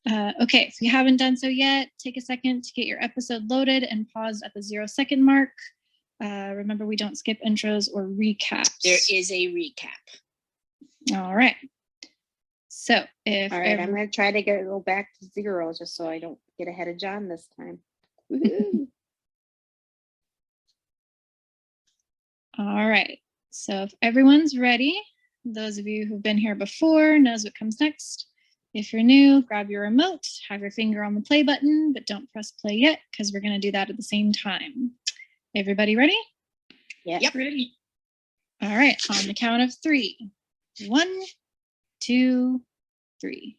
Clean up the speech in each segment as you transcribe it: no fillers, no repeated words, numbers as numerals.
Okay, if you haven't done so yet, take a second to get your episode loaded and pause at the 0-second mark. Remember, we don't skip intros or recaps. There is a recap. All right. So if all right, I'm going to try to go back to 0 just so I don't get ahead of John this time. All right. So if everyone's ready, those of you who've been here before knows what comes next. If you're new, grab your remote, have your finger on the play button, but don't press play yet because we're going to do that at the same time. Everybody ready? Yeah. Yep. Ready. All right. On the count of 3. 1, 2, 3.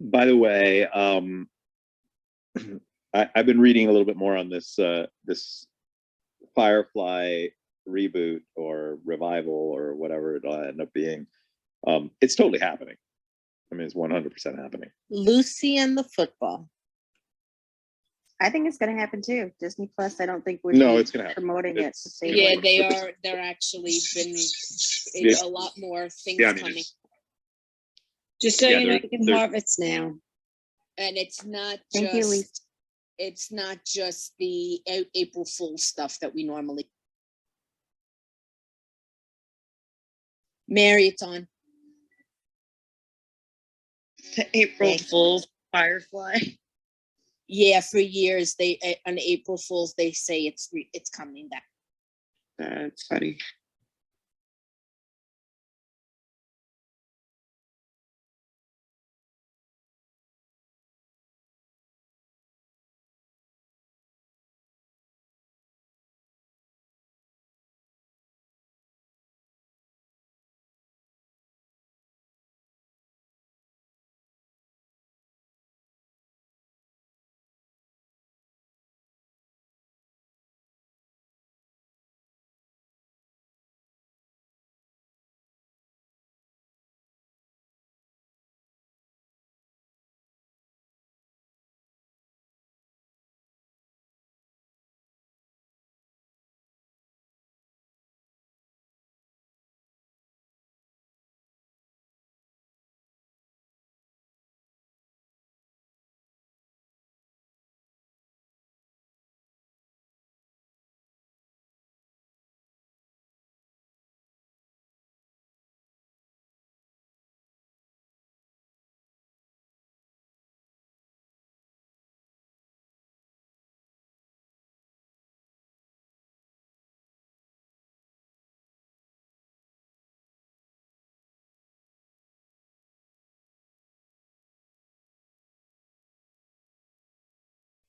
By the way, I've been reading a little bit more on this this Firefly reboot or revival or whatever it'll end up being. It's totally happening. I mean, it's 100% happening. Lucy and the football. I think it's going to happen too. Disney Plus, I don't think would No, be it's gonna happen. promoting it. It's- Yeah, they are. They're actually been Yeah. a lot more things Yeah, I mean, coming. Just so Yeah, you know, they're- you can they're- harvest now. And it's not Thank you, Lisa. just it's not just the April Fool stuff that we normally. Mary, it's on. The April Thank you. Fool's Firefly. Yeah, for years they on April Fools they say it's coming back. That's funny.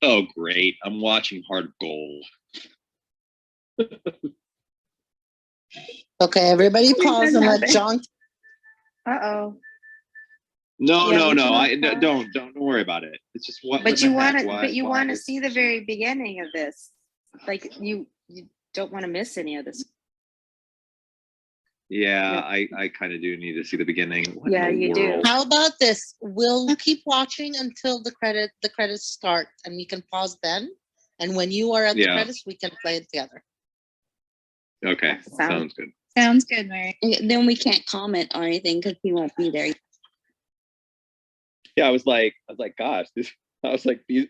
Oh, great. I'm watching Heart of Gold. Okay, everybody Please pause and let nothing. John. Uh-oh. No, Yeah, no, would no. you like that? Don't worry about it. It's just what. But you want to, why- but you why want to is- see the very beginning of this. Like you don't want to miss any of this. Yeah, I kind of do need to see the beginning. What in Yeah, the you do. world? How about this? We'll keep watching until the credits start, and we can pause then. And when you are at the Yeah. credits, we can play it together. Okay, sounds good. Sounds good, Mary. Then we can't comment or anything because he won't be there. Yeah, I was like, gosh,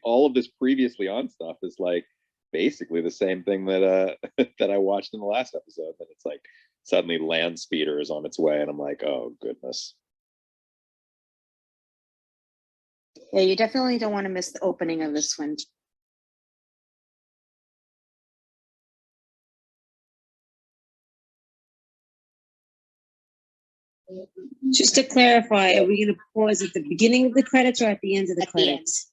all of this previously on stuff is like basically the same thing that that I watched in the last episode. And it's like suddenly Land Speeder is on its way, and I'm like, oh goodness. Yeah, you definitely don't want to miss the opening of this one. Just to clarify, are we going to pause at the beginning of the credits or at the end of the At the end. credits?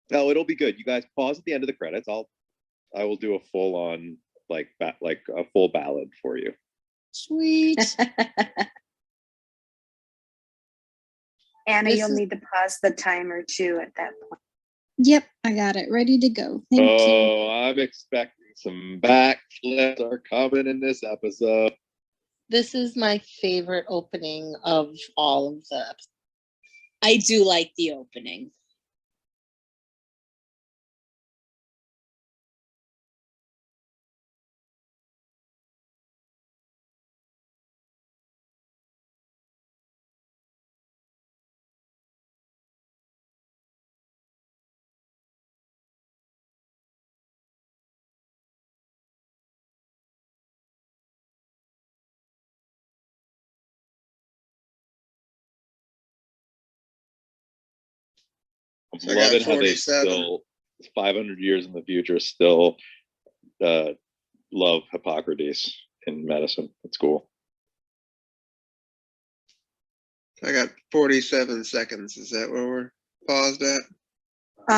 No, it'll be good. You guys pause at the end of the credits. I will do a full on like a full ballad for you. Sweet. Anna, This you'll is- need to pause the timer too at that point. Yep, I got it ready to go. Thank you. Oh, I'm expecting some backflips are coming in this episode. This is my favorite opening of all of the episodes. I do like the opening. So I Love got it how they 47. still 500 years in the future still love Hippocrates in medicine. It's cool. I got 47 seconds. Is that where we're paused at?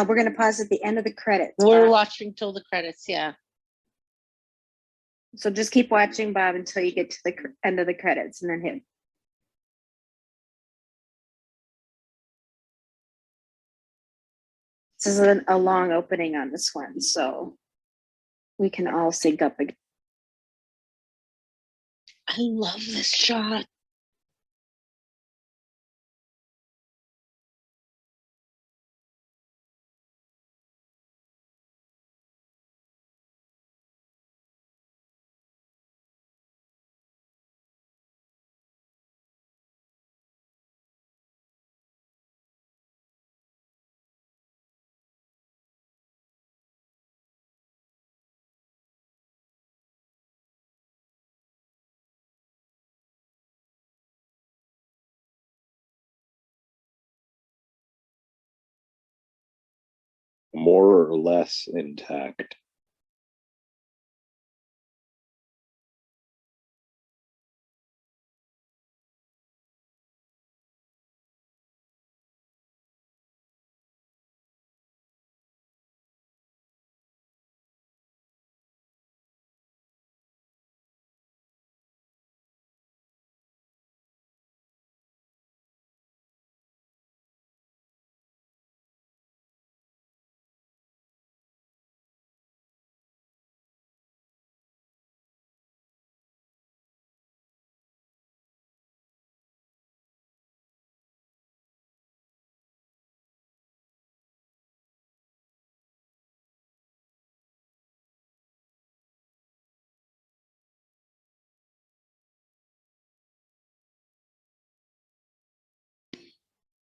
We're gonna pause at the end of the credits. We're Bob. watching till the credits, yeah. So just keep watching, Bob, until you get to the end of the credits, and then hit. This is a long opening on this one, so we can all sync up again. I love this shot. More or less intact.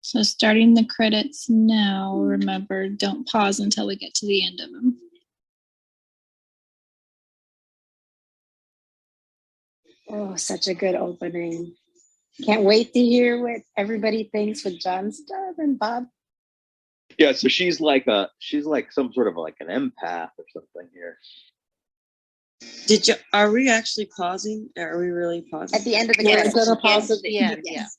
So starting the credits now, remember, don't pause until we get to the end of them. Oh, such a good opening. Can't wait to hear what everybody thinks with John stuff and Bob. Yeah, so she's like some sort of like an empath or something here. Did you? Are we actually pausing? Are we really pausing? At the end of the We're credits. gonna pause at the end, yeah. Yes.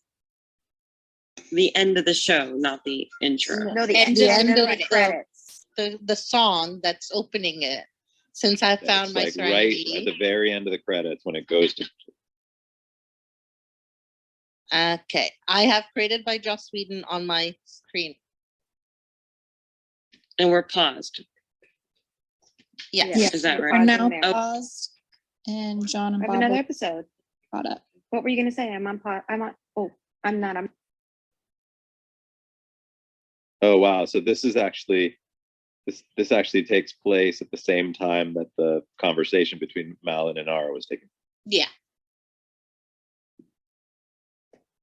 The end of the show, not the intro. No, the End end of of the the credits. credits. The song that's opening it. Since I found That's my like right serenity. at the very end of the credits when it goes to. Okay, I have created by Joss Whedon on my screen. And we're paused. Yes. Yeah. Is that We're right? Are pausing now there. paused, and John and I have Bob another will episode. caught up. What were you gonna say? I'm on pause. I'm on. Oh, I'm not. I'm. Oh wow! So this is actually this actually takes place at the same time that the conversation between Marilyn and Ara was taking. Yeah.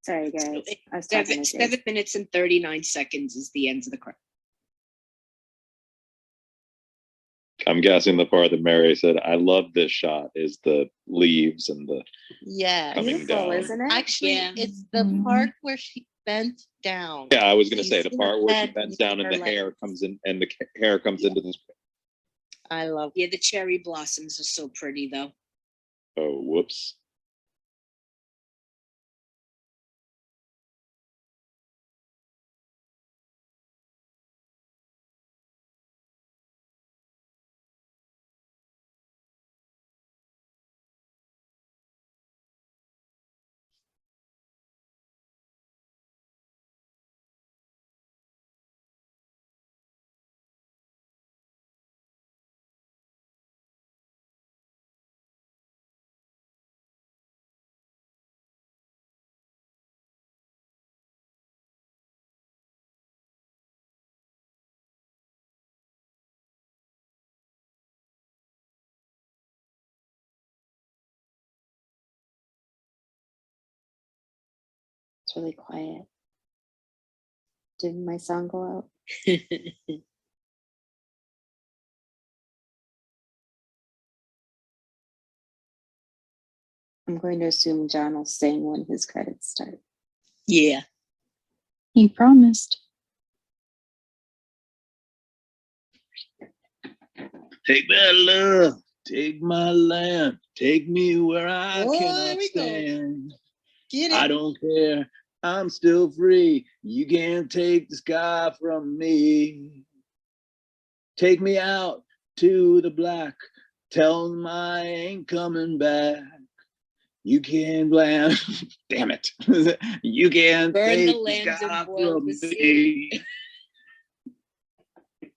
Sorry, guys. I was talking to 7 Jay. minutes and 39 seconds is the end of the credit. I'm guessing the part that Mary said, "I love this shot," is the leaves and the Yeah. coming Beautiful, down. isn't it? Actually, Yeah. it's the Mhm. part where she bent down. Yeah, I was gonna You say the see part where she head, bends you see down and her the hair legs. comes in, and the hair comes into this. I love Yeah, the cherry blossoms are so pretty though. Oh, whoops! It's really quiet. Did my song go out? I'm going to assume John will sing when his credits start. Yeah. He promised. Take my love, take my land, take me where I Oh, there cannot we go. stand. Get I it? don't care, I'm still free. You can't take the sky from me. Take me out to the black, tell them I ain't coming back. You can't blame, damn it. You can't Burn take the the land and sky boil from the sea. me.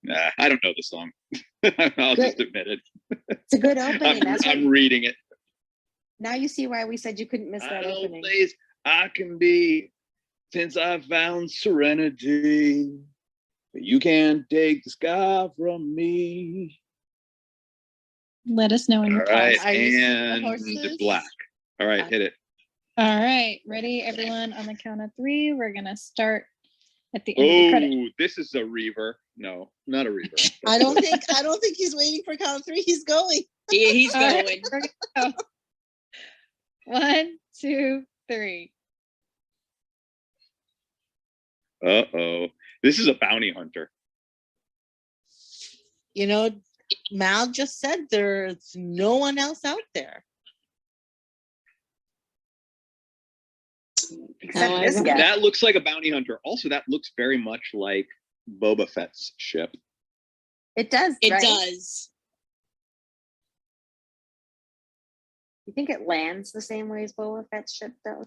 Nah, I don't know the song. I'll Good. just admit it. It's a good opening. That's why, I'm reading it. now you see why we said you couldn't miss I that know opening. place I can be since I found serenity. But you can't take the sky from me. Let us know when All you're right, paused. Are you seeing the and horses? black. All right, hit it. All right, ready, everyone? On the count of 3, we're gonna start at the end of the credit. Oh, this is a reaver. No, not a reaver. I don't think he's waiting for count of 3. He's going. Yeah, he's All right, going. we're gonna go. 1, 2, 3. Uh-oh. This is a bounty hunter. You know, Mal just said there's no one else out there. Except Oh, I this don't- guy. That looks like a bounty hunter. Also, that looks very much like Boba Fett's ship. It does, It right? does. You think it lands the same way as Boba Fett's ship, though?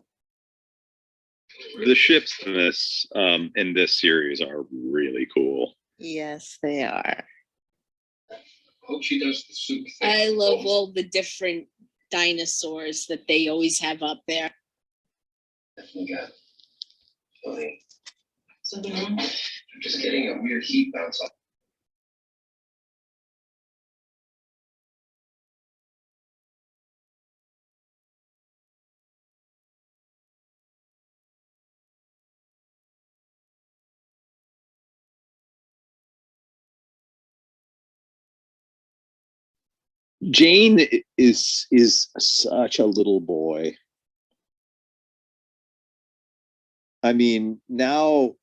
The ships in this series are really cool. Yes, they are. Hope she does the soup thing. I love all the different dinosaurs that they always have up there. Definitely got funny. Something wrong? I'm just getting a weird heat bounce off. Jane is such a little boy. I mean, now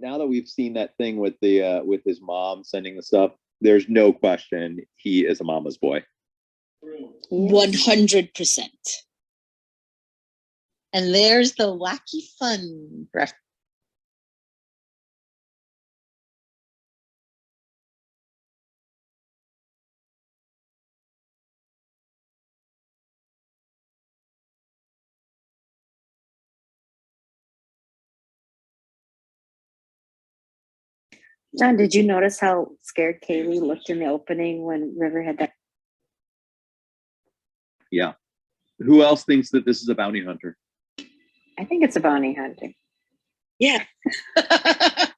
that we've seen that thing with his mom sending the stuff, there's no question he is a mama's boy. 100%. And there's the wacky fun ref. John, did you notice how scared Kaylee looked in the opening when River had that? Yeah. Who else thinks that this is a bounty hunter? I think it's a bounty hunter. Yeah,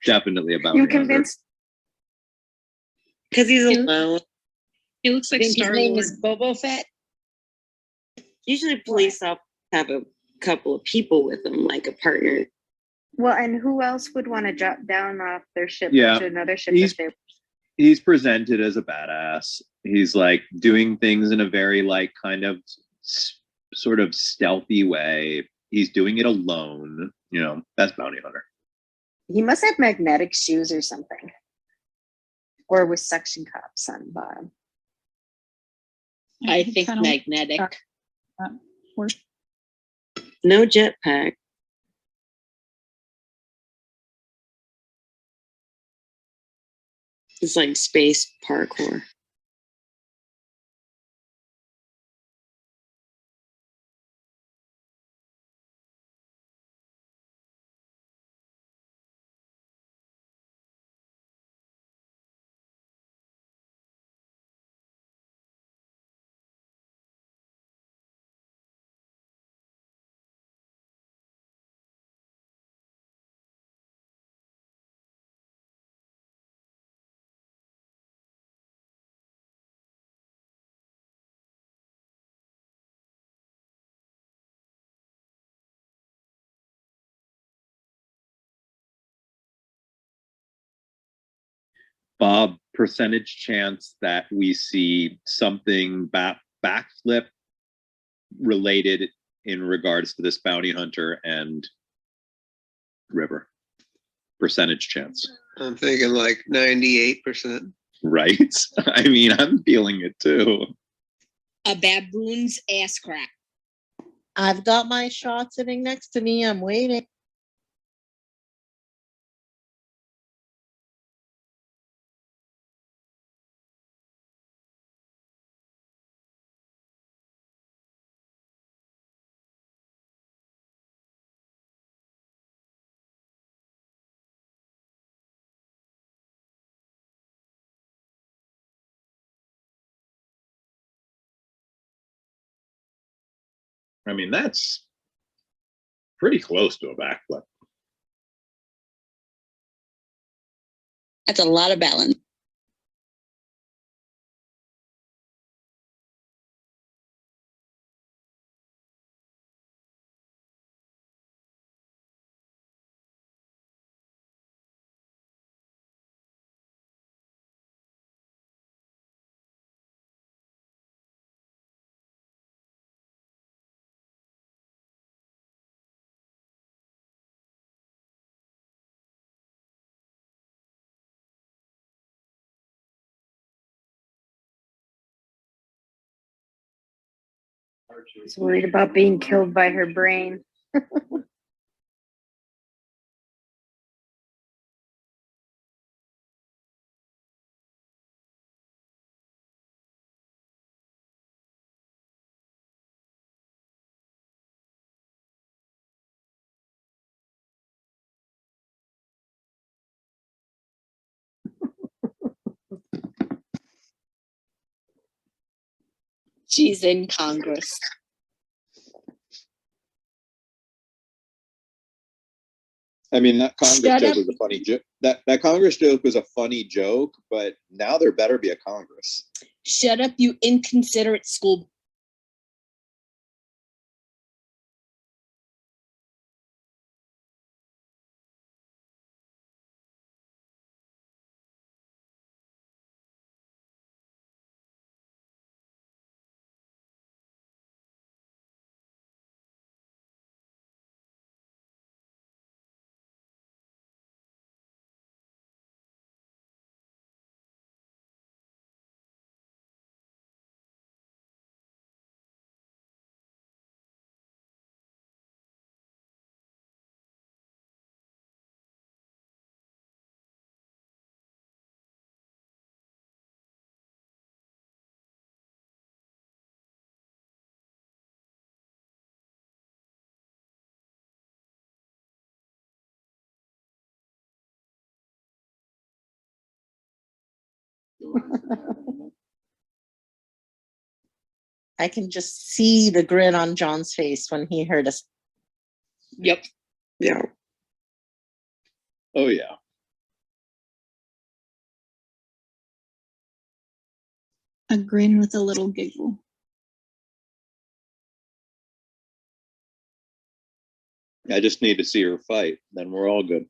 Definitely a bounty You hunter. convinced? because he's alone. He looks I like think his Star name Lord. is Boba Fett. Usually police officers have a couple of people with them, like a partner. Well, and who else would want to drop down off their ship Yeah, to another ship he's- if they're He's presented as a badass. He's like doing things in a very like kind of sort of stealthy way. He's doing it alone. You know, that's bounty hunter. He must have magnetic shoes or something. Or with suction cups on the bottom. I think Kinda magnetic. worse. No jetpack. It's like space parkour. Bob, percentage chance that we see something backflip related in regards to this bounty hunter and River. Percentage chance. I'm thinking like 98%. Right? I mean, I'm feeling it too. A baboon's ass crack. I've got my shot sitting next to me. I'm waiting. I mean, that's pretty close to a backflip. That's a lot of balance. She's worried about being killed by her brain. She's in Congress. I mean, that Congress Shut joke up. was a funny joke. That Congress joke was a funny joke, but now there better be a Congress. Shut up, you inconsiderate school. I can just see the grin on John's face when he heard us. Yep. Yeah. Oh yeah. A grin with a little giggle. I just need to see her fight, then we're all good.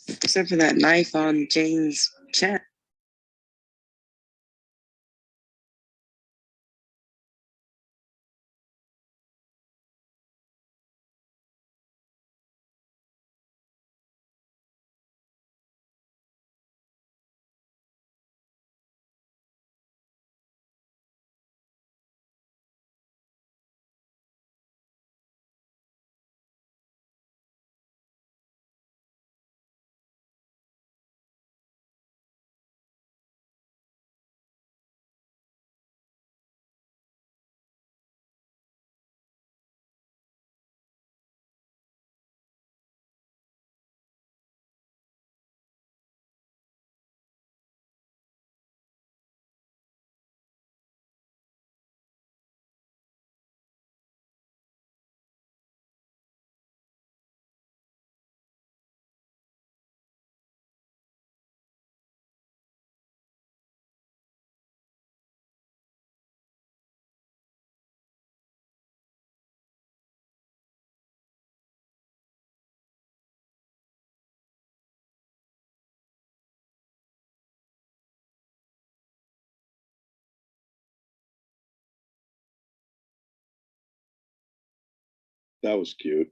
Except for that knife on Jane's chest. That was cute.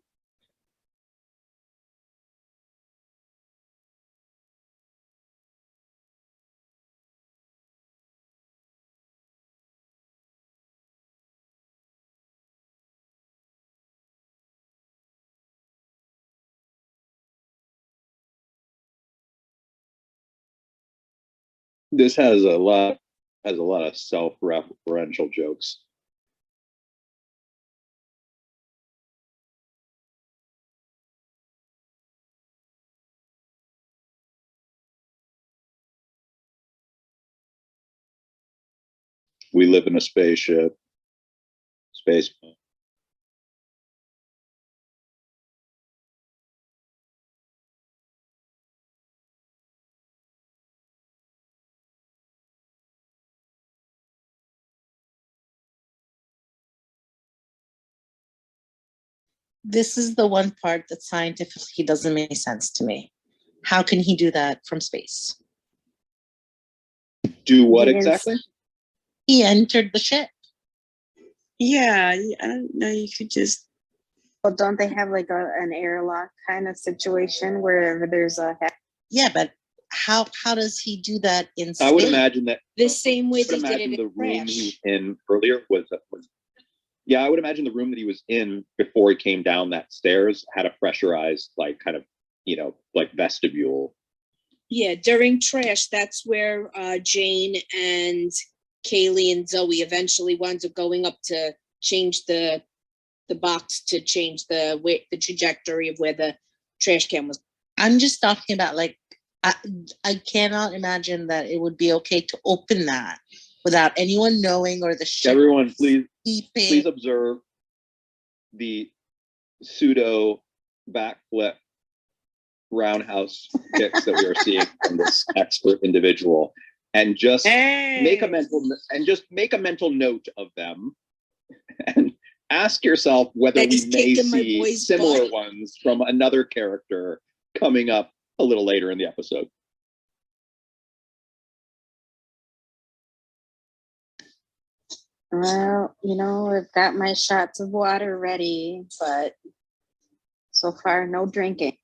This has a lot of self-referential jokes. We live in a spaceship. Space. This is the one part that scientifically doesn't make sense to me. How can he do that from space? Do what He didn't exactly? He entered the ship. Yeah, I don't know. You could just. Well, don't they have like an airlock kind of situation where there's a Yeah, but how does he do that in space? I would imagine that The same way I would they did imagine it the in room he was Crash. in earlier was yeah, I would imagine the room that he was in before he came down that stairs had a pressurized, like, kind of, like vestibule. Yeah, during Trash, that's where Jane and Kaylee and Zoe eventually wound up going up to change the box to change the trajectory of where the trash can was. I'm just talking about, like, I cannot imagine that it would be okay to open that without anyone knowing, or the ship. Everyone, please Keeping. observe the pseudo backflip roundhouse kicks that we are seeing from this expert individual, and just make a mental note of them, and ask yourself whether That we is may kicking my see boy's similar butt. ones from another character coming up a little later in the episode. Well, I've got my shots of water ready, but so far, no drinking.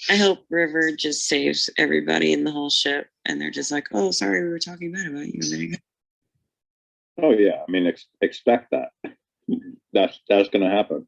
I hope River just saves everybody in the whole ship, and they're just like, "Oh, sorry, we were talking bad about you." There you go. Oh yeah, I mean, expect that. That's going to happen.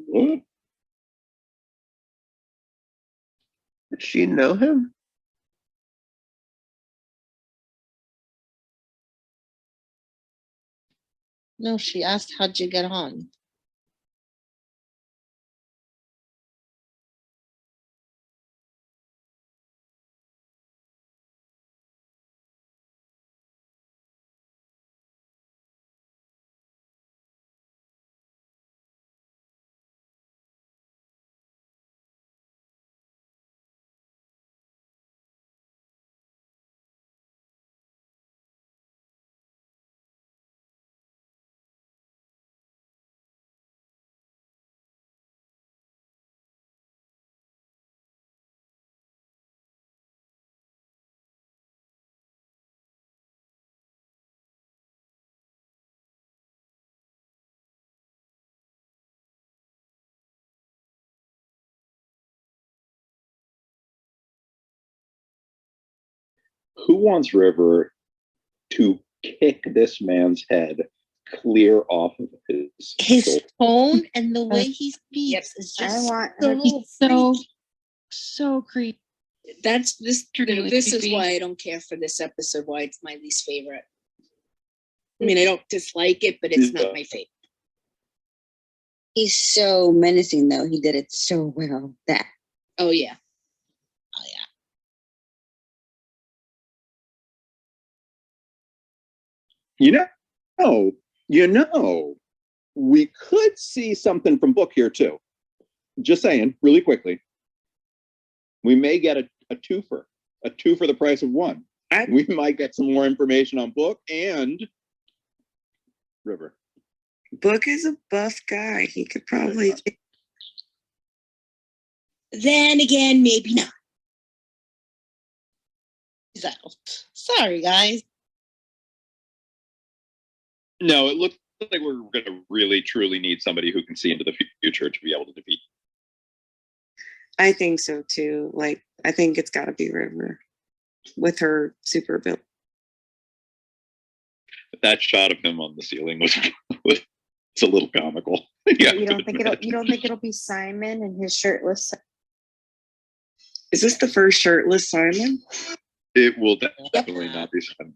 What? Did she know him? No, she asked, "How'd you get on?" Who wants River to kick this man's head clear off of his shoulder? Tone and the way he speaks is just so creepy. That's this. Truly This is creepy. why I don't care for this episode. Why it's my least favorite. I mean, I don't dislike it, but it's not my favorite. He's so menacing, though. He did it so well. That. Oh yeah. Oh yeah. You know, we could see something from book here too. Just saying, really quickly. We may get a twofer for the price of one. We might get some more information on book and River. Book is a buff guy. He could probably. Then again, maybe not. He's out. Sorry, guys. No, it looks like we're going to really, truly need somebody who can see into the future to be able to defeat. I think so too. Like, I think it's got to be River with her super ability. That shot of him on the ceiling was it's a little comical. Yeah, You don't think it'll be Simon and his shirtless? Is this the first shirtless Simon? It will definitely not be Simon.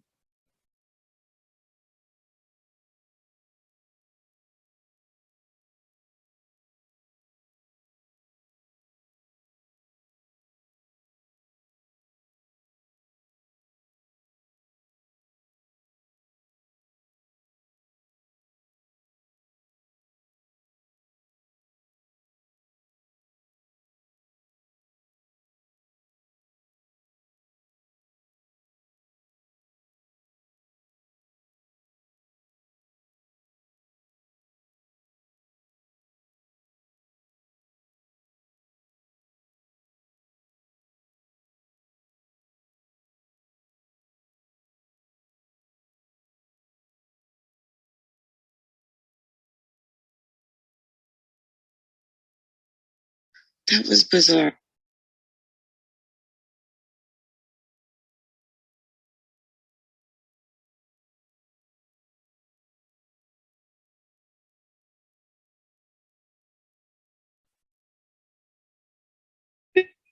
That was bizarre.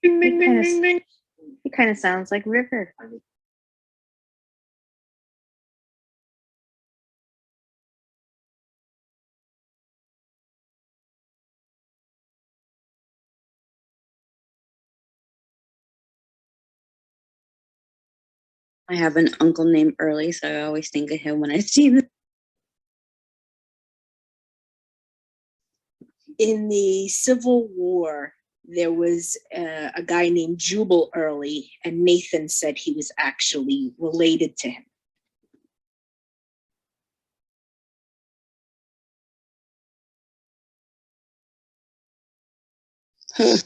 He kind of sounds like River. I have an uncle named Early, so I always think of him when I see them. In the Civil War, there was a guy named Jubal Early, and Nathan said he was actually related to him. Huh.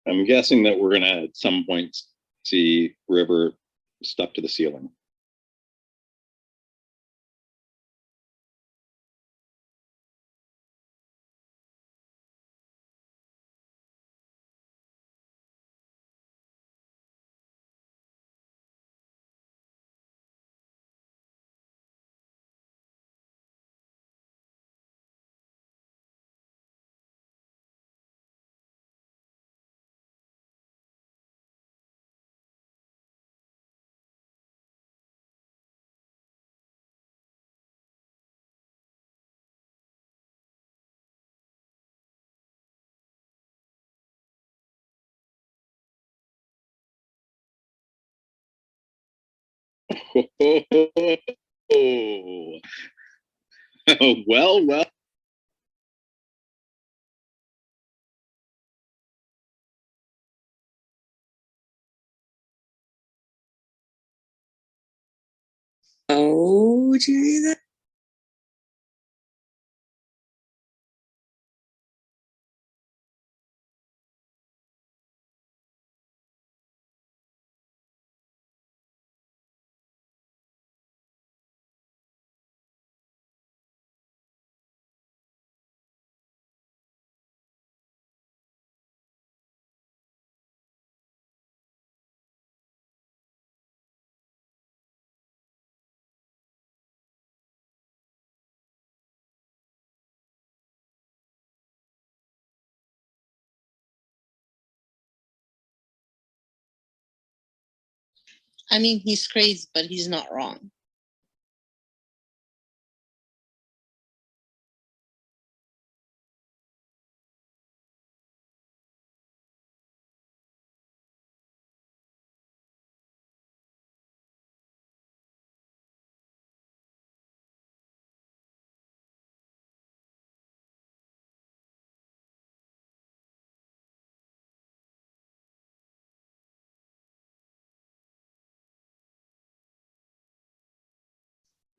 I'm guessing that we're going to at some point see River stuck to the ceiling. Well. Oh, did you see that? I mean, he's crazy, but he's not wrong.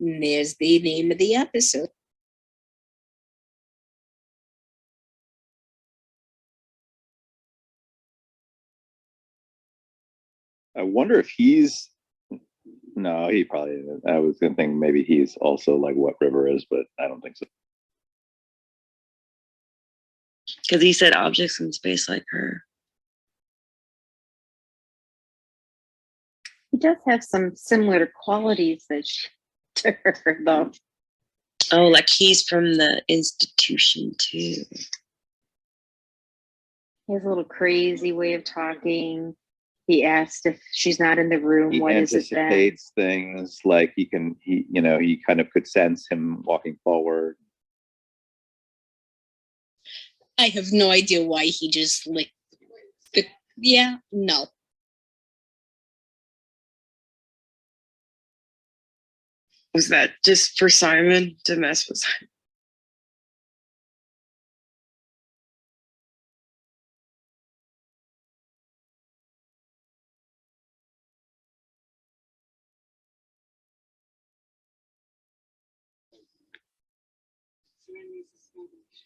And there's the name of the episode. I wonder if he's. No, he probably isn't. I was gonna think maybe he's also like what River is, but I don't think so. Because he said objects in space like her. He does have some similar qualities that to her, though. Oh, like he's from the institution too. He has a little crazy way of talking. He asked if she's not in the room, He what is it then? anticipates things like he kind of could sense him walking forward. I have no idea why he just licked the. Yeah, no. Was that just for Simon to mess with Simon?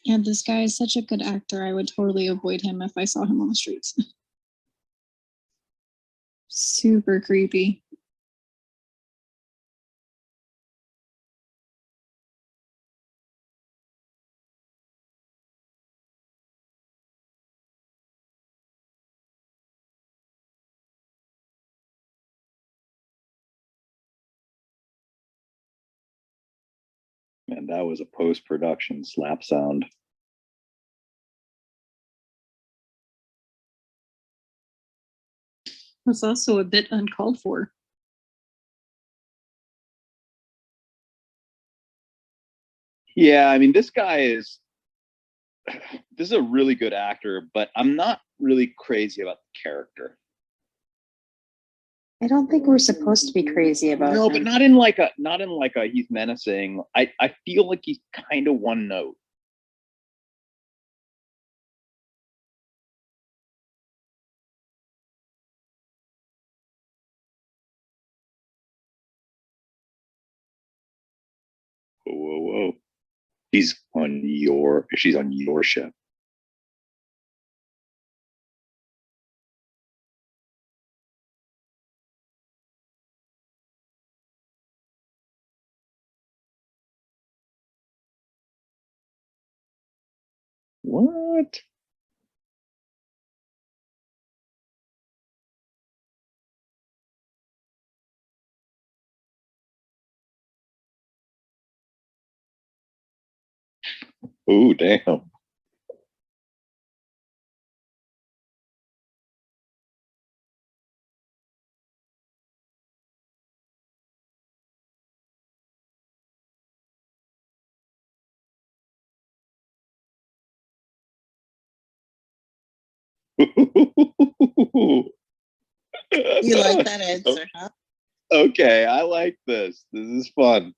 Yeah, this guy is such a good actor. I would totally avoid him if I saw him on the streets. Super creepy. Man, that was a post-production slap sound. That's also a bit uncalled for. Yeah, I mean, this is a really good actor, but I'm not really crazy about the character. I don't think we're supposed to be crazy about No, him. but not in like a he's menacing. I feel like he's kind of one note. Whoa, whoa, whoa. She's on your ship. What? Oh, damn. You like that answer, huh? Okay, I like this. This is fun.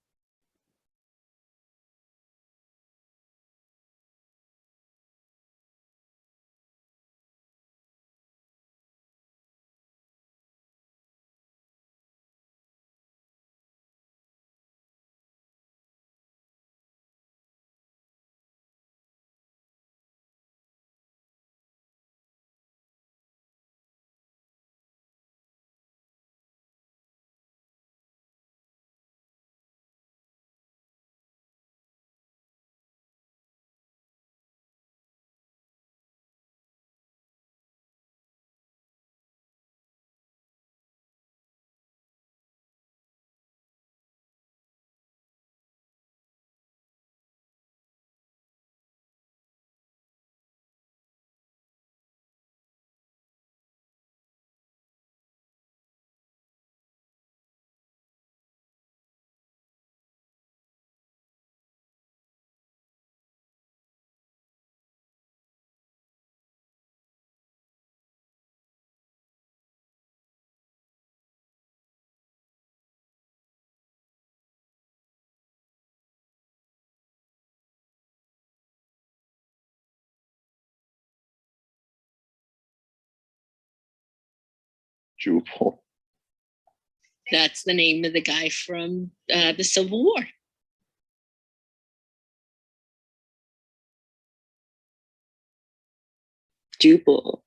Jubal. That's the name of the guy from the Civil War. Jubal.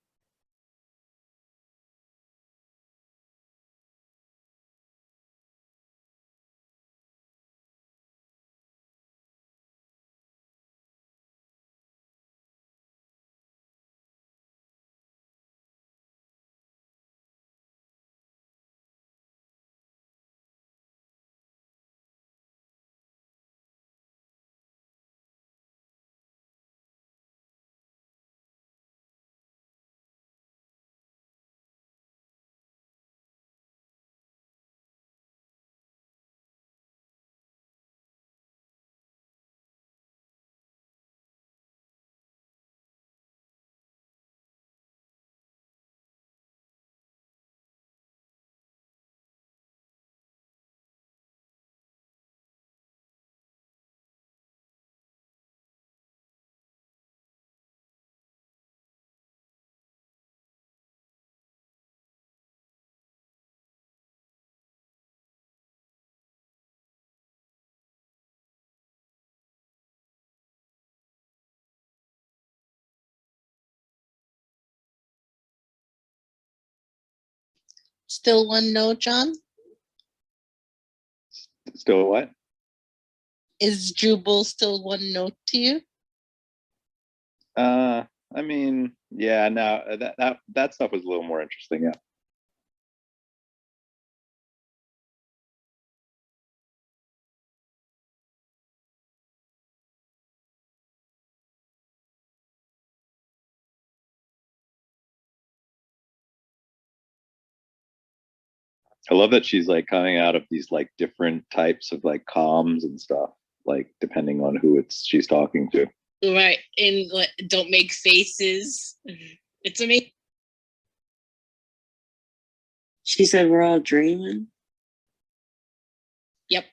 Still one no, John? Still what? Is Jubal still one note to you? I mean, yeah, no, that stuff was a little more interesting. Yeah. I love that she's like coming out of these like different types of like comms and stuff, like depending on who she's talking to. Right. And don't make faces. It's amazing. She said we're all dreaming. Yep.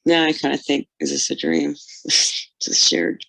Now I kind of think, is this a dream? Just shared.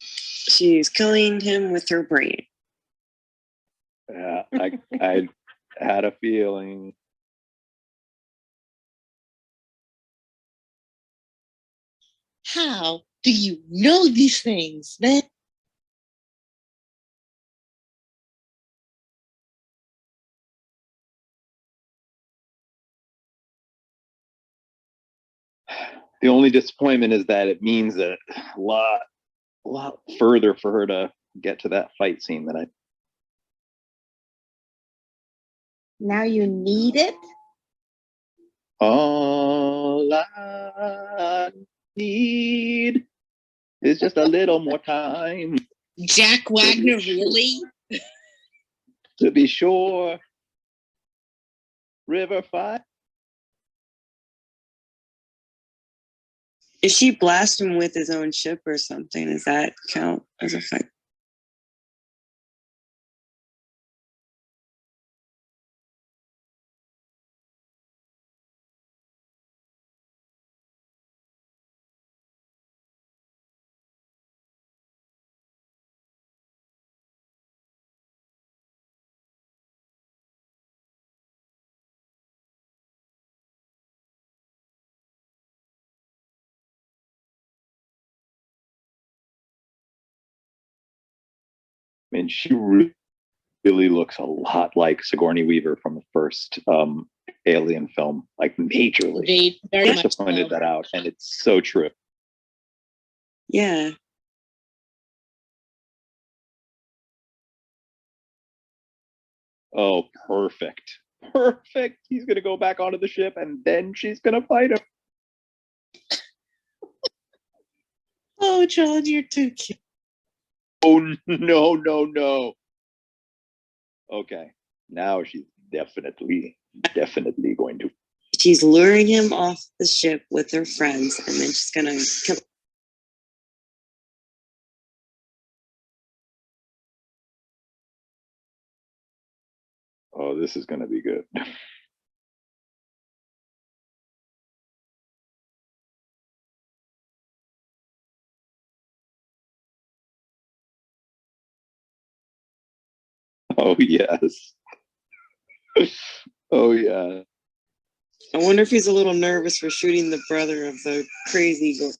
She's killing him with her brain. Yeah, I had a feeling. How do you know these things, man? The only disappointment is that it means a lot further for her to get to that fight scene that I. Now you need it? All I need is just a little more time Jack Wagner, really? to be sure. River fight. If she blasts him with his own ship or something, does that count as a fight? I mean, she really looks a lot like Sigourney Weaver from the first Alien film, like majorly. They very Just much pointed so. that out, and it's so true. Yeah. Oh, perfect. Perfect. He's going to go back onto the ship, and then she's going to fight him. Oh, John, you're too cute. Oh, no. Okay. Now she's definitely going to. She's luring him off the ship with her friends, and then she's gonna kill. Oh, this is going to be good. Oh, yes. Oh, yeah. I wonder if he's a little nervous for shooting the brother of the crazy girl.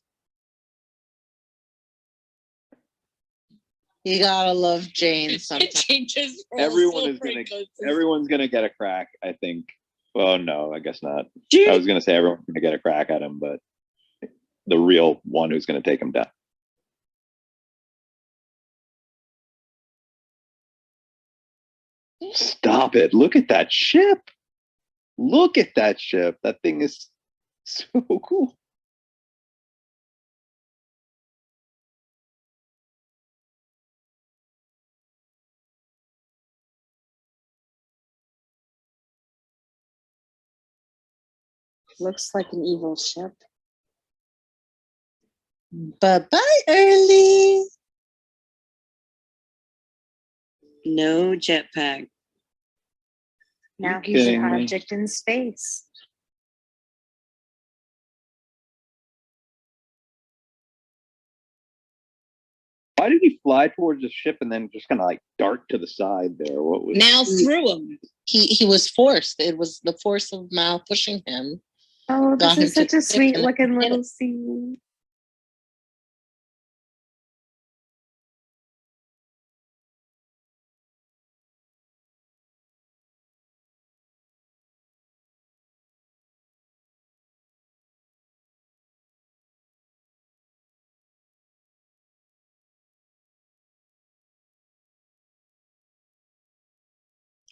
You gotta love Jane It sometimes. changes roles Everyone's gonna get a crack, I think. Well, no, I guess not. Dude. I was gonna say everyone's gonna get a crack at him, but the real one who's gonna take him down. Stop it. Look at that ship. Look at that ship. That thing is so cool. Looks like an evil ship. Bye-bye, early. No jetpack. Now You he's an kidding me? object in space. Why did he fly towards the ship and then just kind of like dart to the side there? What was Now through him. He was forced. It was the force of Mal pushing him. Oh, Got this is him to such a stick sweet and looking hit little it. scene.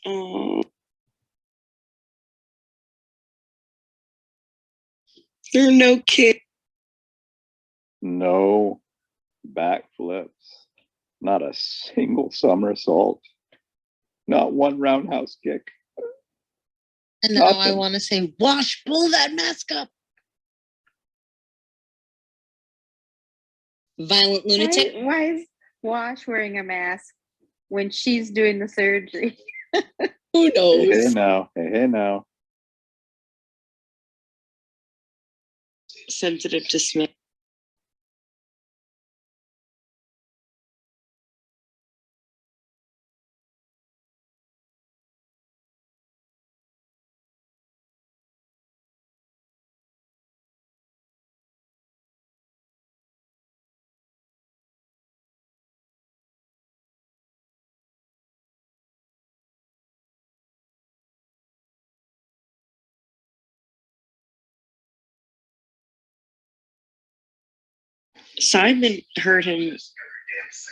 Oh. There are no kids. no backflips? Not a single somersault. Not one roundhouse kick. And now I Nothing. want to say, Wash, pull that mask up. Violent lunatic. Why is Wash wearing a mask when she's doing the surgery? Who knows? Hey now. Hey now. Sensitive to smell. Simon heard him,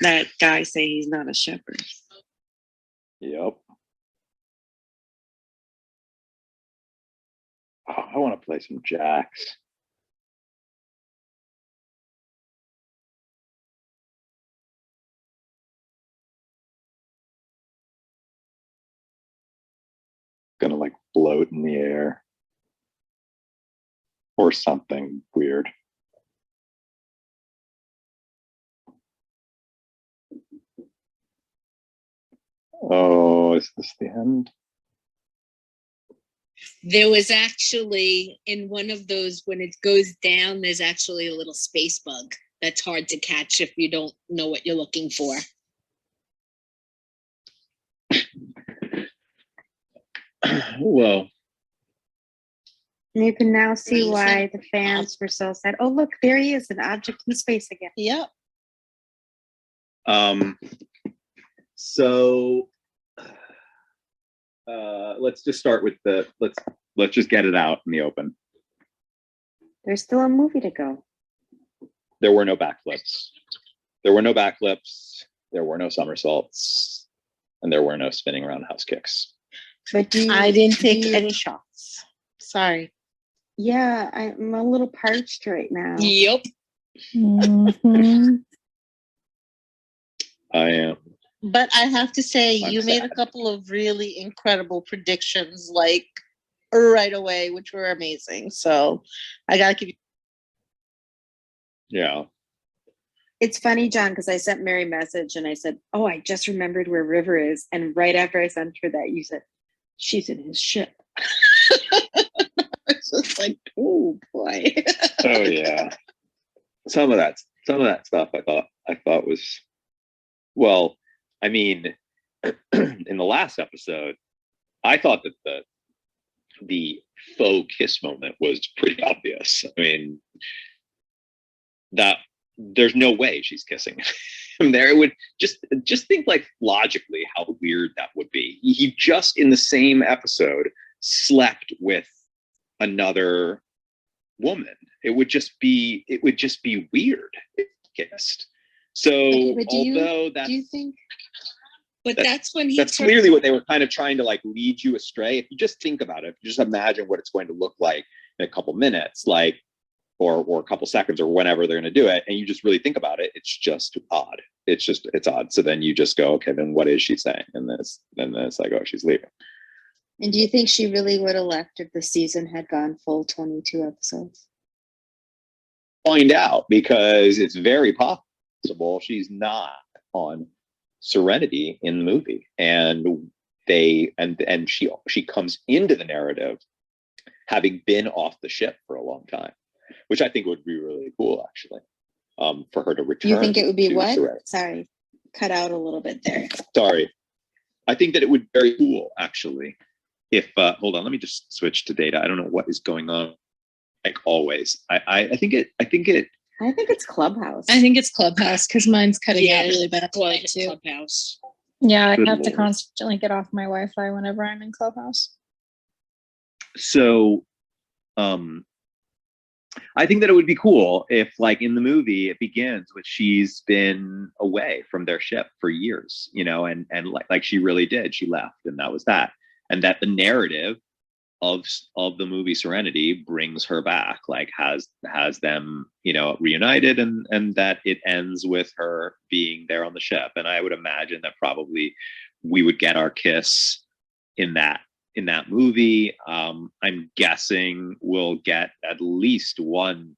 that guy, say he's not a shepherd. Yep. Oh, I want to play some jacks. Gonna like float in the air or something weird. Oh, is this the end? There was actually in one of those, when it goes down, there's actually a little space bug that's hard to catch if you don't know what you're looking for. Whoa. You can now see why the fans were so sad. Oh, look, there he is, an object in space again. Yep. So let's just start with let's just get it out in the open. There's still a movie to go. There were no backflips. There were no backflips. There were no somersaults, and there were no spinning around house kicks. But I didn't take any shots. Sorry. Yeah, I'm a little parched right now. Yep. Mhm. I am. But I have to say, I'm you made a sad. couple of really incredible predictions, like right away, which were amazing. So I gotta give you. Yeah. It's funny, John, because I sent Mary a message and I said, "Oh, I just remembered where River is." And right after I sent her that, you said, "She's in his ship." It's just like, oh boy. Oh yeah. Some of that stuff I thought was, well, I mean, in the last episode, I thought that the faux kiss moment was pretty obvious. I mean, that there's no way she's kissing him there. It would just think like logically how weird that would be. He just in the same episode slept with another woman. It would just be weird if he kissed. So Okay, but although do you think? But that's when he that's turned- clearly what they were kind of trying to like lead you astray. If you just think about it, if you just imagine what it's going to look like in a couple minutes, like or a couple seconds or whenever they're going to do it, and you just really think about it, it's just odd. It's odd. So then you just go, okay, then what is she saying? And then it's like, oh, she's leaving. And do you think she really would have left if the season had gone full 22 episodes? Find out, because it's very possible she's not on Serenity in the movie, and she comes into the narrative having been off the ship for a long time, which I think would be really cool, actually, for her to return. You think it would be to what? Serenity. Sorry, cut out a little bit there. Sorry, I think that it would be very cool, actually. If hold on, let me just switch to data. I don't know what is going on. Like always, I think it's Clubhouse. I think it's Clubhouse because mine's cutting out Yeah, really bad Club- too. Clubhouse. Yeah, I Good have to Lord. constantly get off my Wi-Fi whenever I'm in Clubhouse. So I think that it would be cool if, like, in the movie, it begins with she's been away from their ship for years, you know, and like she really did. She left, and that was that. And that the narrative of the movie Serenity brings her back, like has them, you know, reunited, and that it ends with her being there on the ship. And I would imagine that probably we would get our kiss in that movie. I'm guessing we'll get at least one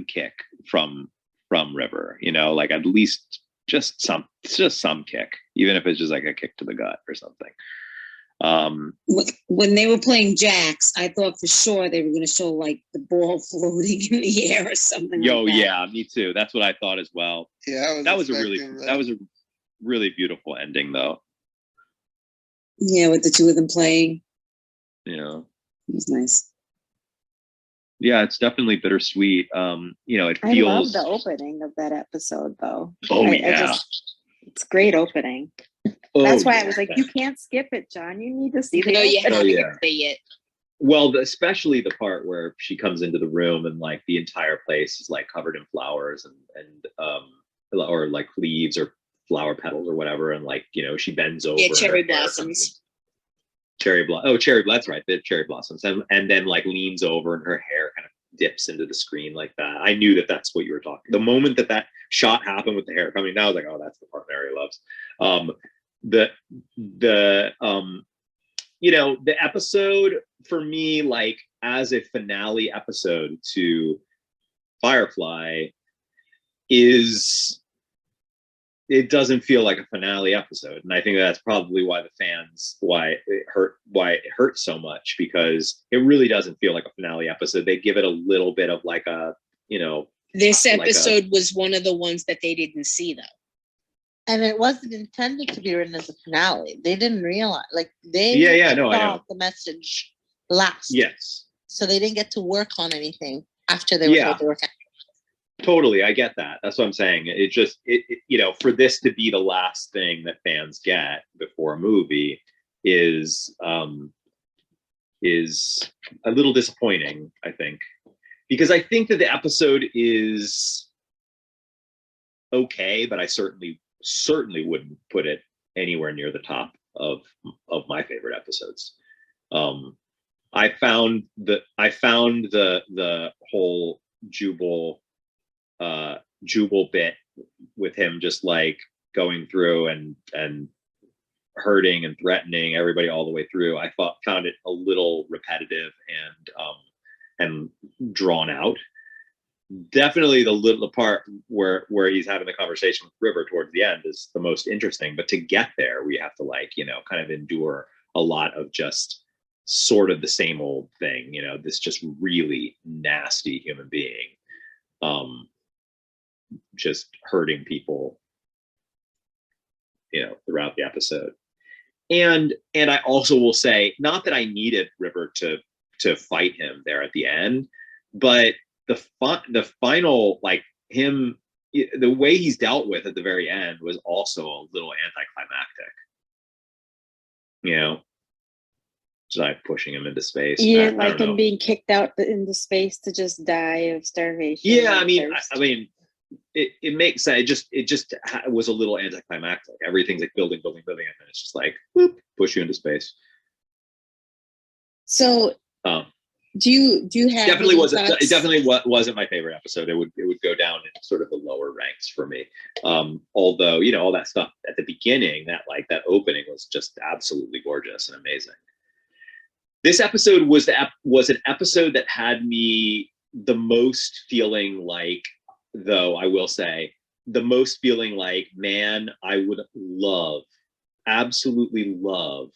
kick from River, you know, like at least just some kick, even if it's just like a kick to the gut or something. When they were playing jacks, I thought for sure they were going to show like the ball floating in the air or something. like that. Yeah, me too. That's what I thought as well. Yeah, That was a really beautiful ending, though. Yeah, with the two of them playing, Yeah. it was nice. Yeah, it's definitely bittersweet. You know, it I feels. love the opening of that episode, though. Oh, I yeah. it's great opening. Oh, That's why I yeah. was like, you can't skip it, John. You need to see the No, you opening. have to yeah. say it. Well, especially the part where she comes into the room and like the entire place is like covered in flowers and or like leaves or flower petals or whatever, and like, you know, she bends over. Yeah, and cherry her hair blossoms. That's right, the cherry blossoms, and then like leans over and her hair kind of dips into the screen like that. I knew that that's what you were talking. The moment that shot happened with the hair coming down, I was like, oh, that's the part Mary loves. You know, the episode for me, like as a finale episode to Firefly, it doesn't feel like a finale episode, and I think that's probably why it hurt so much, because it really doesn't feel like a finale episode. They give it a little bit of like a, you know, This episode was one of the ones that they didn't see, though. And it wasn't intended to be written as a finale. They didn't realize, like they I know the message last. Yes. So they didn't get to work on anything after they were told to work on. Totally, I get that. That's what I'm saying. It just, you know, for this to be the last thing that fans get before a movie is a little disappointing, I think, because I think that the episode is okay, but I certainly wouldn't put it anywhere near the top of my favorite episodes. I found the whole Jubal bit with him just like going through and hurting and threatening everybody all the way through. I found it a little repetitive and drawn out. Definitely the part where he's having the conversation with River towards the end is the most interesting, but to get there we have to, like, you know, kind of endure a lot of just sort of the same old thing, you know, this just really nasty human being just hurting people, you know, throughout the episode. And I also will say, not that I needed River to fight him there at the end, but the final, like him, the way he's dealt with at the very end was also a little anticlimactic, you know, just like pushing him into space. Yeah, like him being kicked out into space to just die of starvation. Yeah, I mean, it makes sense. It just was a little anticlimactic. Everything's like building, and then it's just like whoop, push you into space. So, do you have it definitely wasn't my favorite episode. It would go down in sort of the lower ranks for me. Although, you know, all that stuff at the beginning, that opening was just absolutely gorgeous and amazing. This episode was an episode that had me the most feeling like, though I will say, the most feeling like, man, I would absolutely love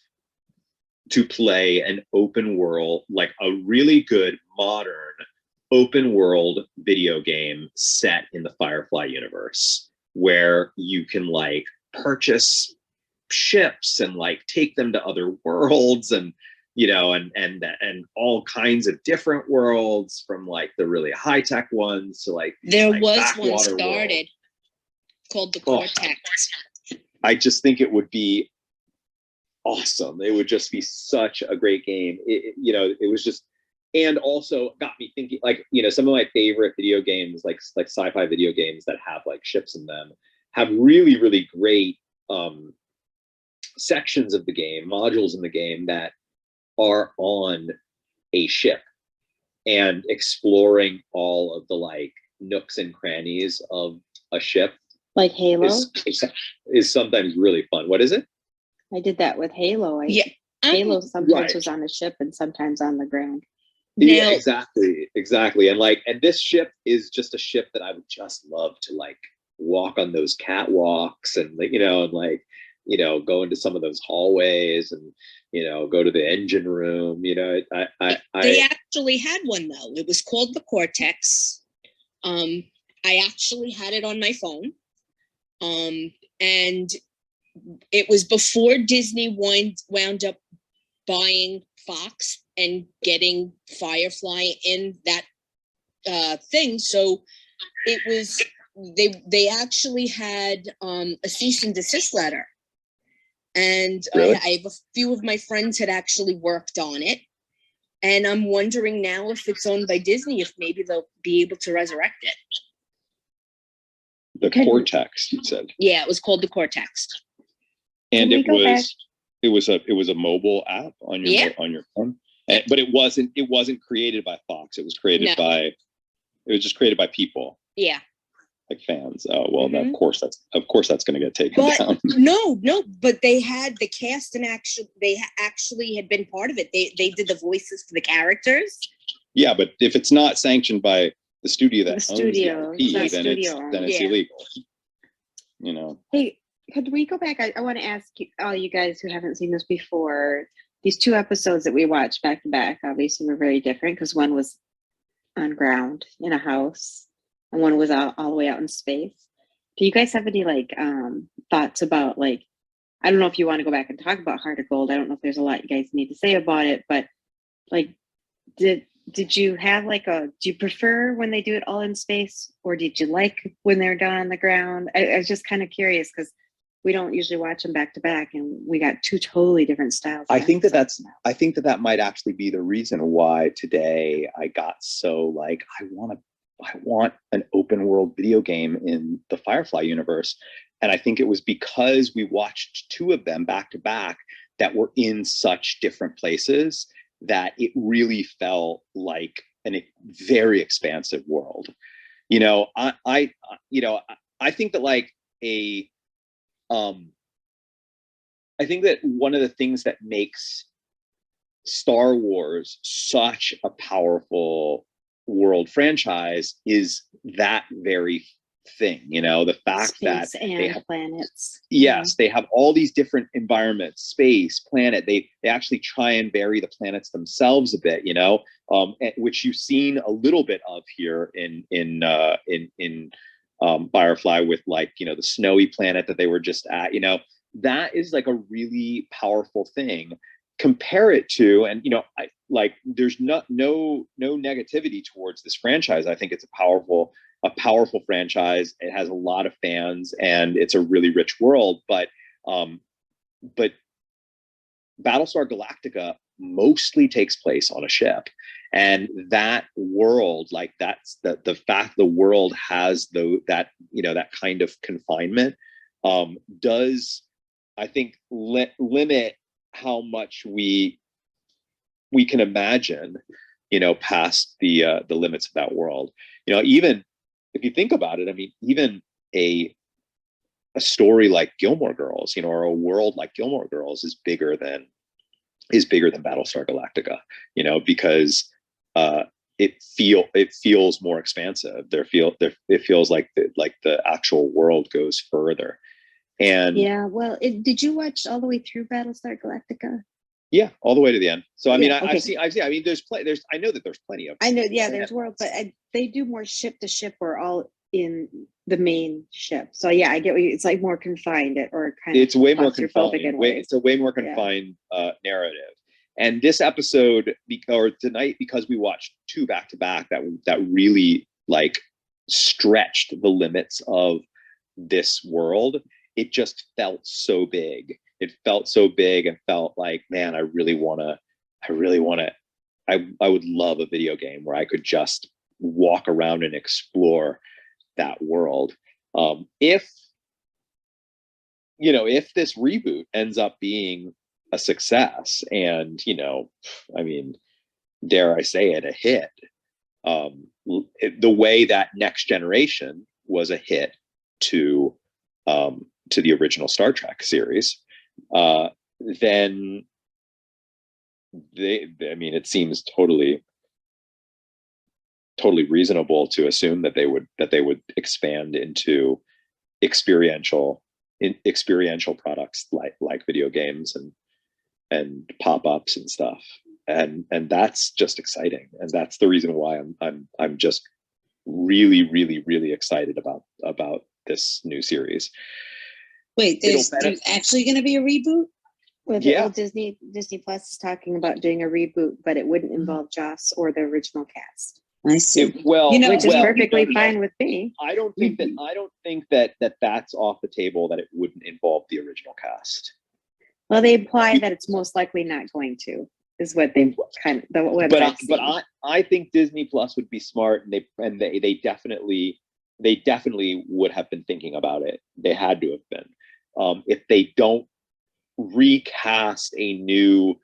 to play an open world, like a really good modern open world video game set in the Firefly universe, where you can like purchase ships and like take them to other worlds, and you know, and all kinds of different worlds, from like the really high tech ones to like there like was one started world. Called the Cortex. I just think it would be awesome. It would just be such a great game. You know, it was just, and also got me thinking, like, you know, some of my favorite video games, like sci-fi video games that have like ships in them, have really, really great sections of the game, modules in the game that are on a ship, and exploring all of the like nooks and crannies of a ship, like Halo, is sometimes really fun. What is it? I did that with Halo. Halo sometimes was on a ship and sometimes on the ground. Yeah, exactly. And this ship is just a ship that I would just love to like walk on those catwalks and, you know, and like, you know, go into some of those hallways and, you know, go to the engine room. You know, They actually had one though. It was called the Cortex. I actually had it on my phone. And it was before Disney wound up buying Fox and getting Firefly in that thing. So it was, they actually had a cease and desist letter. And really? I have a few of my friends had actually worked on it. And I'm wondering now if it's owned by Disney, if maybe they'll be able to resurrect it. The Cortex, you said. Yeah, it was called the Cortex. And Can we go back? it was a mobile app on your on your phone. But it wasn't created by Fox. It was created by just created by people. Yeah. Like fans. Oh well, of course that's going to get taken down. No, but they had the cast and they actually had been part of it. They did the voices for the characters. Yeah, but if it's not sanctioned by the studio that owns the IP, then it's illegal. You know. Hey, could we go back? I want to ask all you guys who haven't seen this before. These 2 episodes that we watched back to back obviously were very different because one was on ground in a house and one was all the way out in space. Do you guys have any thoughts about I don't know if you want to go back and talk about Heart of Gold. I don't know if there's a lot you guys need to say about it, but did you have do you prefer when they do it all in space, or did you like when they're done on the ground? I was just kind of curious because we don't usually watch them back to back, and we got 2 totally different styles. I think that might actually be the reason why today I got so I want an open world video game in the Firefly universe. And I think it was because we watched 2 of them back to back that were in such different places that it really felt like a very expansive world. You know, I think that I think that one of the things that makes Star Wars such a powerful world franchise is that very thing, the fact that they have planets. Yes, they have all these different environments, space, planet. They actually try and vary the planets themselves a bit, which you've seen a little bit of here in Firefly with the snowy planet that they were just at. That is a really powerful thing. Compare it to, and there's no negativity towards this franchise. I think it's a powerful franchise. It has a lot of fans and it's a really rich world, but Battlestar Galactica mostly takes place on a ship, and that world, that's the fact the world has that kind of confinement does, I think, limit how much we can imagine, past the limits of that world. Even if you think about it, I mean, even a story like Gilmore Girls, or a world like Gilmore Girls is bigger than Battlestar Galactica, because it feels more expansive. It feels like the actual world goes further. And yeah, well, did you watch all the way through Battlestar Galactica? Yeah, all the way to the end. So I mean, okay. I've seen. I mean, I know that there's plenty of. I know, yeah, there's worlds, but they do more ship to ship or all in the main ship. So yeah, I get what it's more confined, or kind of. It's way more confined. It's a way more confined narrative. And this episode, or tonight, because we watched 2 back to back, that really stretched the limits of this world. It just felt so big. It felt so big and felt like, man, I would love a video game where I could just walk around and explore that world. If this reboot ends up being a success and, I mean, dare I say it, a hit, the way that Next Generation was a hit to the original Star Trek series, then it seems totally reasonable to assume that they would expand into experiential products like video games and pop-ups and stuff, and that's just exciting, and that's the reason why I'm just really excited about this new series. Wait, there's actually going to be a reboot? Well, Disney Plus is talking about doing a reboot, but it wouldn't involve Joss or the original cast. I see. Which is perfectly fine with me. I don't think that that's off the table, that it wouldn't involve the original cast. Well, they imply that it's most likely not going to. is what they've kind of what But I've seen. I think Disney Plus would be smart, and they definitely would have been thinking about it. They had to have been. If they don't recast a new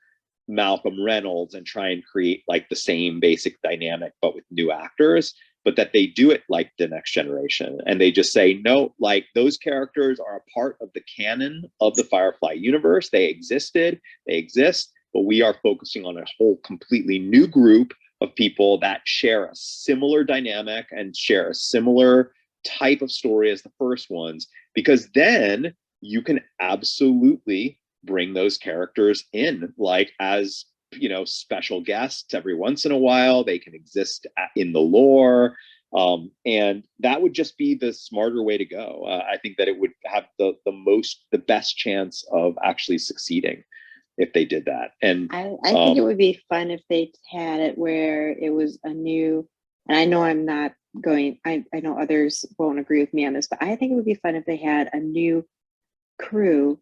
Malcolm Reynolds and try and create like the same basic dynamic but with new actors, but that they do it like the Next Generation, and they just say no, like those characters are a part of the canon of the Firefly universe. They existed, they exist, but we are focusing on a whole completely new group of people that share a similar dynamic and share a similar type of story as the first ones, because then you can absolutely bring those characters in like as, you know, special guests every once in a while. They can exist in the lore, and that would just be the smarter way to go. I think that it would have the best chance of actually succeeding if they did that. And I think it would be fun if they had it where it was a new, and I know I'm not going, I know others won't agree with me on this, but I think it would be fun if they had a new crew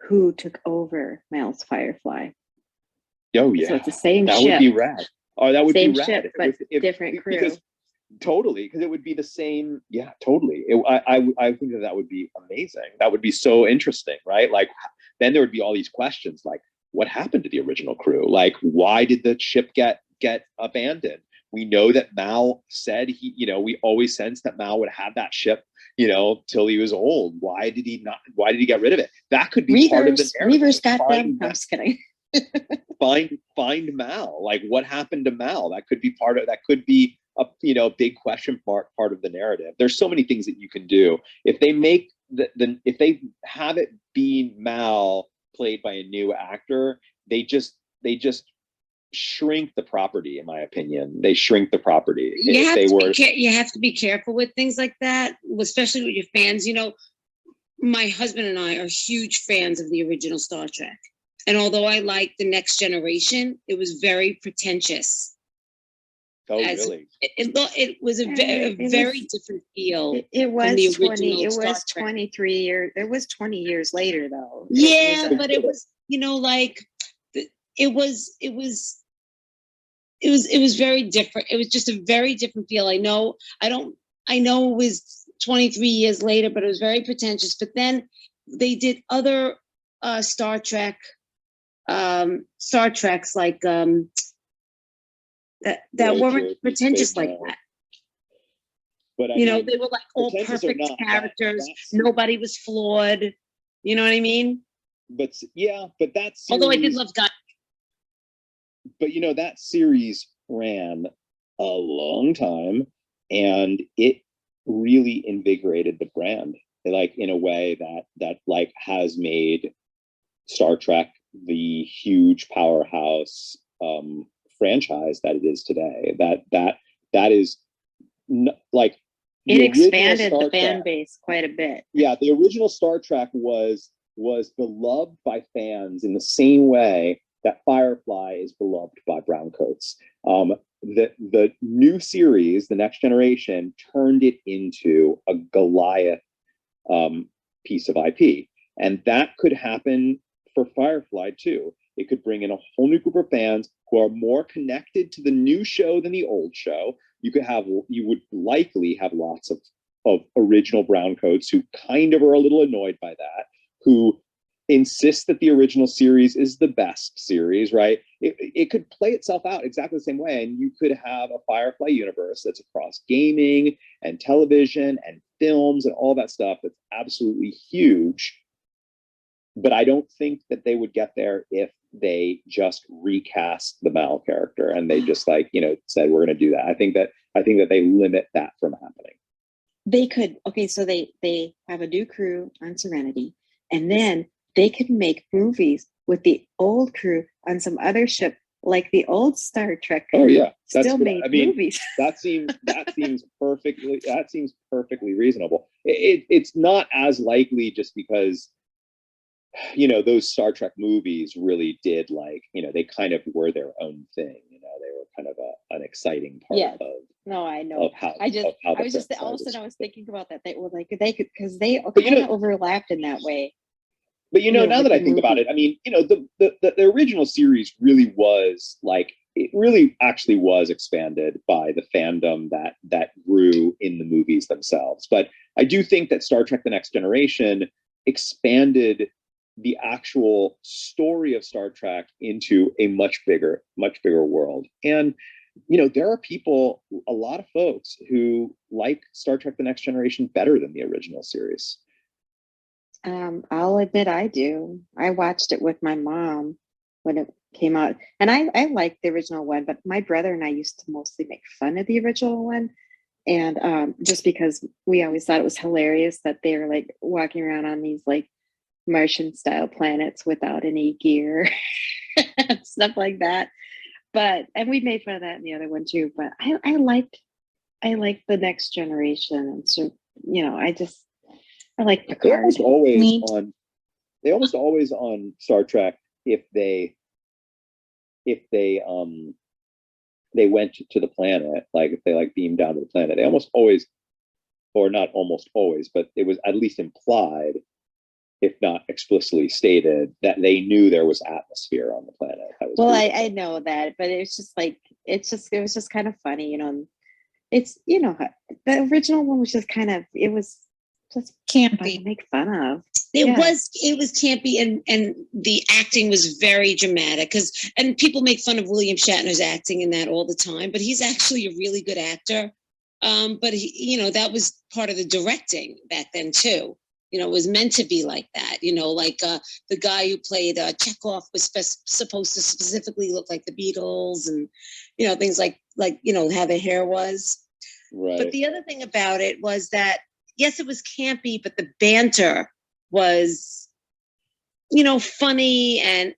who took over Mal's Firefly. oh yeah, So it's the same that ship. would be rad. Oh, that would Same be rad. ship, but different crew. Because, totally, because it would be the same. Yeah, totally. I think that would be amazing. That would be so interesting, right? Like, then there would be all these questions like, what happened to the original crew? Like, why did the ship get abandoned? We know that Mal said we always sensed that Mal would have that ship, till he was old. Why did he get rid of it? That could be part of the narrative. Reavers got them. I'm just kidding. find Mal. Like, what happened to Mal? That could be a big question mark part of the narrative. There's so many things that you can do if they make if they have it be Mal played by a new actor. They just shrink the property, in my opinion. They shrink the property. You have to be careful with things like that, especially with your fans. My husband and I are huge fans of the original Star Trek. And although I like the Next Generation, it was very pretentious. Oh, really? It was a very different feel. It was from the 20. It original was Star Trek. 23 years. It was 20 years later, though. Yeah, but it was, it was very different. It was just a very different feel. I know it was 23 years later, but it was very pretentious. But then they did other Star Treks like that weren't pretentious like that. But they were like all perfect characters. Nobody was flawed. You know what I mean? But yeah, but that's although I did love Guy. But that series ran a long time, and it really invigorated the brand, like in a way that like has made Star Trek the huge powerhouse franchise that it is today. That is like it expanded the fan base quite a bit. Yeah, the original Star Trek was beloved by fans in the same way that Firefly is beloved by browncoats. The new series, The Next Generation, turned it into a Goliath piece of IP. And that could happen for Firefly too. It could bring in a whole new group of fans who are more connected to the new show than the old show. You would likely have lots of original browncoats who kind of are a little annoyed by that, who insist that the original series is the best series, right? It could play itself out exactly the same way, and you could have a Firefly universe that's across gaming and television and films and all that stuff that's absolutely huge. But I don't think that they would get there if they just recast the Mal character and they just said we're going to do that. I think that they limit that from happening. They could. Okay, so they have a new crew on Serenity, and then they could make movies with the old crew on some other ship, like the old Star Trek crew. Oh yeah, movies. That seems perfectly reasonable. It's not as likely just because those Star Trek movies really did they kind of were their own thing. They were kind of an exciting part of. No, I know. I was all of a sudden I was thinking about that. They were like they could because they kind of overlapped in that way. But you know, now with that I the think about movie. it, I mean, you know, the original series really was like, it really actually was expanded by the fandom that grew in the movies themselves. But I do think that Star Trek: The Next Generation expanded the actual story of Star Trek into a much bigger world. And you know, there are people, a lot of folks who like Star Trek: The Next Generation better than the original series. I'll admit I do. I watched it with my mom when it came out, and I liked the original one, but my brother and I used to mostly make fun of the original one. And just because we always thought it was hilarious that they were like walking around on these like Martian style planets without any gear, stuff like that. But and we made fun of that in the other one too. But I liked the Next Generation, and so you know, I like They Picard. almost always Me- on they almost always on Star Trek, if they they went to the planet, like if they like beamed down to the planet, they almost always, or not almost always, but it was at least implied, if not explicitly stated, that they knew there was atmosphere on the planet. That was Well, breathable. I know that, but it's just like it was just kind of funny, you know. It's you know the original one was just kind of it was just fun to Campy. make fun of. It Yeah. was campy, and the acting was very dramatic and people make fun of William Shatner's acting in that all the time, but he's actually a really good actor. But he, you know, that was part of the directing back then too. You know, it was meant to be like that. You know, like the guy who played Chekhov was supposed to specifically look like the Beatles, and you know, things like you know how their hair was. Right. But the other thing about it was that yes, it was campy, but the banter was, you know, funny. And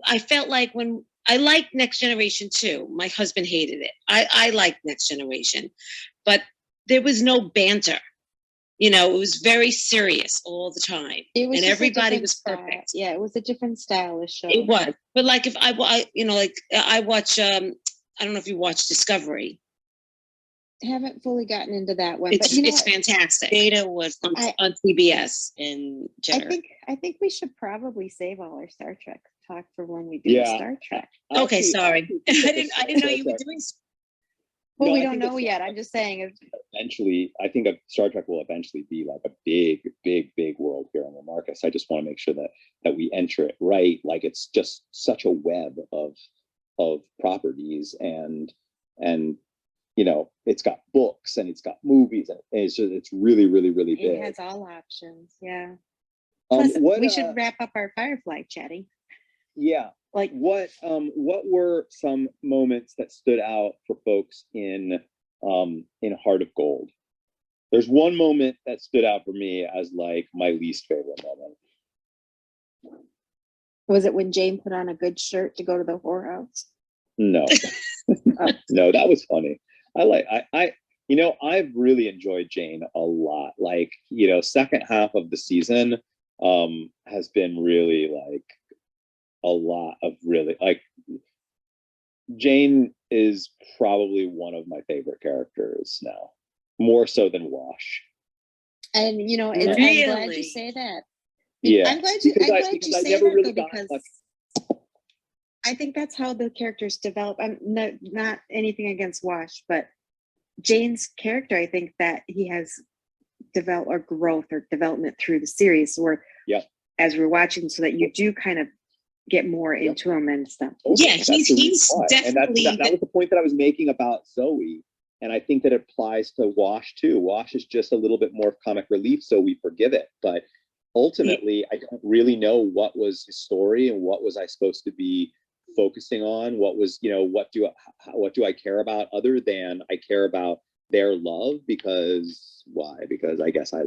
I felt like when I liked Next Generation too, my husband hated it. I liked Next Generation, but there was no banter. You know, it was very serious all the time, It was and just a everybody different was style. perfect. Yeah, it was a different style of show. It was, but like if I you know, like I watch, I don't know if you watch Discovery. I haven't fully gotten into that one, but It's you know it's what? fantastic Beta was on CBS. in I Jenner. think we should probably save all our Star Trek talk for when we do Yeah. Star Trek. Okay, Actually, sorry, actually I think that didn't know Star you were Trek- doing. Well, No, we I don't think that know Star yet. Trek I'm just saying. eventually, I think Star Trek will eventually be like a big world here on the Marcus. I just want to make sure that we enter it right. Like it's just such a web of properties, and you know, it's got books and it's got movies, and it's really big. It has all options. Yeah. Plus, we should wrap up our Firefly chatting. Yeah. Like What were some moments that stood out for folks in Heart of Gold? There's one moment that stood out for me as like my least favorite moment. was it when Jane put on a good shirt to go to the whorehouse? No. No, that was funny. I you know, I've really enjoyed Jane a lot. Like, you know, second half of the season has been really like a lot of really like Jane is probably one of my favorite characters now, more so than Wash. And you know, I'm glad Really? you say that. Yeah, I'm glad you say never that really though, got because much. I think that's how the characters develop. I'm not anything against Wash, but Jane's character, I think that he has developed or growth or development through the series, where as we're watching, so that you do kind of get more into him and stuff. Yeah, That's the he's reason why. And definitely that was the point that I was making about Zoe. And I think that it applies to Wash too. Wash is just a little bit more comic relief, so we forgive it. But ultimately, I don't really know what was his story and what was I supposed to be focusing on. What was, you know, what do I care about other than I care about their love? Because why? Because I guess I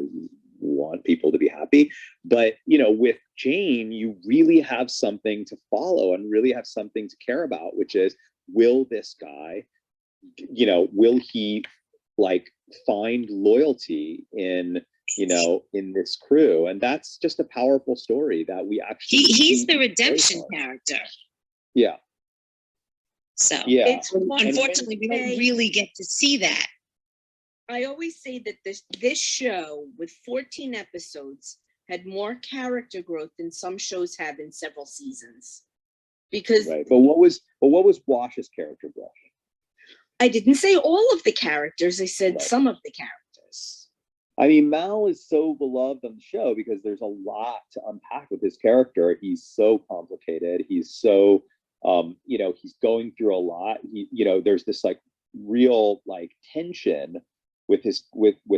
want people to be happy. But you know, with Jane, you really have something to follow and really have something to care about, which is, will this guy, you know, will he like find loyalty in, you know, in this crew? And that's just a powerful story that we actually he's the redemption character. Yeah. So Yeah. unfortunately, we don't really get to see that. I always say that this show with 14 episodes had more character growth than some shows have in several seasons. Because Right. But what was Wash's character growth? I didn't say all of the characters, I said Right. some of the characters. I mean, Mal is so beloved on the show because there's a lot to unpack with his character. He's so complicated. He's so, he's going through a lot. There's this like real like tension with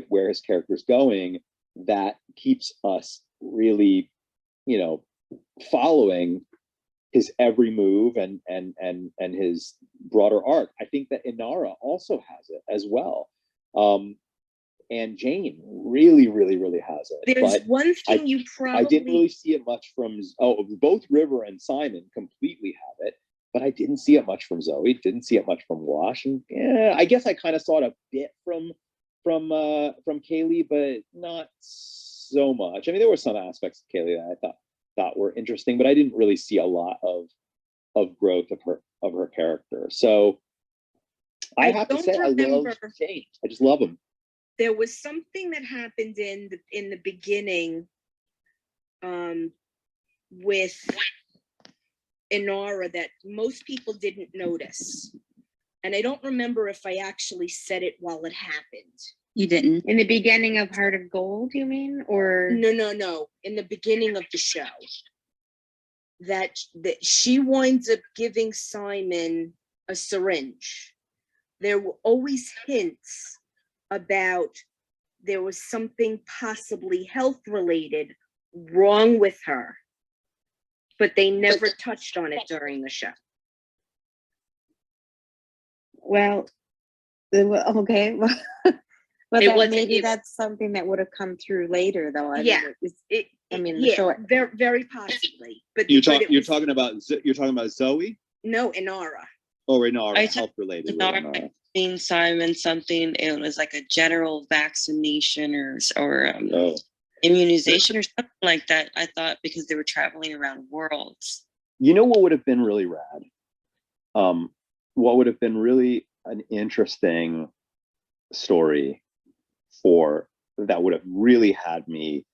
where his character's going that keeps us really, following his every move and his broader arc. I think that Inara also has it as well. And Jane really, really, really has it. There's but one thing you I didn't probably really see it much from, both River and Simon completely have it, but I didn't see it much from Zoe, didn't see it much from Wash. And yeah, I guess I kind of saw it a bit from Kaylee, but not so much. I mean, there were some aspects of Kaylee that I thought were interesting, but I didn't really see a lot of growth of her character. So I have to say I love Jane. I just love him. There was something that happened in the beginning with Inara that most people didn't notice. And I don't remember if I actually said it while it happened. You didn't. In the beginning of Heart of Gold, you mean? Or No. In the beginning of the show. That she winds up giving Simon a syringe. There were always hints about there was something possibly health related wrong with her, but they never touched on it during the show. well, okay. Well, maybe that's something that would have come through later, though. The show. Very possibly. But You're talking about Zoe? No, Inara. Oh, Inara, I health related. Inara. Simon something, it was like a general vaccination or immunization or something like that. I thought because they were traveling around worlds. You know what would have been really rad? What would have been really an interesting story that would have really had me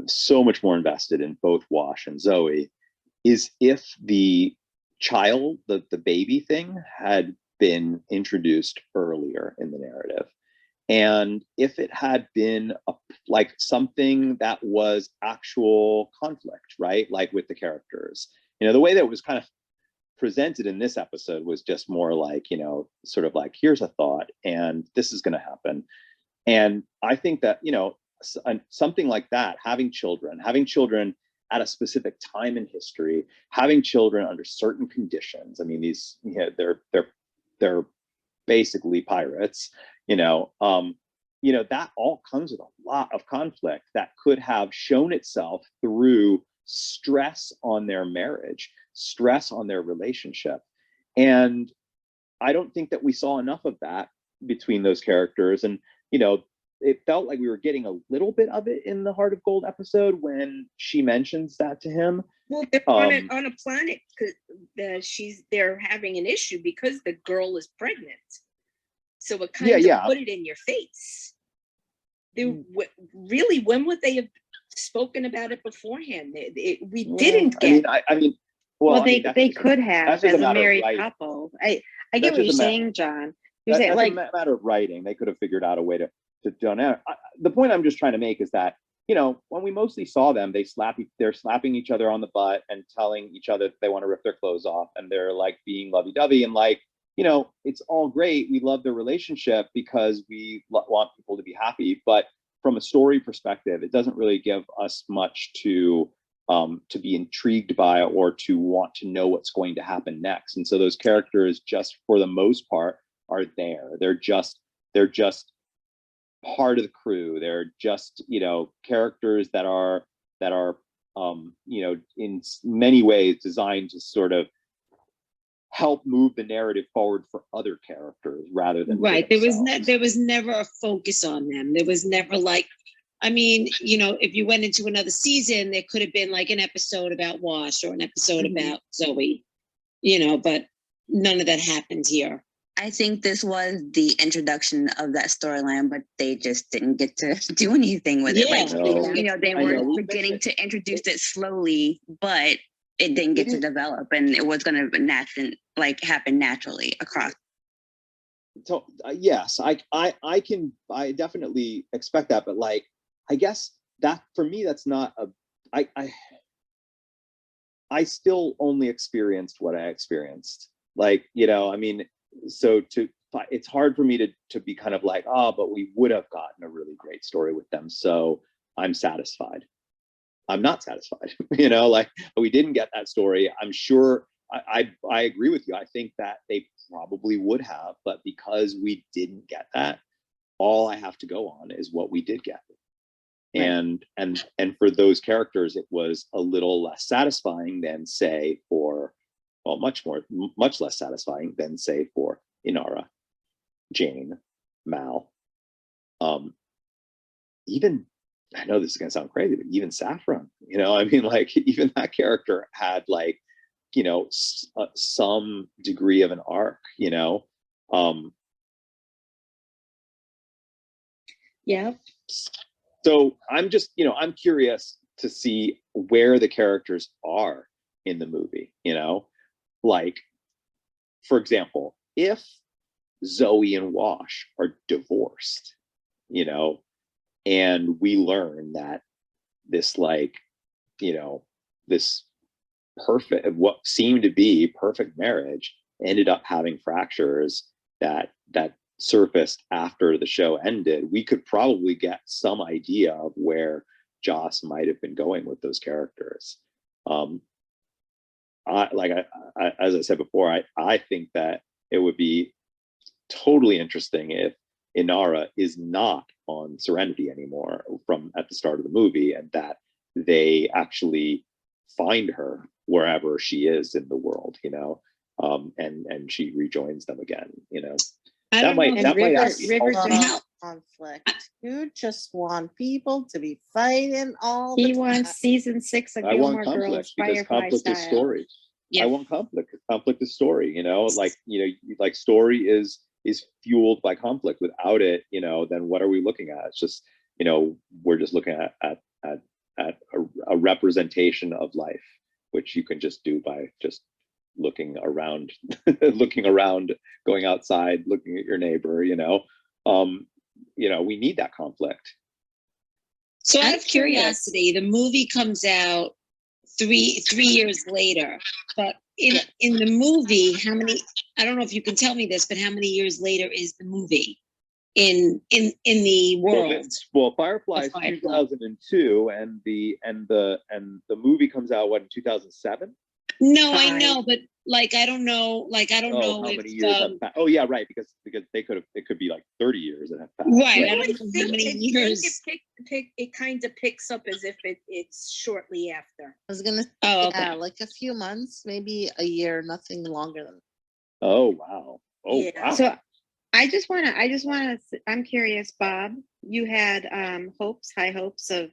so much more invested in both Wash and Zoe is if the child, the baby thing had been introduced earlier in the narrative. And if it had been like something that was actual conflict, right? Like with the characters, the way that it was kind of presented in this episode was just more like, sort of like, here's a thought and this is going to happen. And I think that, something like that, having children at a specific time in history, having children under certain conditions. I mean, these, they're basically pirates, that all comes with a lot of conflict that could have shown itself through stress on their marriage, stress on their relationship. And I don't think that we saw enough of that between those characters. And, it felt like we were getting a little bit of it in the Heart of Gold episode when she mentions that to him. Well, they're on a planet because they're having an issue because the girl is pregnant. So it kind of put it in your face. Really, when would they have spoken about it beforehand? We didn't get. They could have as a married couple. I get what you're saying, John. That's a matter of writing. They could have figured out a way to done it. The point I'm just trying to make is that, when we mostly saw them, they're slapping each other on the butt and telling each other that they want to rip their clothes off, and they're like being lovey-dovey and like, it's all great. We love their relationship because we want people to be happy. But from a story perspective, it doesn't really give us much to be intrigued by or to want to know what's going to happen next. And so those characters, just for the most part, are there. They're just part of the crew. They're just, characters that are in many ways designed to sort of help move the narrative forward for other characters rather than right. There was never a focus on them. There was never like, I mean, if you went into another season, there could have been like an episode about Wash or an episode about Zoe, but none of that happened here. I think this was the introduction of that storyline, but they just didn't get to do anything with it. Like, they were beginning to introduce it slowly, but it didn't get to develop, and it was going to happen naturally across. So yes, I definitely expect that, but like, I guess that for me, that's not I still only experienced what I experienced. Like, I mean, so it's hard for me to be kind of like, but we would have gotten a really great story with them, so I'm satisfied. I'm not satisfied. Like, we didn't get that story. I'm sure I agree with you. I think that they probably would have, but because we didn't get that, all I have to go on is what we did get. Right. And for those characters, it was a little less satisfying than, say, much less satisfying than, say, for Inara, Jane, Mal, even, I know this is gonna sound crazy, but even Saffron, I mean, like, even that character had, like, some degree of an arc, Yeah. So I'm just, I'm curious to see where the characters are in the movie, like, for example, if Zoe and Wash are divorced, and we learn that this, like, this perfect, what seemed to be perfect marriage ended up having fractures that surfaced after the show ended, we could probably get some idea of where Joss might have been going with those characters. As I said before, I think that it would be totally interesting if Inara is not on Serenity anymore from at the start of the movie, and that they actually find her wherever she is in the world, and she rejoins them again, that might Rivers conflict. You just want people to be fighting all the He time. wants season 6 of I want Gilmore Girls, conflict because Firefly conflict is style. story. Yeah. I want conflict. Conflict is story. Like story is fueled by conflict. Without it, then what are we looking at? It's just, we're just looking at a representation of life, which you can just do by just looking around, going outside, looking at your neighbor. We need that conflict. So out of curiosity, the movie comes out three years later, but in the movie, how many, I don't know if you can tell me this, but how many years later is the movie in the world? Well, Firefly is 2002, and the movie comes out in 2007. No, I know, but I don't know how many years have passed. Oh yeah, right, because it could be like 30 years that have passed. Right, I I don't know how many years. It kind of picks up as if it's shortly after. I was gonna like a few months, maybe a year, nothing longer than. Oh wow! Wow! So I just wanna. I'm curious, Bob. You had high hopes of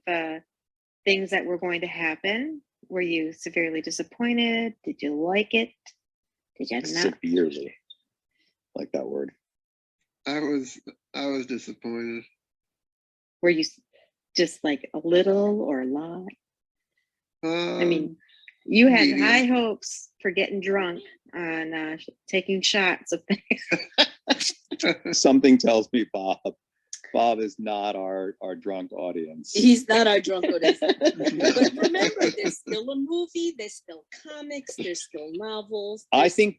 things that were going to happen. Were you severely disappointed? Did you like it? Did you not? Severely, like that word. I was disappointed. Were you just like a little or a lot? I mean, you had medium. high hopes for getting drunk on taking shots of things. Something tells me Bob is not our drunk audience. He's not our drunk audience. But remember, there's still a movie, there's still comics, there's still novels. I think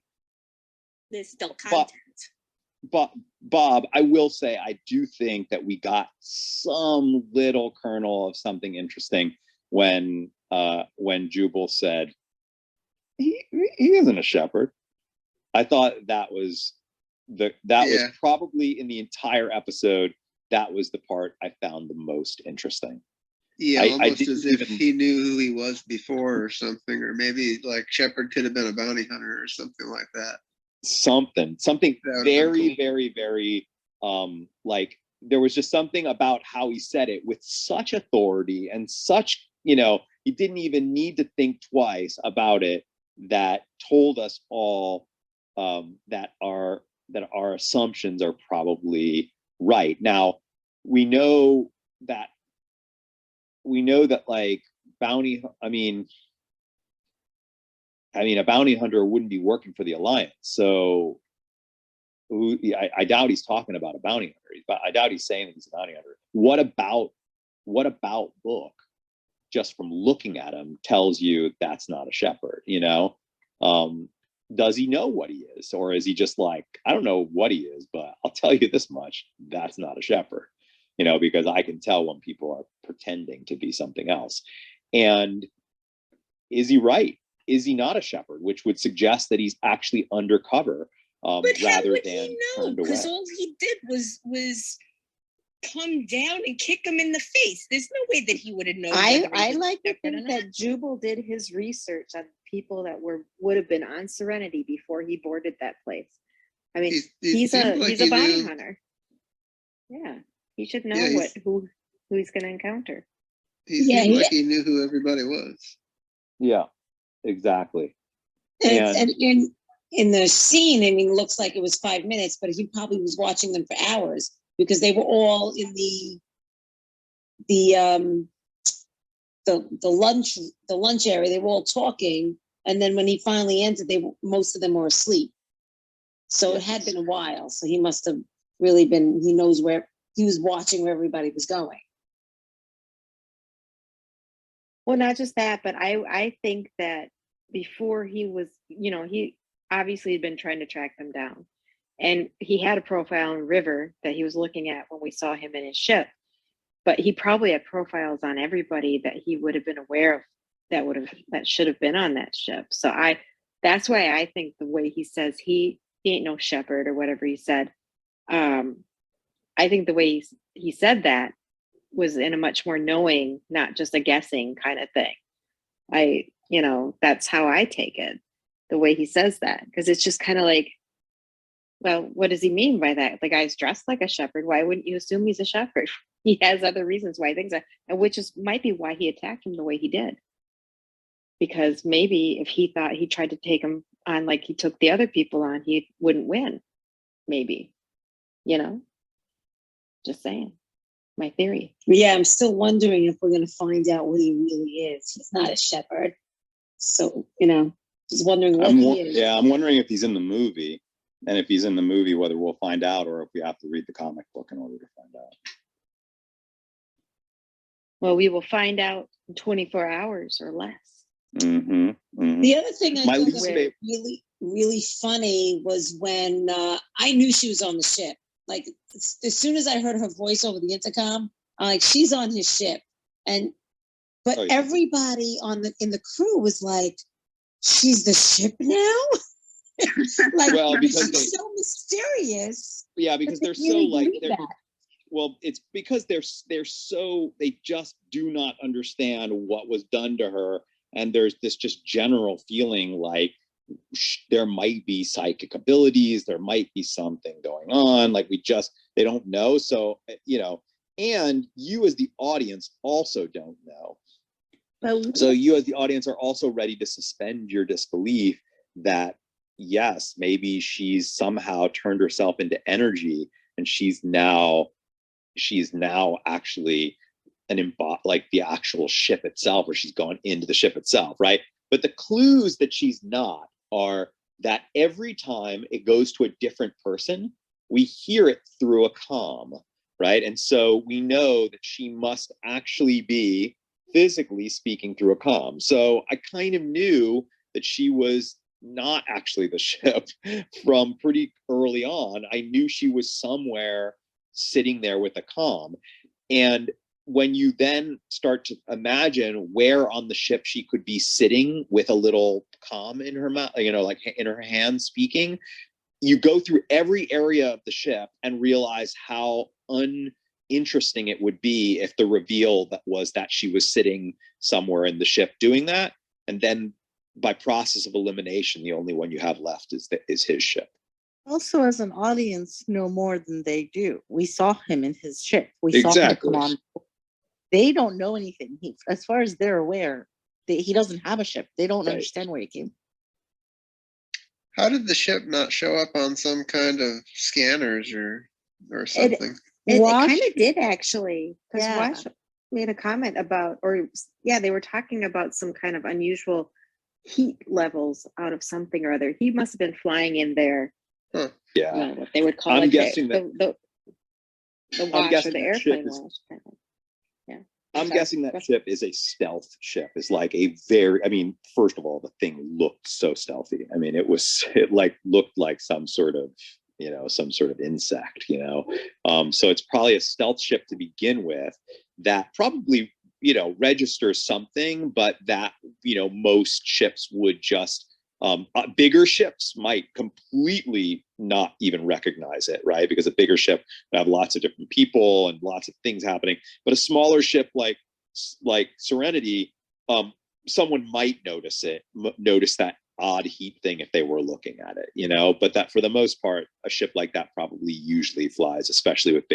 there's still content. Bob, I will say, I do think that we got some little kernel of something interesting when Jubal said he isn't a shepherd. I thought that was was probably in the entire episode. That was the part I found the most interesting. Yeah, almost as if he knew who he was before or something, or maybe like Shepard could have been a bounty hunter or something like that. Something very, cool. Very, very, like there was just something about how he said it with such authority and such, he didn't even need to think twice about it, that told us all that our assumptions are probably right. Now, we know that like I mean, a bounty hunter wouldn't be working for the Alliance. So I doubt he's talking about a bounty hunter. But I doubt he's saying that he's a bounty hunter. What about Book, just from looking at him, tells you that's not a shepherd, you know? Does he know what he is? Or is he just like, I don't know what he is, but I'll tell you this much, that's not a shepherd, you know, because I can tell when people are pretending to be something else. And is he right? Is he not a shepherd? Which would suggest that he's actually undercover, rather than turned away. Because all he did was come down and kick him in the face. There's no way that he would have known. I like to think that Jubal did his research on people that would have been on Serenity before he boarded that place. I mean, he's a bounty hunter. Yeah, he should know who he's going to encounter. He seemed like he knew who everybody was. Yeah, exactly. And in the scene, I mean, it looks like it was 5 minutes, but he probably was watching them for hours because they were all in the lunch area. They were all talking, and then when he finally entered, most of them were asleep. So it had been a while. So he must have really been. He knows where he was watching, where everybody was going. Well, not just that, but I think that before he was, he obviously had been trying to track them down. And he had a profile in River that he was looking at when we saw him in his ship. But he probably had profiles on everybody that he would have been aware of that should have been on that ship. So that's why I think the way he says he ain't no shepherd or whatever he said. I think the way he said that was in a much more knowing, not just a guessing kind of thing. That's how I take it, the way he says that, because it's just kind of like, well, what does he mean by that? The guy's dressed like a shepherd. Why wouldn't you assume he's a shepherd? He has other reasons why he thinks that, and might be why he attacked him the way he did. Because maybe if he thought he tried to take him on like he took the other people on, he wouldn't win. Maybe, just saying. My theory. Yeah, I'm still wondering if we're going to find out what he really is. He's not a shepherd. So, just wondering what he is. Yeah, I'm wondering if he's in the movie. And if he's in the movie, whether we'll find out or if we have to read the comic book in order to find out. Well, we will find out in 24 hours or less. Mm-hmm, mm-hmm. The other thing I thought was really, really funny was when I knew she was on the ship. Like, as soon as I heard her voice over the intercom, I'm like, she's on his ship. But everybody in the crew was like, she's the ship now? Because she's so mysterious. Yeah, because they're so like, it's because they just do not understand what was done to her. And there's this just general feeling like there might be psychic abilities, there might be something going on, like they don't know. So, and you as the audience also don't know. So you as the audience are also ready to suspend your disbelief that yes, maybe she's somehow turned herself into energy and she's now actually like the actual ship itself, or she's gone into the ship itself, right? But the clues that she's not are that every time it goes to a different person, we hear it through a comm, right? And so we know that she must actually be physically speaking through a comm. So I kind of knew that she was not actually the ship from pretty early on. I knew she was somewhere sitting there with a comm. And when you then start to imagine where on the ship she could be sitting with a little comm in her mouth, like in her hand speaking, you go through every area of the ship and realize how uninteresting it would be if the reveal was that she was sitting somewhere in the ship doing that. And then by process of elimination, the only one you have left is his ship. Also, as an audience, know more than they do. We saw him in his ship. We saw him come on. They don't know anything. As far as they're aware, he doesn't have a ship. They don't understand where he came. How did the ship not show up on some kind of scanners or something? It kind of did actually, because Yeah. Wash made a comment about, they were talking about some kind of unusual heat levels out of something or other. He must have been flying in there. Huh. Yeah. I don't know what they would call I'm it. guessing the wash or guessing the that airplane ship is- wash. Kind of. Yeah. I'm Sorry. guessing that ship is a stealth ship. It's like a very, I mean, first of all, the thing looked so stealthy. I mean, it looked like some sort of insect, so it's probably a stealth ship to begin with that probably, registers something, but that, most ships would just, bigger ships might completely not even recognize it, right? Because a bigger ship would have lots of different people and lots of things happening, but a smaller ship like Serenity, someone might notice that odd heat thing if they were looking at it, but that for the most part, a ship like that probably usually flies, especially with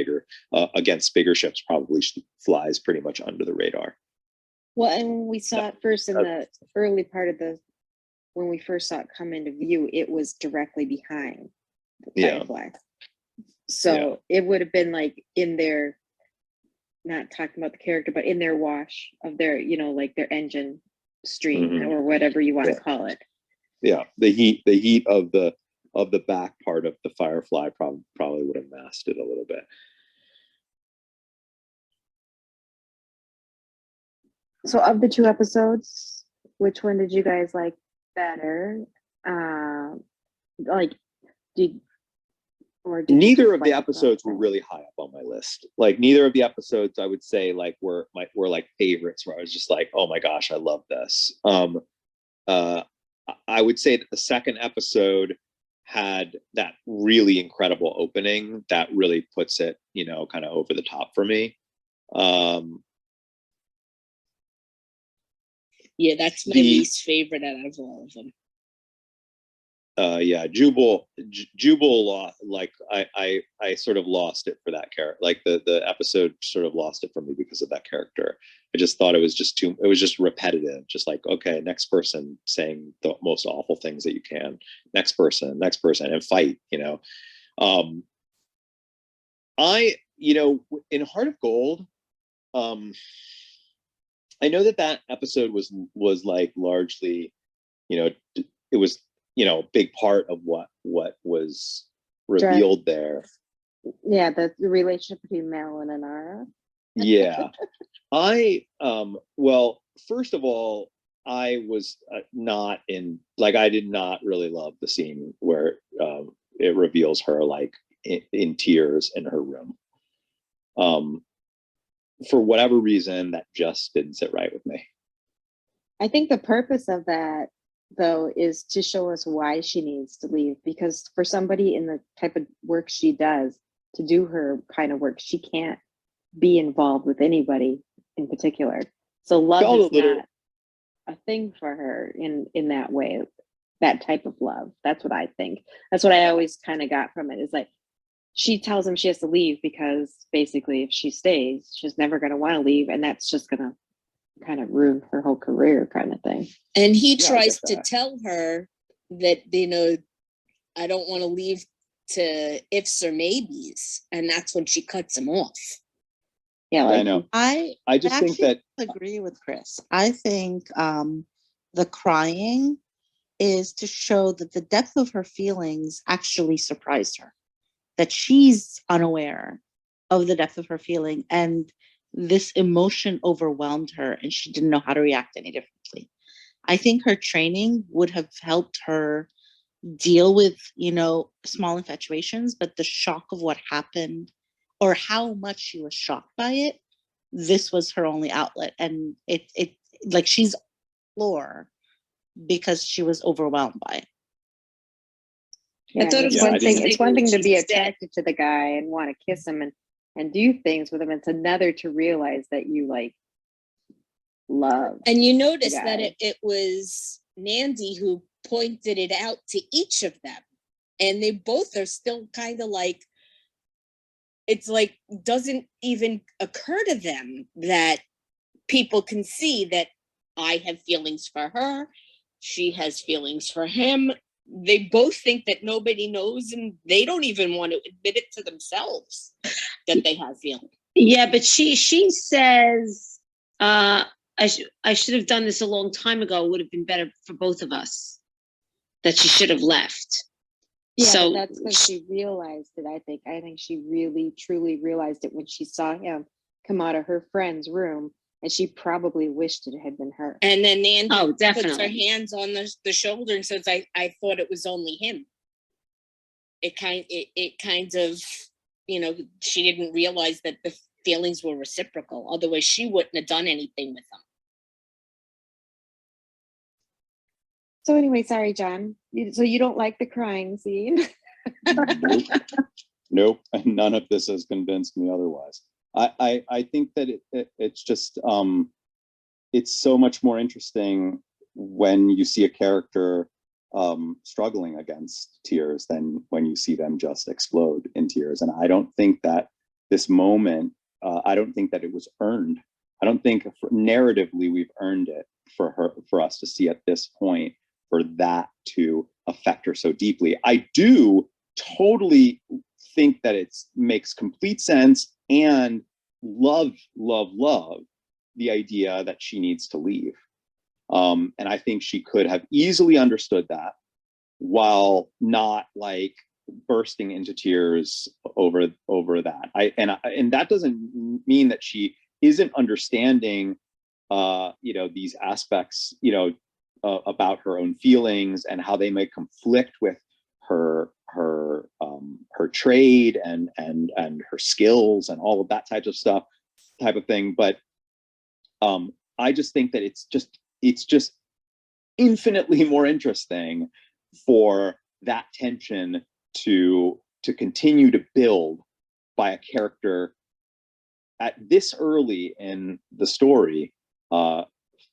against bigger ships, probably flies pretty much under the radar. Well, and we saw it first in the early part of when we first saw it come into view, it was directly behind the Firefly. So it would have been like in their, not talking about the character, but in their wash of their, like their engine stream or whatever you want to call it. Yeah, the heat of the back part of the Firefly probably would have masked it a little bit. So of the two episodes, which one did you guys like better? Neither of the episodes were really high up on my list. Like neither of the episodes I would say like were like favorites where I was just like, oh my gosh, I love this. I would say that the second episode had that really incredible opening that really puts it, kind of over the top for me. Yeah, that's my least favorite out of all of them. Jubal like I sort of lost it for that character. Like the episode sort of lost it for me because of that character. I just thought it was just repetitive, just like, okay, next person saying the most awful things that you can, next person and fight, in Heart of Gold, I know that episode was like largely, it was, a big part of what was revealed there. Yeah, the relationship between Marilyn and Ara. Yeah. Well, first of all, I was not in, like, I did not really love the scene where it reveals her like in tears in her room. For whatever reason, that just didn't sit right with me. I think the purpose of that, though, is to show us why she needs to leave. Because for somebody in the type of work she does, to do her kind of work, she can't be involved with anybody in particular. So love is not a thing for her in that way, that type of love. That's what I think. That's what I always kind of got from it, is like, she tells him she has to leave because basically if she stays, she's never going to want to leave. And that's just going to kind of ruin her whole career kind of thing. And he tries to tell her that, I don't want to leave to ifs or maybes. And that's when she cuts him off. Yeah, I know. I just think that agree with Chris. I think the crying is to show that the depth of her feelings actually surprised her, that she's unaware of the depth of her feeling, and this emotion overwhelmed her and she didn't know how to react any differently. I think her training would have helped her deal with, small infatuations, but the shock of what happened or how much she was shocked by it, this was her only outlet. And it like she's on the floor because she was overwhelmed by it. Yeah, I thought it was one thing. It's one thing to be attracted to the guy and want to kiss him and do things with him. It's another to realize that you like love. And you notice that it was Nandy who pointed it out to each of them. And they both are still kind of like, it's like, doesn't even occur to them that people can see that I have feelings for her. She has feelings for him. they both think that nobody knows, and they don't even want to admit it to themselves that they have feelings. Yeah, but she says, I should have done this a long time ago. It would have been better for both of us. That she should have left. Yeah, So but that's because she realized it, I think. I think she really, truly realized it when she saw him come out of her friend's room, and she probably wished it had been her. And then Nancy puts her definitely. hands on the shoulder and says, I thought it was only him. It kind of, you know, she didn't realize that the feelings were reciprocal. Otherwise, she wouldn't have done anything with them. So anyway, sorry, John. So you don't like the crying scene? Nope. None of this has convinced me otherwise. I think that it's just it's so much more interesting when you see a character struggling against tears than when you see them just explode in tears. And I don't think that this moment, I don't think that it was earned. I don't think narratively we've earned it for us to see at this point, for that to affect her so deeply. I do totally think that it makes complete sense, and love the idea that she needs to leave. And I think she could have easily understood that while not like bursting into tears over that. And that doesn't mean that she isn't understanding these aspects, about her own feelings and how they may conflict with her trade and her skills and all of that type of thing. But I just think that it's just infinitely more interesting for that tension to continue to build by a character at this early in the story,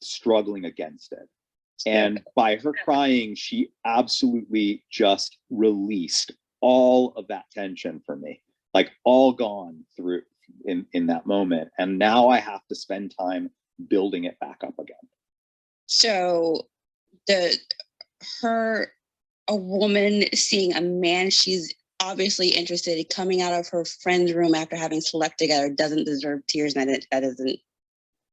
struggling against it. And by her crying, she absolutely just released all of that tension for me, like all gone through in that moment. And now I have to spend time building it back up again. So a woman seeing a man she's obviously interested in coming out of her friend's room after having slept together doesn't deserve tears, and that isn't.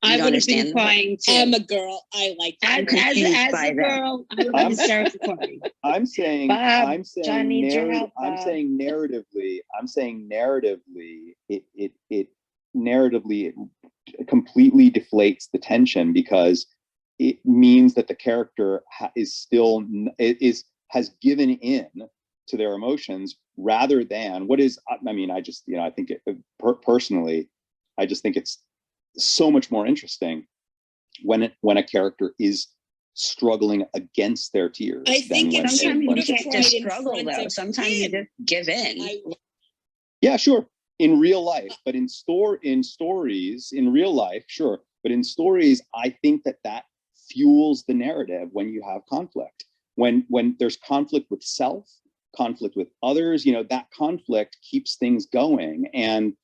I would have been crying too. I'm a girl. I like that. As a girl, I would have been hysterical crying. I'm saying narratively, it narratively it completely deflates the tension, because it means that the character has given in to their emotions, rather than what is, I think personally, I just think it's so much more interesting when a character is struggling against their tears. I think sometimes you can't just struggle though. Sometimes you just give in. Yeah, sure. In real life, but in stories, in real life, sure. But in stories, I think that fuels the narrative when you have conflict. When there's conflict with self, conflict with others, that conflict keeps things going. And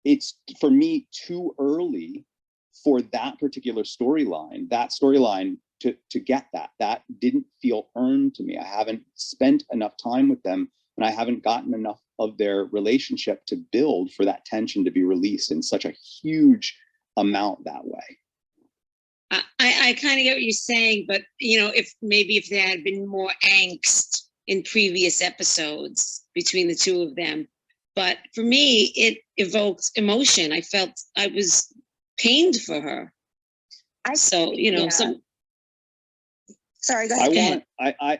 it's, for me, too early for that particular storyline, to get that didn't feel earned to me. I haven't spent enough time with them, and I haven't gotten enough of their relationship to build for that tension to be released in such a huge amount that way. I kind of get what you're saying, but if there had been more angst in previous episodes between the two of them. But for me, it evoked emotion. I felt I was pained for her. Sorry, go ahead. I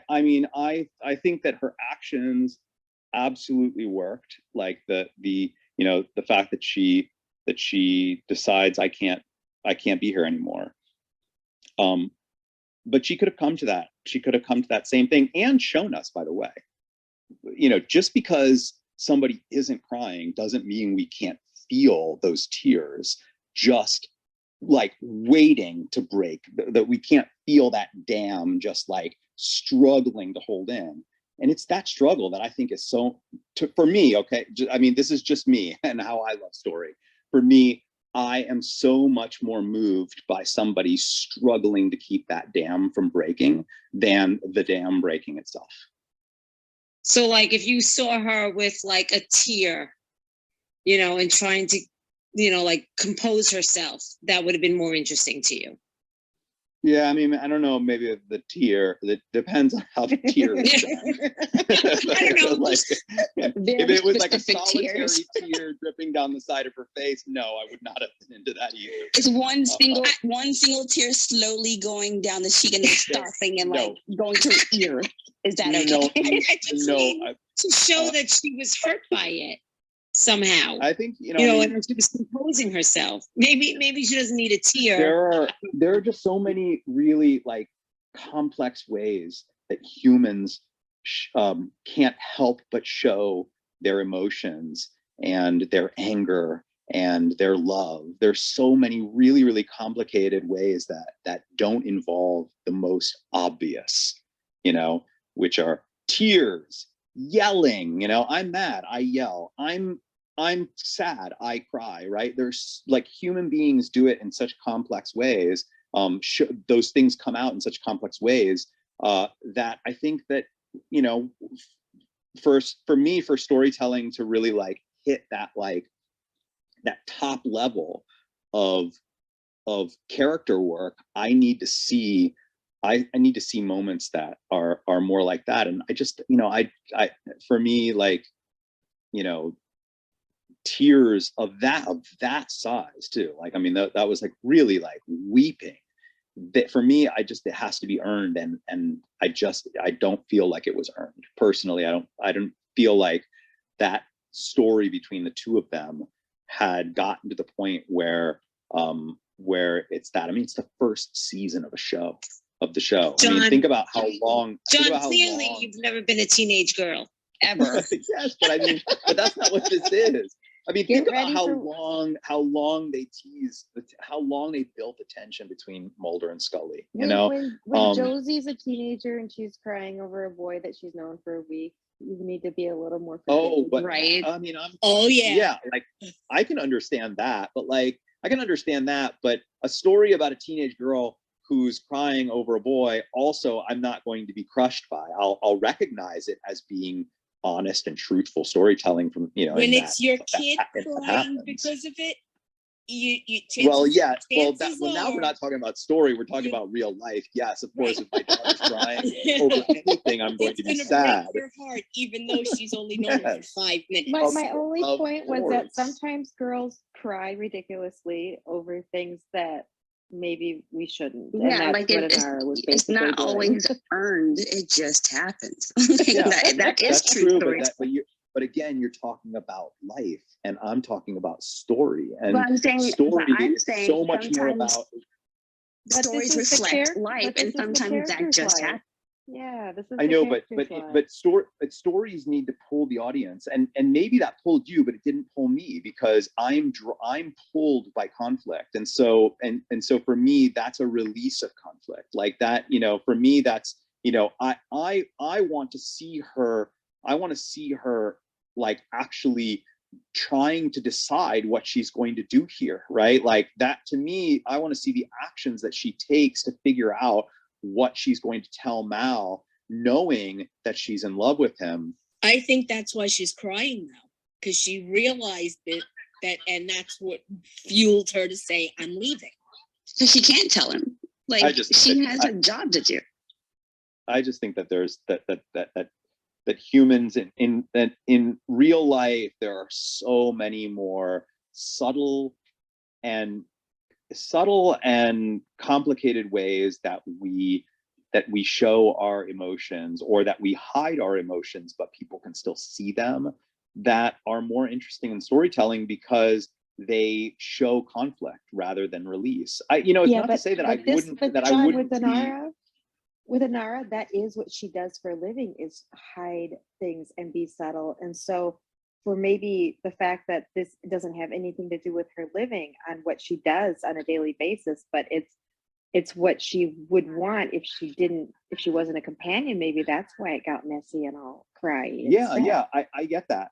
think that her actions absolutely worked. Like the fact that she decides I can't be here anymore. But she could have come to that. She could have come to that same thing and shown us, by the way, just because somebody isn't crying doesn't mean we can't feel those tears just like waiting to break, that we can't feel that dam just like struggling to hold in. And it's that struggle that I think is for me, okay, this is just me and how I love story. For me, I am so much more moved by somebody struggling to keep that dam from breaking than the dam breaking itself. So like if you saw her with like a tear, you know, and trying to, you know, like compose herself, that would have been more interesting to you. Yeah, I mean, I don't know, maybe the tear, it depends on how the tear is done. I don't know. Like, if it was like a specific solitary tears. tear dripping down the side of her face, no, I would not have been into that either. It's one single tear slowly going down the cheek and then stopping and like going to her ear. Is that okay? No, I just no, mean to show that she was hurt by it somehow. I think, you know, I mean, and she was composing herself. Maybe she doesn't need a tear. there are just so many really like complex ways that humans can't help but show their emotions and their anger and their love. There's so many really, really complicated ways that don't involve the most obvious, you know, which are tears, yelling, you know, I'm mad, I yell, I'm sad, I cry, right? There's like human beings do it in such complex ways. Those things come out in such complex ways that I think that, you know, for me, for storytelling to really like hit that like that top level of character work, I need to see moments that are more like that. And I just, you know, I for me, like, you know, tears of that size too. Like, I mean, that was like really like weeping. That for me, it has to be earned, and I don't feel like it was earned personally. I don't feel like that story between the two of them had gotten to the point where it's that. I mean, it's the first season of the show. John, I mean, think about how long. John, clearly you've never been a teenage girl ever. Yes, but I mean, but that's not what this is. I mean, think about how long they tease, how long they built the tension between Mulder and Scully. You know, when Josie's a teenager and she's crying over a boy that she's known for a week, you need to be a little more. Oh, but right. I mean, yeah, like I can understand that, but but a story about a teenage girl who's crying over a boy, also, I'm not going to be crushed by. I'll recognize it as being honest and truthful storytelling from, you know, when it's your kid crying because of it, well, now we're not talking about story, we're talking about real life. Yes, of course, if my daughter's crying over anything, I'm going to be sad. Break your heart, even though she's only known her for 5 minutes. My only point was that sometimes girls cry ridiculously over things that maybe we shouldn't. Yeah, and like it's not always earned. It just happens. that is true. But again, you're talking about life, and I'm talking about story. And I'm saying so much more about. Stories reflect life, and sometimes that just happens. Yeah, this is. I know, but stories need to pull the audience, and maybe that pulled you, but it didn't pull me because I'm pulled by conflict, and so for me that's a release of conflict, like that. You know, for me that's, you know, I want to see her. I want to see her like actually trying to decide what she's going to do here, right? Like that to me, I want to see the actions that she takes to figure out what she's going to tell Mal, knowing that she's in love with him. I think that's why she's crying now, because she realized that, and that's what fueled her to say, "I'm leaving." So she can't tell him. Like she has a job to do. I just think that there's that humans in real life, there are so many more subtle and complicated ways that we show our emotions, or that we hide our emotions, but people can still see them, that are more interesting in storytelling because they show conflict rather than release. Not to say that I wouldn't. With Anara, that is what she does for a living, is hide things and be subtle. And so for maybe the fact that this doesn't have anything to do with her living on what she does on a daily basis, but it's what she would want if she wasn't a companion. Maybe that's why it got messy and all cry. I get that.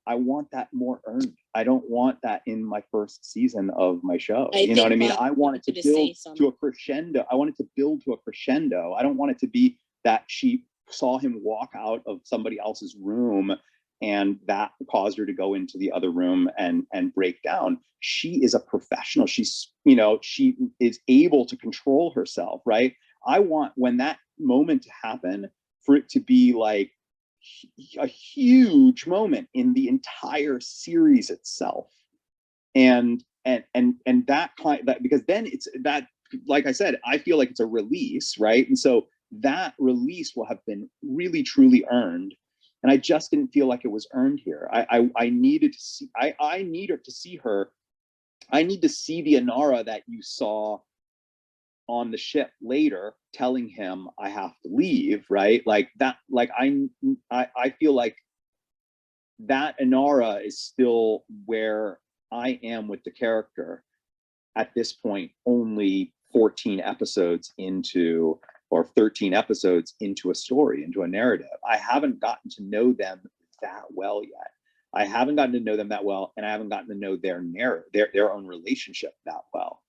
I want that more earned. I don't want that in my first season of my show. You know what I mean? I want it to build to a crescendo. I want it to build to a crescendo. I don't want it to be that she saw him walk out of somebody else's room, and that caused her to go into the other room and break down. She is a professional. She's, you know, she is able to control herself, right? I want, when that moment to happen, for it to be like a huge moment in the entire series itself. And that kind, that, because then it's that, like I said, I feel like it's a release, right? And so that release will have been really truly earned. And I just didn't feel like it was earned here. I needed to see, I needed to see her. I need to see the Inara that you saw on the ship later, telling him I have to leave, right? Like that, like I feel like that Inara is still where I am with the character at this point, only 14 episodes into, or 13 episodes into a story, into a narrative. I haven't gotten to know them that well yet. I haven't gotten to know them that well, and I haven't gotten to know their narrative, their own relationship that well.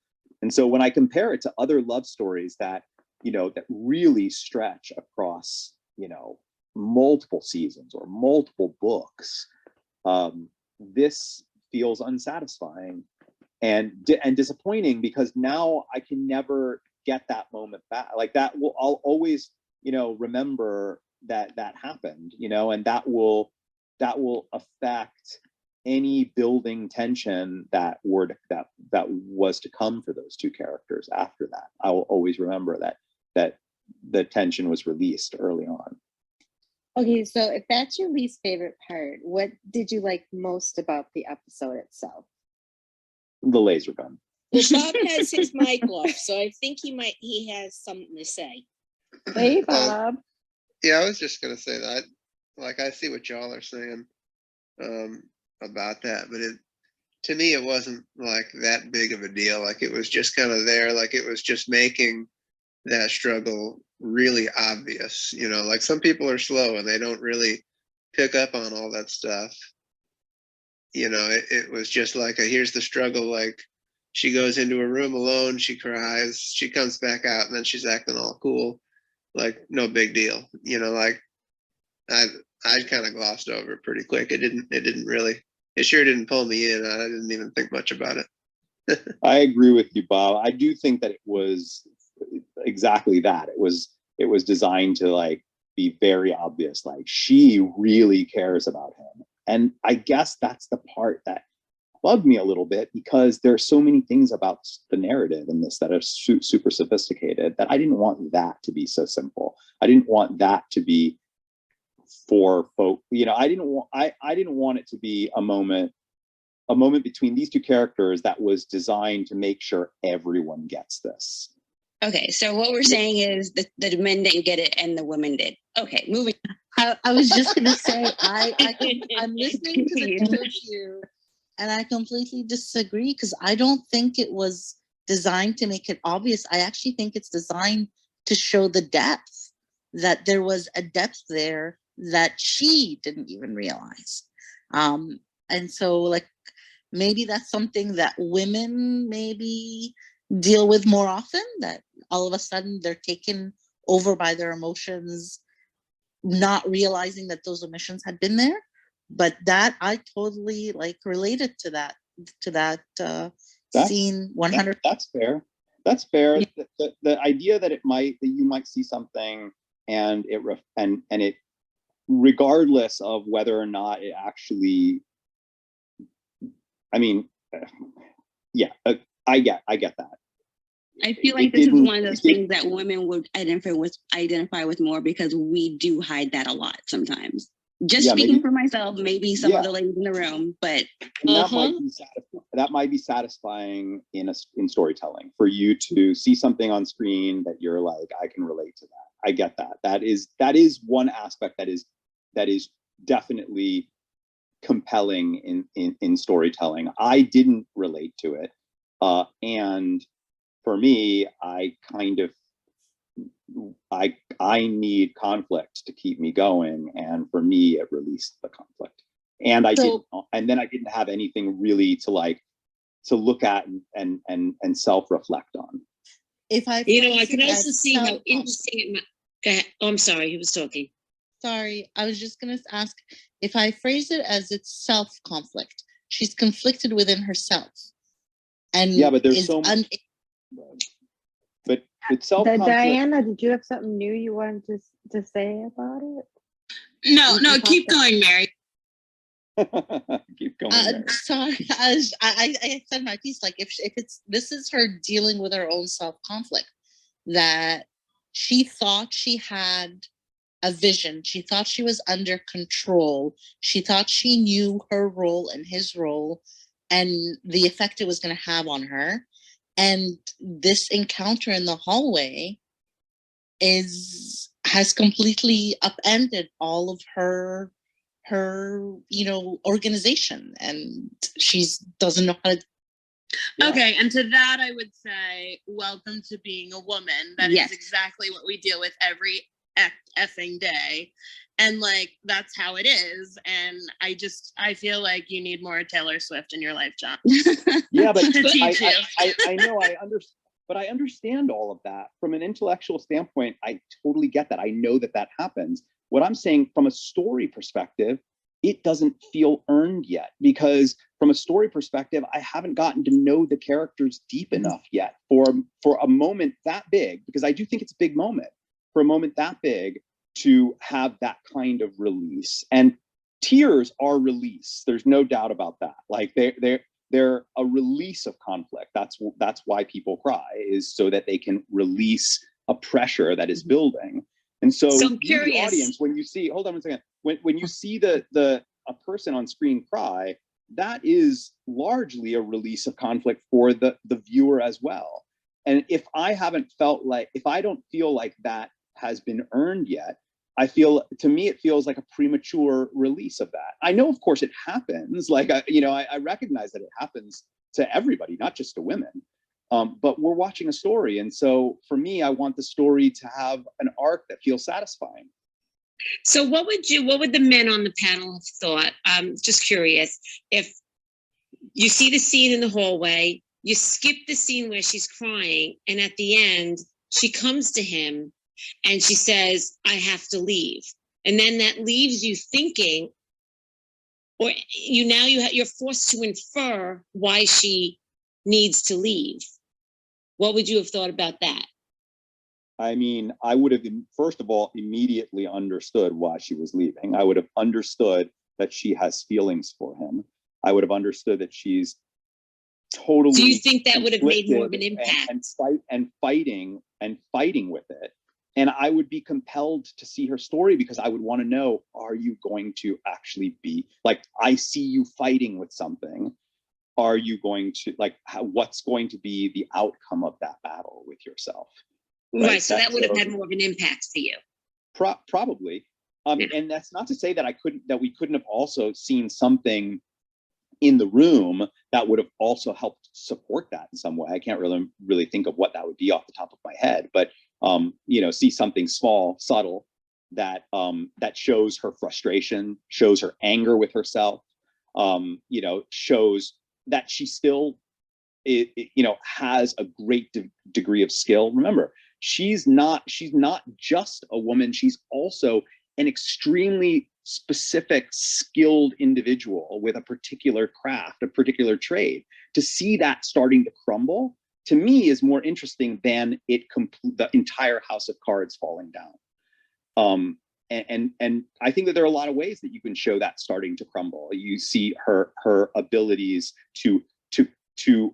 And so when I compare it to other love stories that, you know, that really stretch across, you know, multiple seasons or multiple books, this feels unsatisfying and disappointing, because now I can never get that moment back. Like that will, I'll always, you know, remember that that happened, you know, and that will affect any building tension that was to come for those two characters after that. I will always remember that the tension was released early on. Okay, so if that's your least favorite part, what did you like most about the episode itself? The laser gun. Well, Bob has his mic off, so I think he has something to say. Hey, Bob. Yeah, I was just gonna say that. Like, I see what y'all are saying about that, but to me, it wasn't like that big of a deal. Like, it was just kind of there. Like, it was just making that struggle really obvious. You know, like some people are slow and they don't really pick up on all that stuff. You know, it was just like here's the struggle. Like, she goes into a room alone, she cries, she comes back out, and then she's acting all cool. Like, no big deal. You know, like I kind of glossed over it pretty quick. It sure didn't pull me in. I didn't even think much about it. I agree with you, Bob. I do think that it was exactly that. It was designed to like be very obvious. Like, she really cares about him. And I guess that's the part that bugged me a little bit, because there's so many things about the narrative in this that are super sophisticated, that I didn't want that to be so simple. I didn't want that to be for folk, you know, I didn't want it to be a moment between these two characters that was designed to make sure everyone gets this. Okay, so what we're saying is that the men didn't get it and the women did. Okay, moving. I was just gonna say I'm listening to the two of you, and I completely disagree, because I don't think it was designed to make it obvious. I actually think it's designed to show the depth, that there was a depth there that she didn't even realize. And so, like, maybe that's something that women maybe deal with more often, that all of a sudden they're taken over by their emotions, not realizing that those emotions had been there. But that I totally like related to that scene 100. That's fair. Yeah. The idea that you might see something and it regardless of whether or not it actually, I mean, yeah, I get that. I feel like this is one of those things that women would identify with more, because we do hide that a lot sometimes. Just speaking for myself, maybe some other ladies in the room, but that might be satisfying in storytelling, for you to see something on screen that you're like, I can relate to that. I get that. That is one aspect that is definitely compelling in storytelling. I didn't relate to it, and for me, I need conflict to keep me going, and for me, it released the conflict. And then I didn't have anything really to look at and self-reflect on. I can also see how interesting Go ahead. Oh, I'm sorry, he was talking. Sorry, I was just going to ask if I phrase it as it's self-conflict. She's conflicted within herself. And yeah, but there's so much. But it's self-conflict. Diana, did you have something new you wanted to say about it? No, keep going, Mary. Keep going. Sorry, I said my piece. Like if it's this is her dealing with her own self-conflict, that she thought she had a vision. She thought she was under control. She thought she knew her role and his role and the effect it was going to have on her. And this encounter in the hallway has completely upended all of her organization, and she doesn't know how to. Yeah. Okay, and to that I would say, welcome to being a woman. That is exactly what we deal with every effing day, and like that's how it is. And I feel like you need more Taylor Swift in your life, John. Yeah, but to teach you. I know, I understand, but I understand all of that from an intellectual standpoint. I totally get that. I know that happens. What I'm saying from a story perspective, it doesn't feel earned yet, because from a story perspective, I haven't gotten to know the characters deep enough yet for a moment that big, because I do think it's a big moment, for a moment that big to have that kind of release. And tears are release. There's no doubt about that. Like they're a release of conflict. That's why people cry, is so that they can release a pressure that is building. And so I'm curious. The audience, when you see, hold on one second, when you see a person on screen cry, that is largely a release of conflict for the viewer as well. And if I don't feel like that has been earned yet, to me, it feels like a premature release of that. I know, of course, it happens. Like, I recognize that it happens to everybody, not just to women. But we're watching a story. And so for me, I want the story to have an arc that feels satisfying. So what would the men on the panel have thought? I'm just curious. If you see the scene in the hallway, you skip the scene where she's crying, and at the end, she comes to him and she says, I have to leave. And then that leaves you thinking, or you're forced to infer why she needs to leave. What would you have thought about that? I mean, I would have, first of all, immediately understood why she was leaving. I would have understood that she has feelings for him. I would have understood that she's totally. Do you think that would have made more of an impact? And fighting with it. And I would be compelled to see her story, because I would want to know, are you going to actually be like, I see you fighting with something. Are you going to what's going to be the outcome of that battle with yourself? Right. So that would have had more of an impact for you. Probably. And that's not to say that we couldn't have also seen something in the room that would have also helped support that in some way. I can't really think of what that would be off the top of my head, but see something small, subtle, that shows her frustration, shows her anger with herself, shows that she still has a great degree of skill. Remember, she's not just a woman, she's also an extremely specific, skilled individual with a particular craft, a particular trade. To see that starting to crumble, to me, is more interesting than the entire house of cards falling down. And I think that there are a lot of ways that you can show that starting to crumble. You see her abilities to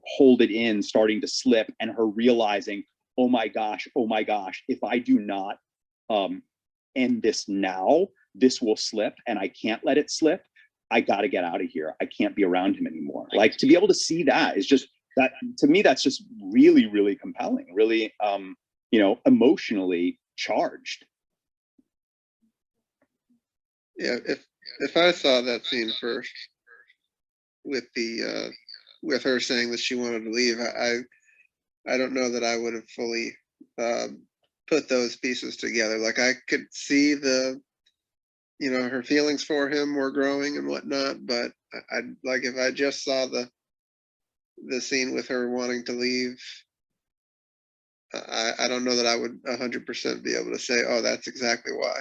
hold it in starting to slip, and her realizing, oh my gosh, if I do not end this now, this will slip, and I can't let it slip. I got to get out of here. I can't be around him anymore. Like, to be able to see that is just, that to me, that's just really, really compelling, really, emotionally charged. Yeah, if I saw that scene first with with her saying that she wanted to leave, I don't know that I would have fully put those pieces together. Like, I could see her feelings for him were growing and whatnot, but if I just saw the scene with her wanting to leave, I don't know that I would 100% be able to say, oh, that's exactly why.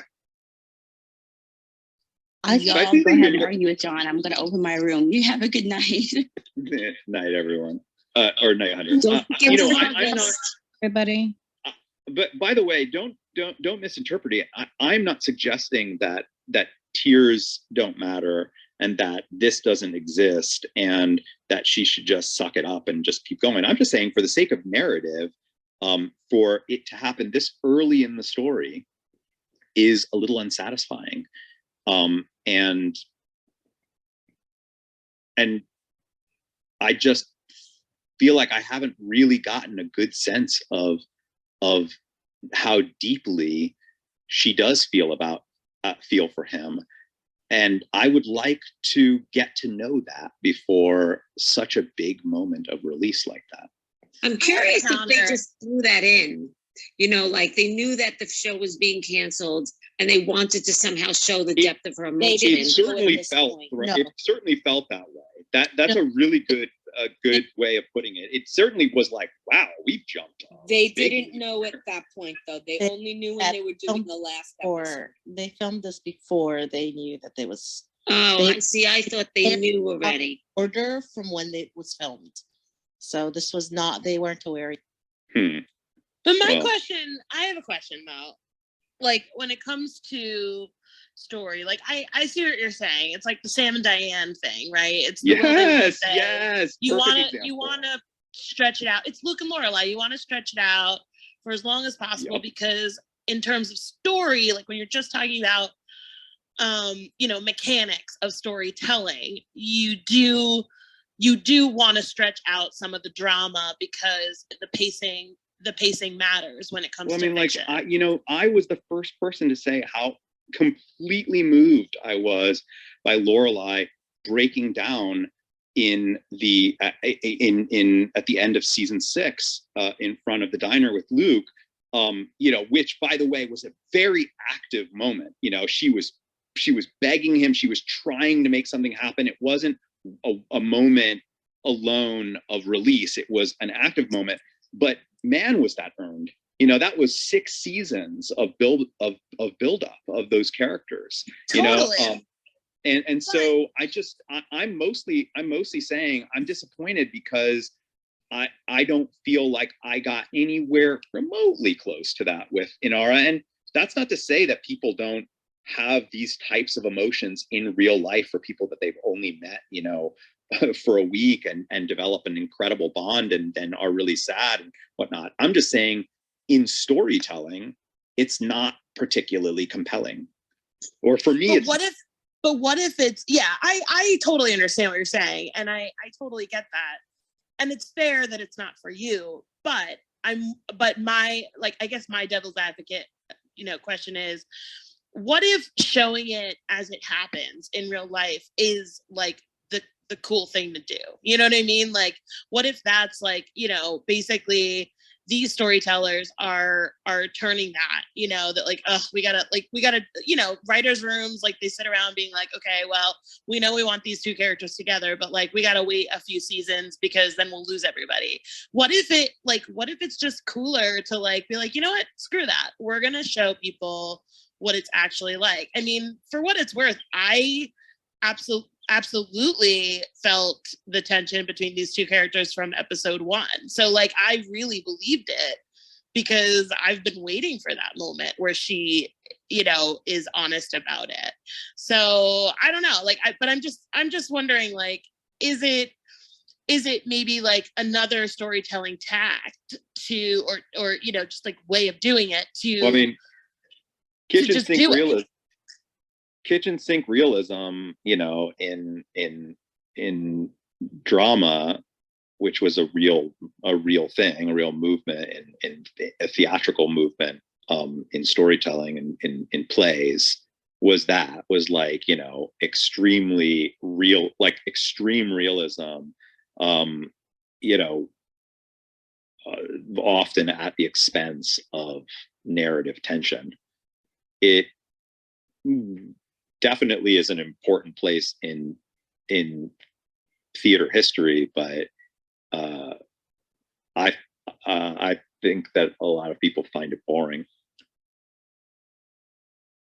Y'all go ahead and argue with John. I'm going to open my room. You have a good night. Night, everyone. Or night, Hunter. Don't You know, forget I'm not. Everybody. But by the way, don't misinterpret it. I'm not suggesting that tears don't matter and that this doesn't exist and that she should just suck it up and just keep going. I'm just saying, for the sake of narrative, for it to happen this early in the story is a little unsatisfying. And I just feel like I haven't really gotten a good sense of how deeply she does feel for him. And I would like to get to know that before such a big moment of release like that. I'm curious if they just threw that in, like they knew that the show was being canceled and they wanted to somehow show the depth of her emotion. It certainly felt that way. That's a really good way of putting it. It certainly was like, wow, we've jumped off. They didn't know at that point, though. They only knew when they were doing the last episode. They filmed this before they knew that they was. Oh, I see. I thought they knew already. Order from when it was filmed. So this was not, they weren't aware. But I have a question though. Like when it comes to story, like I see what you're saying. It's like the Sam and Diane thing, right? It's the yes. You want to stretch it out. It's Luke and Lorelai. You want to stretch it out for as long as possible because in terms of story, like when you're just talking about mechanics of storytelling, you do want to stretch out some of the drama because the pacing matters when it comes to fiction. I was the first person to say how completely moved I was by Lorelai breaking down at the end of season 6 in front of the diner with Luke, which by the way was a very active moment. She was begging him, she was trying to make something happen. It wasn't a moment alone of release, it was an active moment. But man, was that earned. That was 6 seasons of build up of those characters. Totally. And so I'm mostly saying I'm disappointed because I don't feel like I got anywhere remotely close to that with Inara. And that's not to say that people don't have these types of emotions in real life for people that they've only met, for a week and develop an incredible bond and then are really sad and whatnot. I'm just saying, in storytelling, it's not particularly compelling. Or for me, what if it's, I totally understand what you're saying. And I totally get that. And it's fair that it's not for you, but my devil's advocate, question is, what if showing it as it happens in real life is like the cool thing to do? You know what I mean? Like, what if that's like, basically these storytellers are turning that, that like, we gotta, writers' rooms, like they sit around being like, okay, well, we know we want these 2 characters together, but like, we gotta wait a few seasons because then we'll lose everybody. What if it's just cooler to like, be like, you know what, screw that. We're gonna show people what it's actually like. I mean, for what it's worth, I absolutely felt the tension between these 2 characters from episode 1. So like, I really believed it because I've been waiting for that moment where she, is honest about it. So I don't know, like, but I'm just wondering, like, is it maybe like another storytelling tact to, or just like way of doing it to, well, I mean, kitchen sink realism, in drama, which was a real thing, a real movement in a theatrical movement in storytelling and in plays, was like, extremely real, like extreme realism, often at the expense of narrative tension. It definitely is an important place in theater history, but I think that a lot of people find it boring.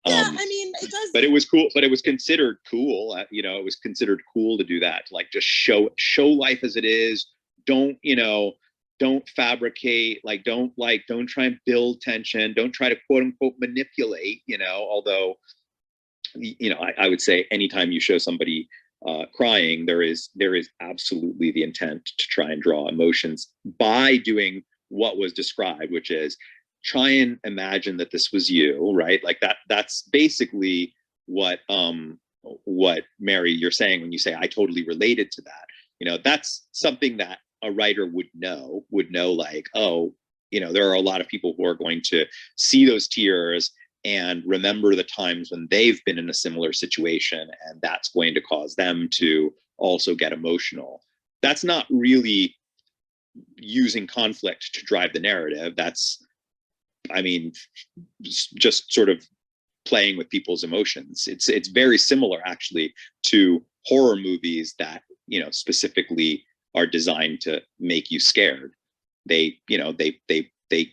Yeah, I mean, it does. But it was cool. But it was considered cool. You know, it was considered cool to do that. To like just show life as it is. Don't, you know, don't fabricate. Like don't try and build tension. Don't try to quote unquote manipulate. You know, although, you know, I would say anytime you show somebody crying, there is absolutely the intent to try and draw emotions by doing what was described, which is try and imagine that this was you, right? Like that's basically what Mary, you're saying when you say I totally related to that. You know, that's something that a writer would know like, oh, you know, there are a lot of people who are going to see those tears and remember the times when they've been in a similar situation, and that's going to cause them to also get emotional. That's not really using conflict to drive the narrative. That's, I mean, just sort of playing with people's emotions. It's very similar actually to horror movies that, you know, specifically are designed to make you scared. They, you know, they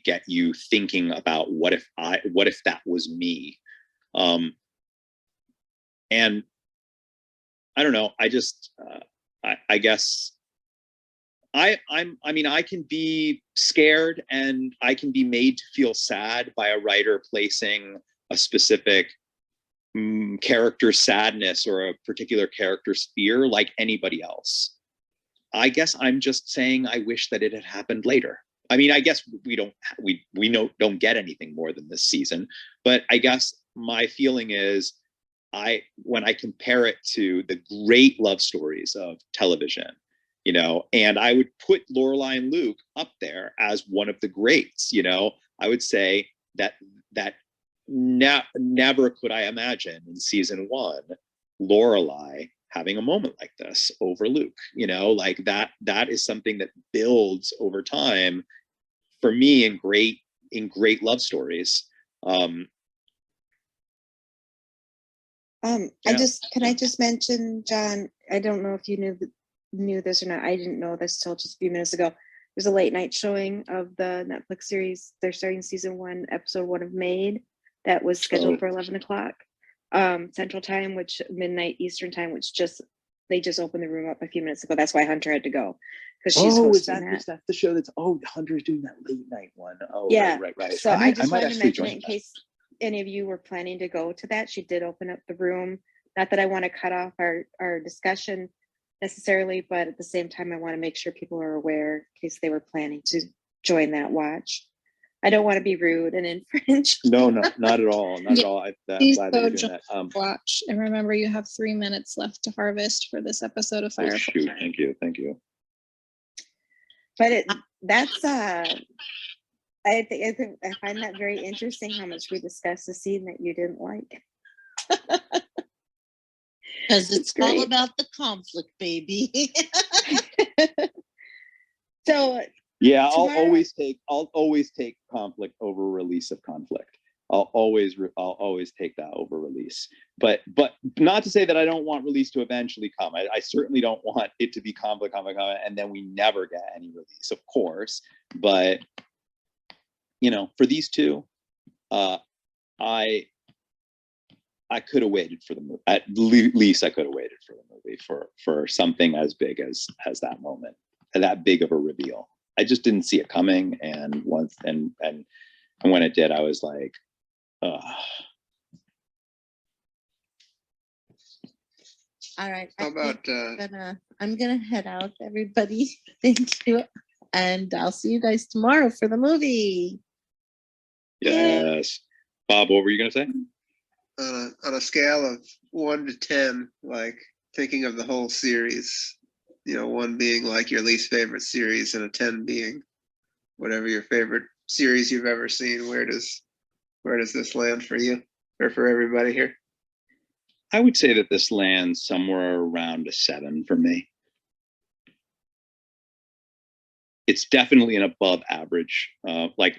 get you thinking about what if that was me. And I don't know, I just I guess I mean, I can be scared and I can be made to feel sad by a writer placing a specific character's sadness or a particular character's fear like anybody else. I guess I'm just saying I wish that it had happened later. I mean, I guess we don't get anything more than this season, but I guess my feeling is when I compare it to the great love stories of television, you know, and I would put Lorelai and Luke up there as one of the greats, you know, I would say that never could I imagine in season 1, Lorelai having a moment like this over Luke, you know, like that is something that builds over time for me in great love stories. Can I just mention, John, I don't know if you knew this or not. I didn't know this till just a few minutes ago. There's a late night showing of the Netflix series. They're starting season 1, episode 1 of Maid, that was scheduled for 11 o'clock Central Time, which midnight Eastern Time, which they just opened the room up a few minutes ago. That's why Hunter had to go, because she's hosting that. That's the show that's Hunter's doing that late night one. Oh, yeah, right. So I just wanted to mention it in case any of you were planning to go to that. She did open up the room. Not that I want to cut off our discussion necessarily, but at the same time, I want to make sure people are aware in case they were planning to join that watch. I don't want to be rude and infringe. No, not at all. Not at all. I'm Please glad go that you're doing that. watch, and remember, you have 3 minutes left to harvest for this episode of Firefly. Shoot, thank you. But that's I find that very interesting how much we discussed the scene that you didn't like. Because it's all about the conflict, baby. So yeah, I'll always take conflict over release of conflict. I'll always take that over release. But not to say that I don't want release to eventually come. I certainly don't want it to be conflict, and then we never get any release, of course. But you know, for these two, I could have waited for the movie. At least I could have waited for the movie for something as big as that moment, that big of a reveal. I just didn't see it coming, and when it did, I was like, ugh. All right. How about I'm gonna head out, everybody. Thank you, and I'll see you guys tomorrow for the movie. Yes, Bob, what were you gonna say? On a scale of 1 to 10, like thinking of the whole series, you know, 1 being like your least favorite series and a 10 being whatever your favorite series you've ever seen, where does this land for you or for everybody here? I would say that this lands somewhere around a 7 for me. It's definitely an above average. Like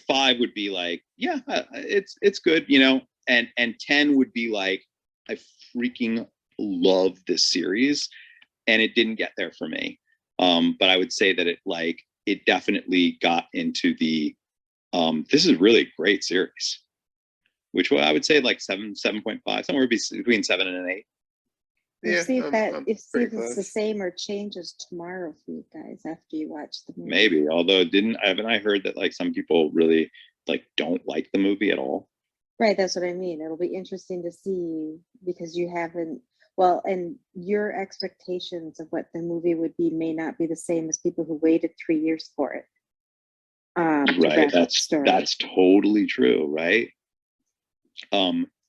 5 would be like, yeah, it's good, you know, and 10 would be like, I freaking love this series, and it didn't get there for me. But I would say that it definitely got into the this is really a great series, which I would say like 7.5, somewhere between 7 and an 8. We'll see if I'm if pretty it's the close. same or changes tomorrow for you guys after you watch the movie. Maybe, although haven't I heard that like some people really like don't like the movie at all? Right, that's what I mean. It'll be interesting to see because you haven't, well, and your expectations of what the movie would be may not be the same as people who waited 3 years for it. To Right, wrap up the that's story. totally true, right?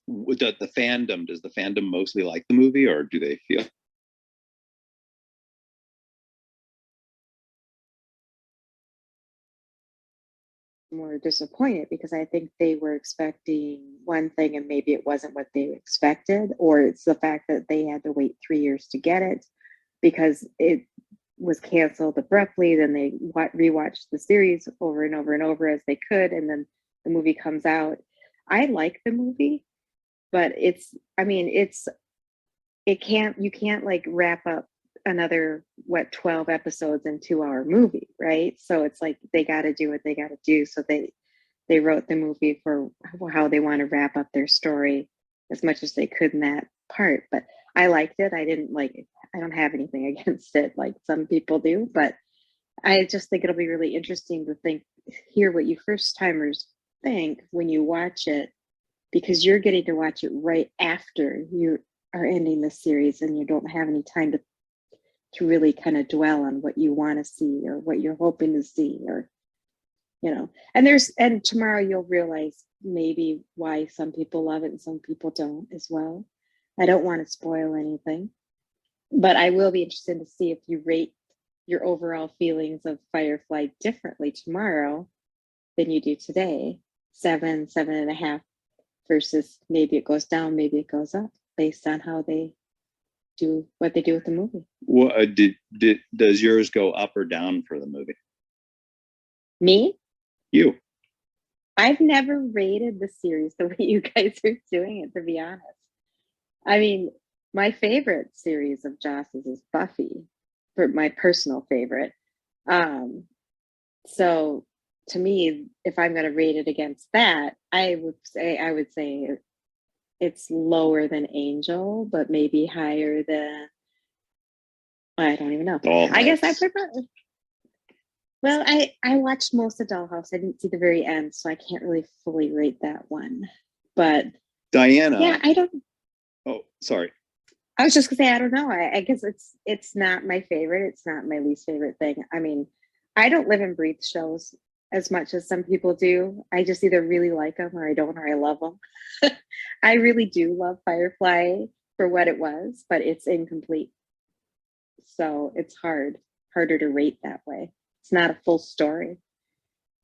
With the fandom, does the fandom mostly like the movie, or do they feel more disappointed because I think they were expecting one thing and maybe it wasn't what they expected, or it's the fact that they had to wait 3 years to get it because it was canceled abruptly. Then they rewatched the series over and over and over as they could, and then the movie comes out. I like the movie, but you can't like wrap up another 12 episodes in 2-hour movie, right? So it's like they got to do what they got to do. So they wrote the movie for how they want to wrap up their story as much as they could in that part. But I liked it. I don't have anything against it like some people do, but I just think it'll be really interesting to hear what you first timers think when you watch it, because you're getting to watch it right after you are ending the series and you don't have any time to really kind of dwell on what you want to see or what you're hoping to see, or and tomorrow you'll realize maybe why some people love it and some people don't as well. I don't want to spoil anything, but I will be interested to see if you rate your overall feelings of Firefly differently tomorrow than you do today. 7.5 versus maybe it goes down, maybe it goes up based on how they do what they do with the movie. What does yours go up or down for the movie? Me? You? I've never rated the series the way you guys are doing it, to be honest. I mean, my favorite series of Joss's is Buffy, for my personal favorite. So to me, if I'm going to rate it against that, I would say it's lower than Angel, but maybe higher than, I don't even know. Dollhouse. I guess I prefer. Well, I watched most of Dollhouse. I didn't see the very end, so I can't really fully rate that one. But Diana. yeah, I don't. Oh, sorry. I was just gonna say I don't know. I guess it's not my favorite. It's not my least favorite thing. I mean, I don't live and breathe shows as much as some people do. I just either really like them or I don't, or I love them. I really do love Firefly for what it was, but it's incomplete. So it's harder to rate that way. It's not a full story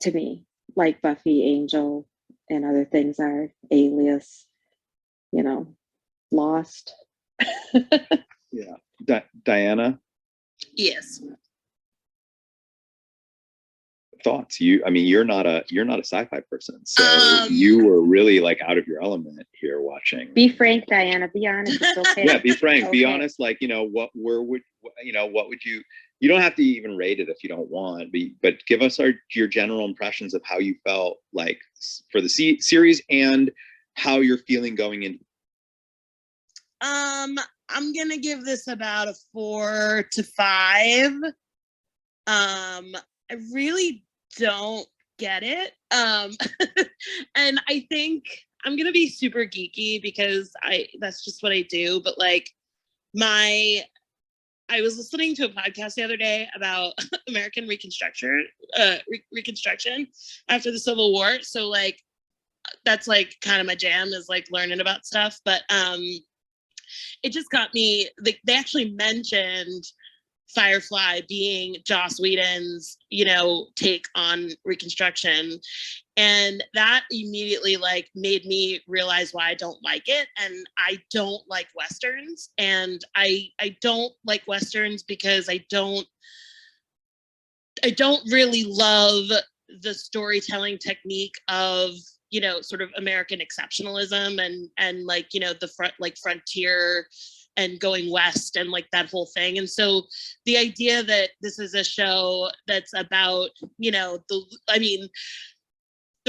to me, like Buffy, Angel, and other things are, Alias, Lost. Yeah. Diana? Yes. Thoughts? You're not a sci-fi person, so you were really like out of your element here watching. Be frank, Diana. Be honest. It's okay. Yeah, be frank. Okay. Be honest. Like, what would you don't have to even rate it if you don't want, but give us your general impressions of how you felt like for the series and how you're feeling going into. I'm gonna give this about a 4 to 5. I really don't get it. And I think I'm gonna be super geeky because that's just what I do. But like I was listening to a podcast the other day about American Reconstruction after the Civil War. So like that's like kind of my jam, is like learning about stuff. But it just got me. They actually mentioned Firefly being Joss Whedon's, take on Reconstruction. And that immediately like made me realize why I don't like it. And I don't like Westerns. And I don't like Westerns because I don't really love the storytelling technique of, sort of American exceptionalism and like, the frontier and going west and like that whole thing. And so the idea that this is a show that's about, you know, the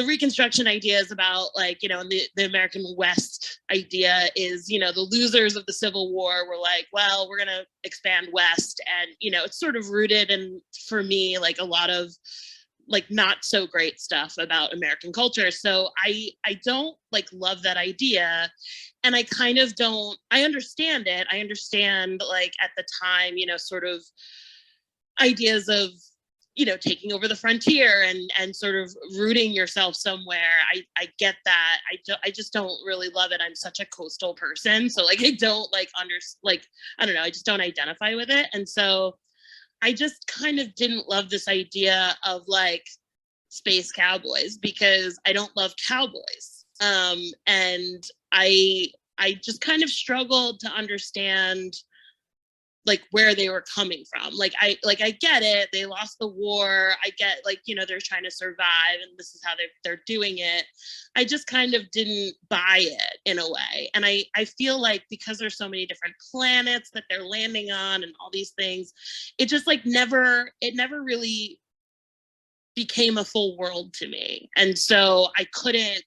Reconstruction idea is about like, you know, and the American West idea is, you know, the losers of the Civil War were like, well, we're going to expand west. And, you know, it's sort of rooted in, for me, like a lot of like not so great stuff about American culture. So I don't like love that idea. And I kind of don't, I understand it. I understand like at the time, you know, sort of ideas of, you know, taking over the frontier and sort of rooting yourself somewhere. I get that. I just don't really love it. I'm such a coastal person. So like, I don't like I don't know, I just don't identify with it. And so I just kind of didn't love this idea of like space cowboys because I don't love cowboys. And I just kind of struggled to understand like where they were coming from. I get it. They lost the war. I get like, you know, they're trying to survive and this is how they're doing it. I just kind of didn't buy it in a way. And I feel like because there's so many different planets that they're landing on and all these things, it just like never really became a full world to me. And so I couldn't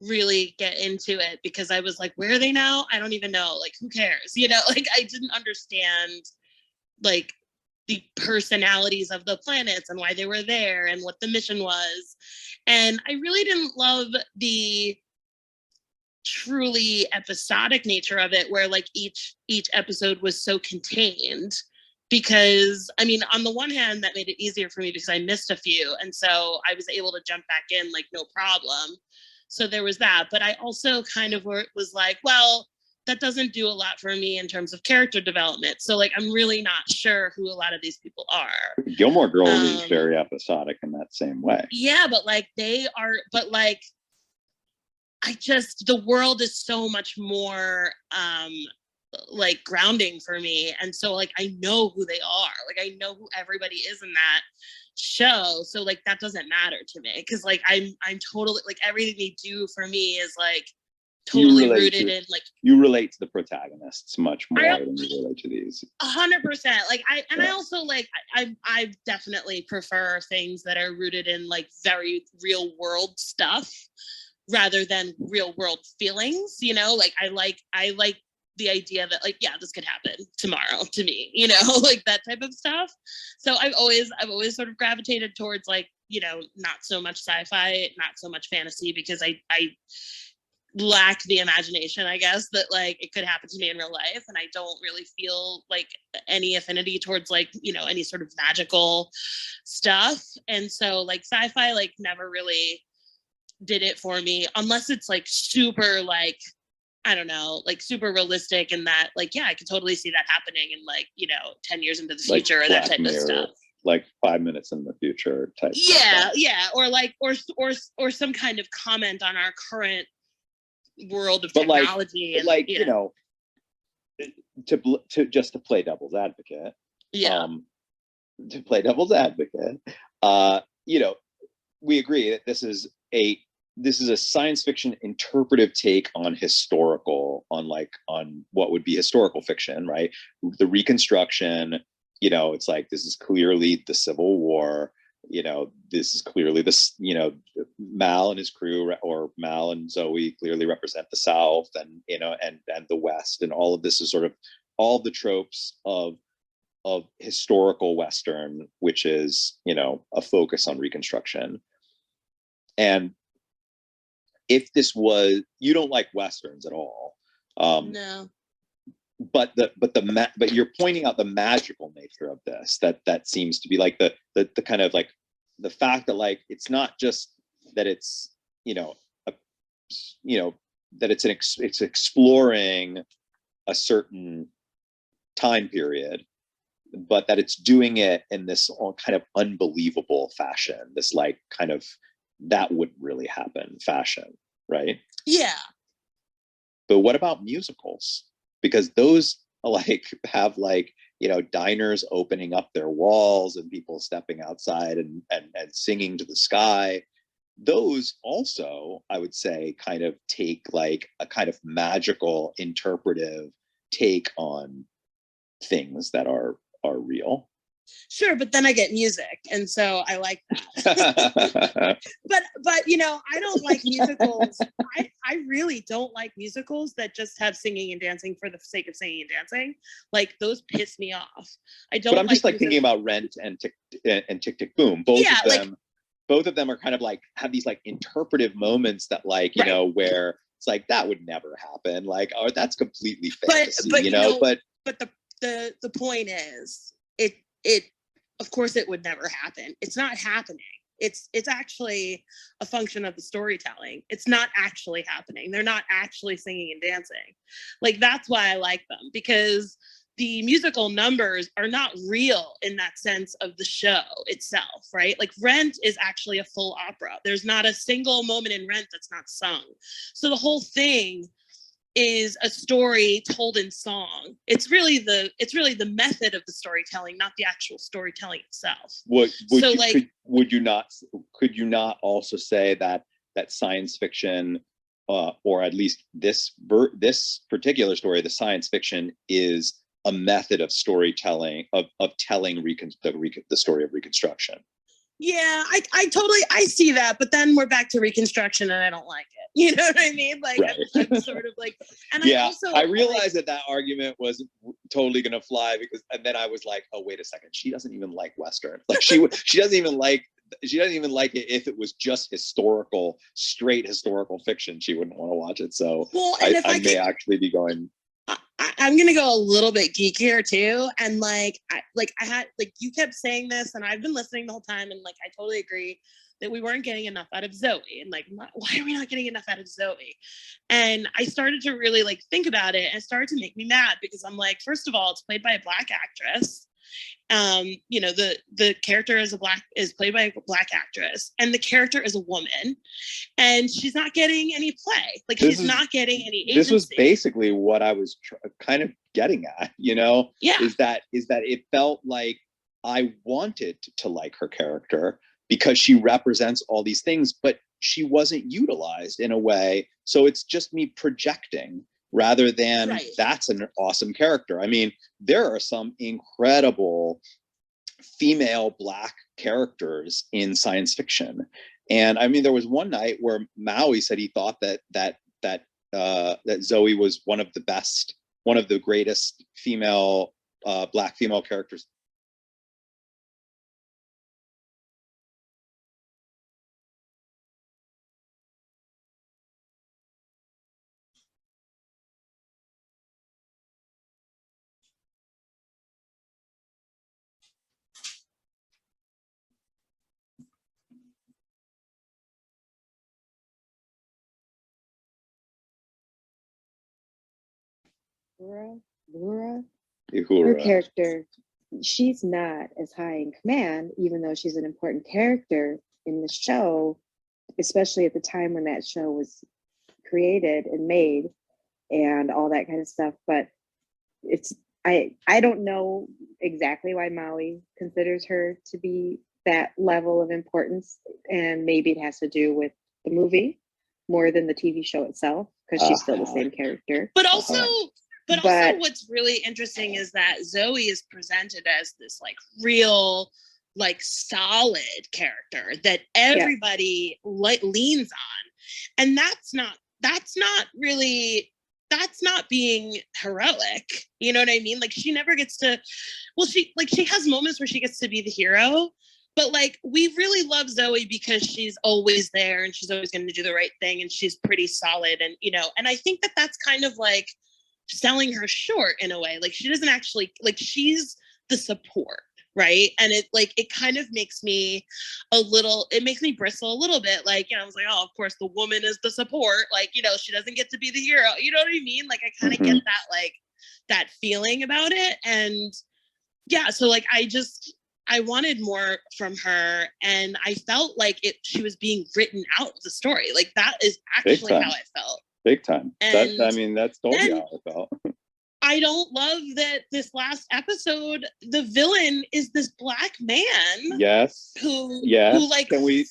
really get into it because I was like, where are they now? I don't even know. Like, who cares? You know, like I didn't understand like the personalities of the planets and why they were there and what the mission was. And I really didn't love the truly episodic nature of it where like each episode was so contained. Because I mean, on the one hand, that made it easier for me because I missed a few. And so I was able to jump back in like no problem. So there was that. But I also kind of was like, well, that doesn't do a lot for me in terms of character development. So like, I'm really not sure who a lot of these people are. Gilmore Girls is very episodic in that same way. Yeah, but like the world is so much more like grounding for me. And so like, I know who they are. Like, I know who everybody is in that show. So like, that doesn't matter to me. Cause like, I'm totally like everything they do for me is like totally rooted in like. You relate to the protagonists much more than you relate to these. 100%. Like I also like, I definitely prefer things that are rooted in like very real world stuff rather than real world feelings, you know, like I like the idea that like, yeah, this could happen tomorrow to me, you know, like that type of stuff. So I've always sort of gravitated towards like, you know, not so much sci-fi, not so much fantasy, because I lack the imagination, I guess, that like it could happen to me in real life. And I don't really feel like any affinity towards like, you know, any sort of magical stuff. And so like sci-fi like never really did it for me unless it's like super like, I don't know, like super realistic and that like, yeah, I could totally see that happening in like, you know, 10 years into the future or that type of stuff. Like 5 minutes in the future type. Yeah. Yeah. Or like, or some kind of comment on our current world of technology. Like, you know, to just to play devil's advocate. Yeah. To play devil's advocate, you know, we agree that this is a science fiction interpretive take on what would be historical fiction, right? The Reconstruction, you know, it's like, this is clearly the Civil War, you know, this is clearly this, you know, Mal and his crew, or Mal and Zoe clearly represent the South and, you know, and the West. And all of this is sort of all the tropes of historical Western, which is, you know, a focus on Reconstruction. And if this was, you don't like Westerns at all. No. But you're pointing out the magical nature of this, that seems to be like the kind of like the fact that like, it's not just that it's, you know, that it's exploring a certain time period, but that it's doing it in this kind of unbelievable fashion, this like kind of, that wouldn't really happen fashion, right? Yeah. But what about musicals? Because those like have like, you know, diners opening up their walls and people stepping outside and singing to the sky. Those also, I would say, kind of take like a kind of magical interpretive take on things that are real. Sure, but then I get music, and so I like that. but you know, I don't like musicals. I really don't like musicals that just have singing and dancing for the sake of singing and dancing. Like those piss me off. I don't. But I'm just like thinking about Rent and Tick Tick Boom. Both of them are kind of like have these like interpretive moments that like you know where it's like that would never happen. Like oh that's completely fantasy, but you know. But the point is it of course it would never happen. It's not happening. It's actually a function of the storytelling. It's not actually happening. They're not actually singing and dancing. Like that's why I like them, because the musical numbers are not real in that sense of the show itself, right? Like Rent is actually a full opera. There's not a single moment in Rent that's not sung. So the whole thing is a story told in song. It's really the method of the storytelling, not the actual storytelling itself. Could you not also say that science fiction, or at least this particular story, the science fiction is a method of storytelling of telling the story of Reconstruction? Yeah, I totally see that, but then we're back to Reconstruction and I don't like it. You know what I mean? Like right. I'm sort of like, and yeah, I realized that argument wasn't totally gonna fly and then I was like, oh wait a second, she doesn't even like Western. Like she doesn't even like it if it was just straight historical fiction. She wouldn't want to watch it. So I may actually be going. I'm gonna go a little bit geekier too, and I had you kept saying this, and I've been listening the whole time, and I totally agree that we weren't getting enough out of Zoe, and why are we not getting enough out of Zoe? And I started to really think about it, and it started to make me mad because I'm like, first of all, it's played by a Black actress. You know, the character is played by a Black actress, and the character is a woman, and she's not getting any play. She's not getting any agency. This was basically what I was kind of getting at, you know. Yeah. Is that it felt like I wanted to like her character because she represents all these things, but she wasn't utilized in a way. So it's just me projecting rather than that's an awesome character. I mean, there are some incredible female Black characters in science fiction. And I mean, there was one night where Maui said he thought that Zoe was one of the greatest female, Black female characters. Laura, Uhura. her character, she's not as high in command, even though she's an important character in the show, especially at the time when that show was created and made and all that kind of stuff. But I don't know exactly why Maui considers her to be that level of importance, and maybe it has to do with the movie more than the TV show itself, because she's still the same character. But also what's really interesting is that Zoe is presented as this real solid character that everybody leans on, and that's not being heroic. You know what I mean? She never gets to, she has moments where she gets to be the hero, but we really love Zoe because she's always there and she's always going to do the right thing and she's pretty solid, and and I think that that's kind of selling her short in a way. She doesn't actually she's the support, right? And it kind of makes me bristle a little bit. I was like, oh, of course the woman is the support, she doesn't get to be the hero, you know what I mean? I kind of get that that feeling about it. And yeah, so I wanted more from her, and I felt she was being written out of the story. That is actually how I felt. Big time. And That's totally how I felt. I don't love that this last episode, the villain is this black man. Yes. Who like fully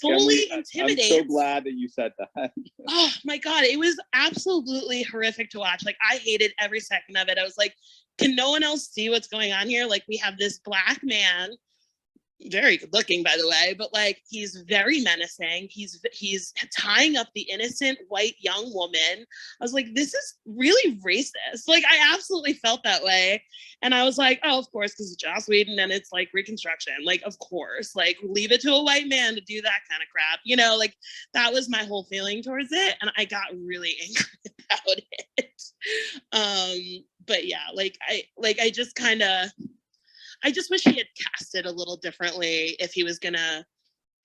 intimidates. I'm so glad that you said that. Oh my God. It was absolutely horrific to watch. Like, I hated every second of it. I was like, can no one else see what's going on here? Like, we have this black man, very good looking, by the way, but like, he's very menacing. He's tying up the innocent white young woman. I was like, this is really racist. Like, I absolutely felt that way. And I was like, oh, of course, because it's Joss Whedon and it's like Reconstruction. Like, of course, like, leave it to a white man to do that kind of crap. You know, like, that was my whole feeling towards it. And I got really angry about it. But yeah, I just wish he had cast it a little differently if he was gonna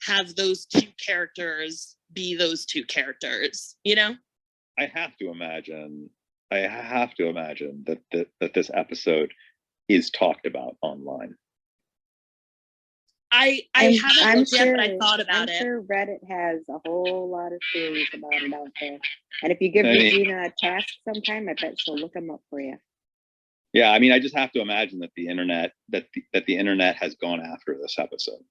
have those two characters be those two characters, you know? I have to imagine that this episode is talked about online. I haven't looked yet, but I thought about I'm it. sure Reddit has a whole lot of theories about it out there. And if you give Regina a task sometime, I bet she'll look them up for you. Yeah, I mean, I just have to imagine that the internet has gone after this episode.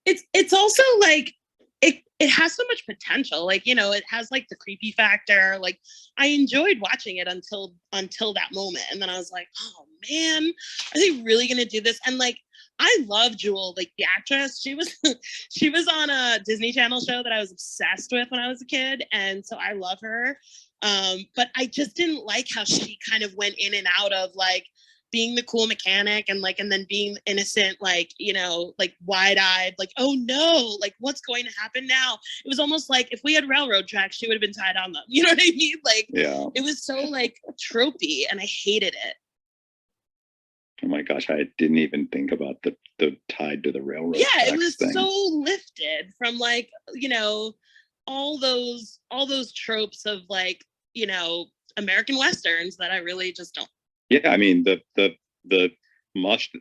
It's also like it has so much potential. Like, you know, it has like the creepy factor. Like, I enjoyed watching it until that moment, and then I was like, oh man, are they really gonna do this? And like, I love Jewel, like the actress. She was on a Disney Channel show that I was obsessed with when I was a kid, and so I love her. But I just didn't like how she kind of went in and out of like being the cool mechanic and then being innocent, like, you know, like wide-eyed, like, oh no, like what's going to happen now? It was almost like if we had railroad tracks, she would have been tied on them. You know what I mean? Like, yeah, it was so like tropey, and I hated it. Oh my gosh, I didn't even think about the tied to the railroad. Yeah, it was thing. so lifted from like, you know, all those tropes of like, you know, American Westerns that I really just don't. Yeah, I mean the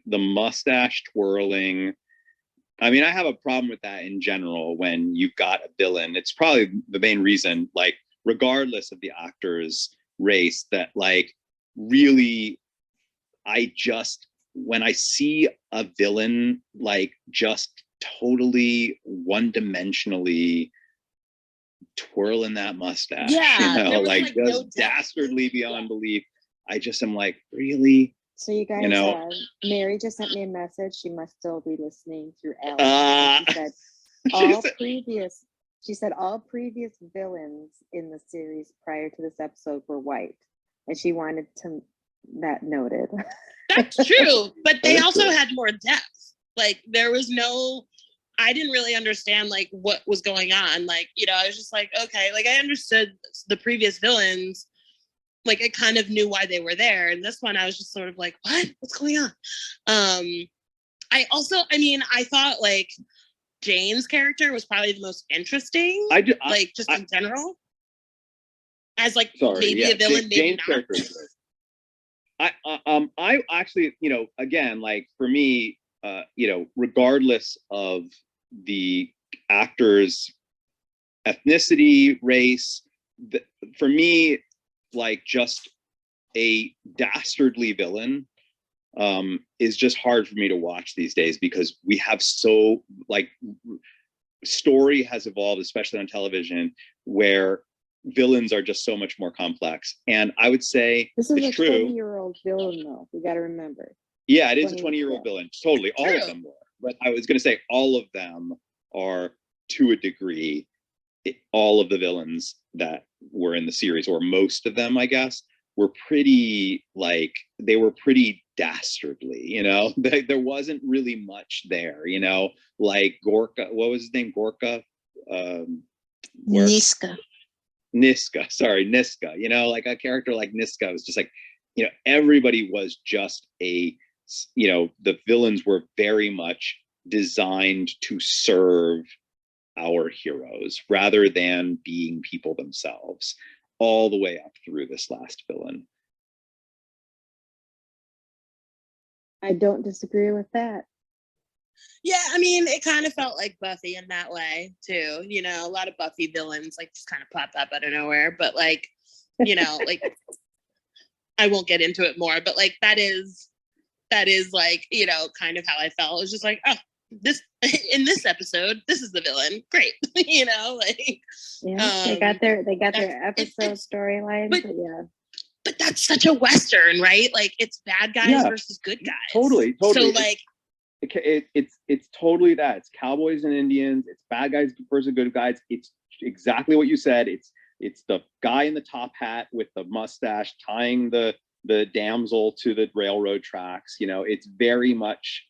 mustache twirling. I mean, I have a problem with that in general when you've got a villain. It's probably the main reason, like, regardless of the actor's race, that like really, when I see a villain like just totally one-dimensionally twirling that mustache, yeah, you know, like just no dastardly beyond belief, I just am like, really? So you guys, you know, Mary just sent me a message. She must still be listening through Alex. She said all previous villains in the series prior to this episode were white, and she wanted that noted. That's true, but they also had more depth. Like, there was I didn't really understand like what was going on. Like, you know, I was just like, okay, like I understood the previous villains. Like, I kind of knew why they were there. And this one, I was just sort of like, what's going on? I thought like Jane's character was probably the most interesting. Just in general. As like maybe a villain, maybe not. I actually, you know, again, like for me, you know, regardless of the actor's ethnicity, race, for me, like just a dastardly villain is just hard for me to watch these days, because we have so like story has evolved, especially on television, where villains are just so much more complex. And I would say this is it's a true. 20-year-old villain, though. We got to remember. Yeah, it is a 20-year-old villain. Totally, all of them were. But I was going to say all of them are, to a degree, all of the villains that were in the series, or most of them, I guess, were pretty dastardly, you know. There wasn't really much there, you know, like Gorka, what was his name? Gorka? Niska, you know, like a character like Niska was just like, you know, everybody was just you know, the villains were very much designed to serve our heroes rather than being people themselves, all the way up through this last villain. I don't disagree with that. Yeah, I mean, it kind of felt like Buffy in that way too. You know, a lot of Buffy villains like just kind of pop up out of nowhere, but like, you know, like I won't get into it more, but like that is like, you know, kind of how I felt. It was just like, oh, this in this episode, this is the villain. Great. You know, like Yeah, they got their episode storyline. But that's such a Western, right? Like it's bad guys versus good guys. Totally. So like it's totally that. It's cowboys and Indians. It's bad guys versus good guys. It's exactly what you said. It's the guy in the top hat with the mustache tying the damsel to the railroad tracks. You know, it's very much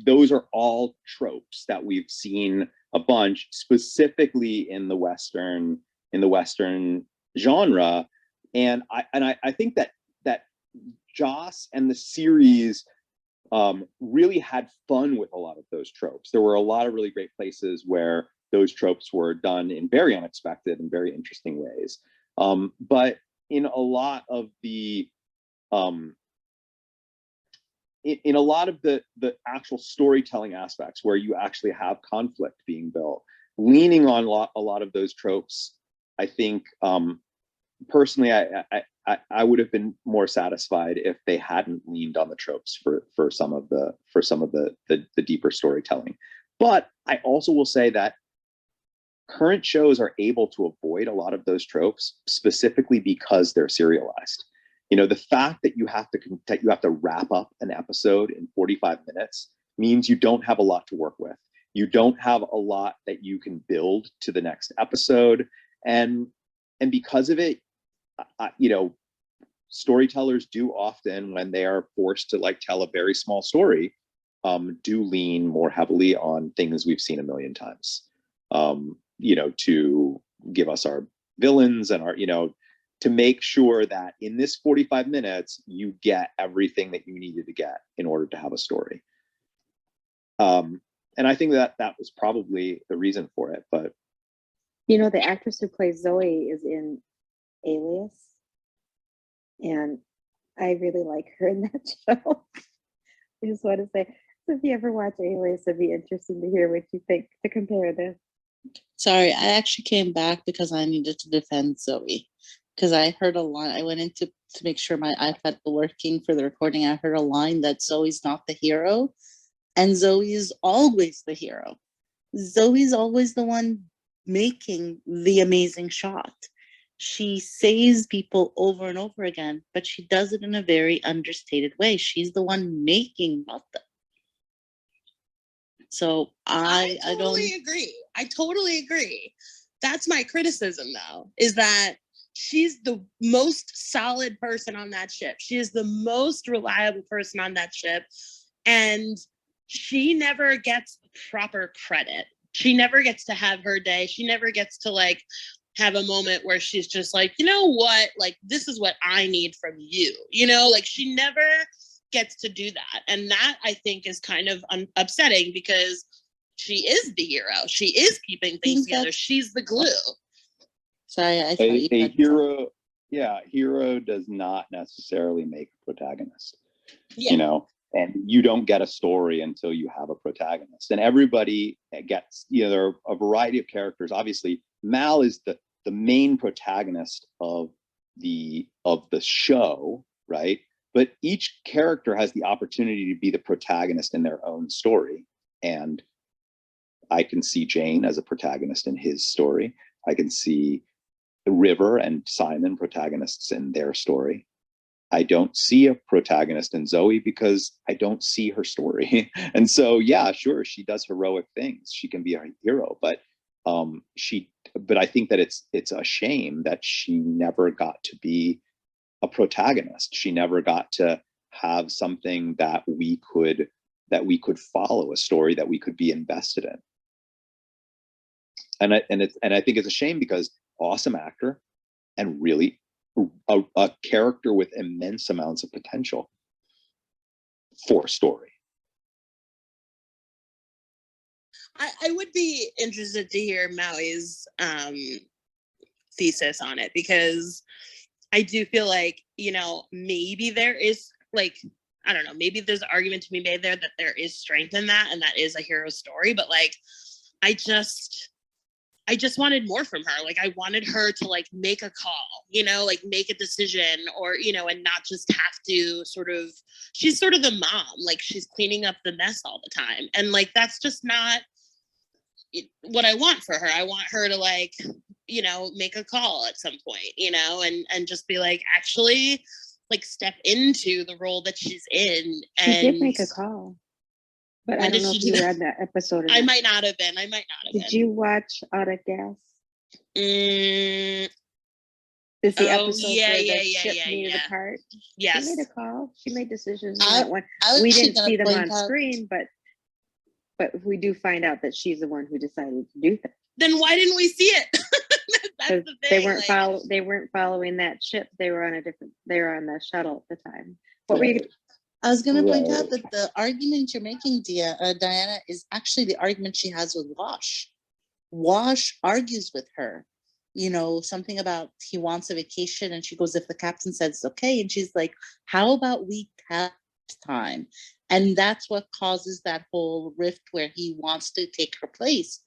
those are all tropes that we've seen a bunch, specifically in the Western genre. And I think that Joss and the series really had fun with a lot of those tropes. There were a lot of really great places where those tropes were done in very unexpected and very interesting ways. But in a lot of the in a lot of the actual storytelling aspects where you actually have conflict being built, leaning on a lot of those tropes, I think personally, I would have been more satisfied if they hadn't leaned on the tropes for some of the deeper storytelling. But I also will say that current shows are able to avoid a lot of those tropes specifically because they're serialized. You know, the fact that you have to wrap up an episode in 45 minutes means you don't have a lot to work with. You don't have a lot that you can build to the next episode, and because of it, you know, storytellers do often, when they are forced to like tell a very small story, do lean more heavily on things we've seen a million times. You know, to give us our villains and our, you know, to make sure that in this 45 minutes, you get everything that you needed to get in order to have a story. And I think that was probably the reason for it. But, you know, the actress who plays Zoe is in Alias. And I really like her in that show. I just want to say, so if you ever watch Alias, it'd be interesting to hear what you think to compare this. Sorry, I actually came back because I needed to defend Zoe. Because I heard a line, I went into to make sure my iPad was working for the recording. I heard a line that Zoe's not the hero, and Zoe is always the hero. Zoe's always the one making the amazing shot. She saves people over and over again, but she does it in a very understated way. She's the one making nothing. So I totally agree. I totally agree. That's my criticism, though, is that she's the most solid person on that ship. She is the most reliable person on that ship. And she never gets proper credit. She never gets to have her day. She never gets to like have a moment where she's just like, you know what, like, this is what I need from you. You know, like she never gets to do that. And that I think is kind of upsetting because she is the hero. She is keeping things together. She's the glue. Sorry, I thought a hero, hero does not necessarily make a protagonist. Yeah. You know, and you don't get a story until you have a protagonist. And everybody gets, you know, there are a variety of characters. Obviously, Mal is the main protagonist of the show, right? But each character has the opportunity to be the protagonist in their own story. And I can see Jane as a protagonist in his story. I can see River and Simon protagonists in their story. I don't see a protagonist in Zoe because I don't see her story. And so, yeah, sure, she does heroic things. She can be a hero, but I think that it's a shame that she never got to be a protagonist. She never got to have something that we could follow, a story that we could be invested in. And I think it's a shame because awesome actor and really a character with immense amounts of potential for a story. I would be interested to hear Maui's thesis on it, because I do feel like, you know, maybe there is like, I don't know, maybe there's an argument to be made there that there is strength in that and that is a hero story, but like, I just I just wanted more from her. Like I wanted her to like make a call, you know, like make a decision, or, you know, and not just have to sort of, she's sort of the mom, like she's cleaning up the mess all the time. And like, that's just not what I want for her. I want her to like, you know, make a call at some point, you know, and just be like, actually like step into the role that she's in. She And did make a call. But I don't know if you read that episode or I not. might not have been. I might not have been. Did you watch Out of Gas? Mm, Is the episode yeah, where yeah, the yeah, ship yeah, needed yeah. a part? Yes. She made a call. She made decisions on I- that one. I was We actually didn't gonna see them point on out- screen, but we do find out that she's the one who decided to do that. Then why didn't we see it? That's the thing. They weren't following that ship. They were on the shuttle at the time. What were you? I was going to point Right. out that the argument you're making, Diana, is actually the argument she has with Wash. Wash argues with her, you know, something about he wants a vacation, and she goes, if the captain says it's okay, and she's like, how about we have time? And that's what causes that whole rift where he wants to take her place.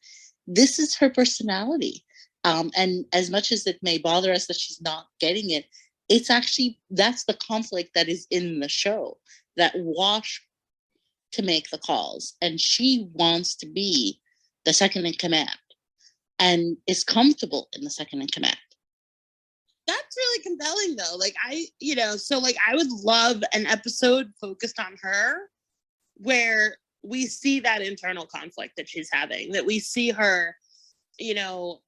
This is her personality. And as much as it may bother us that she's not getting it, it's actually, that's the conflict that is in the show, that Wash to make the calls, and she wants to be the second in command and is comfortable in the second in command. That's really compelling though. Like you know, so like I would love an episode focused on her where we see that internal conflict that she's having, that we see her, you know,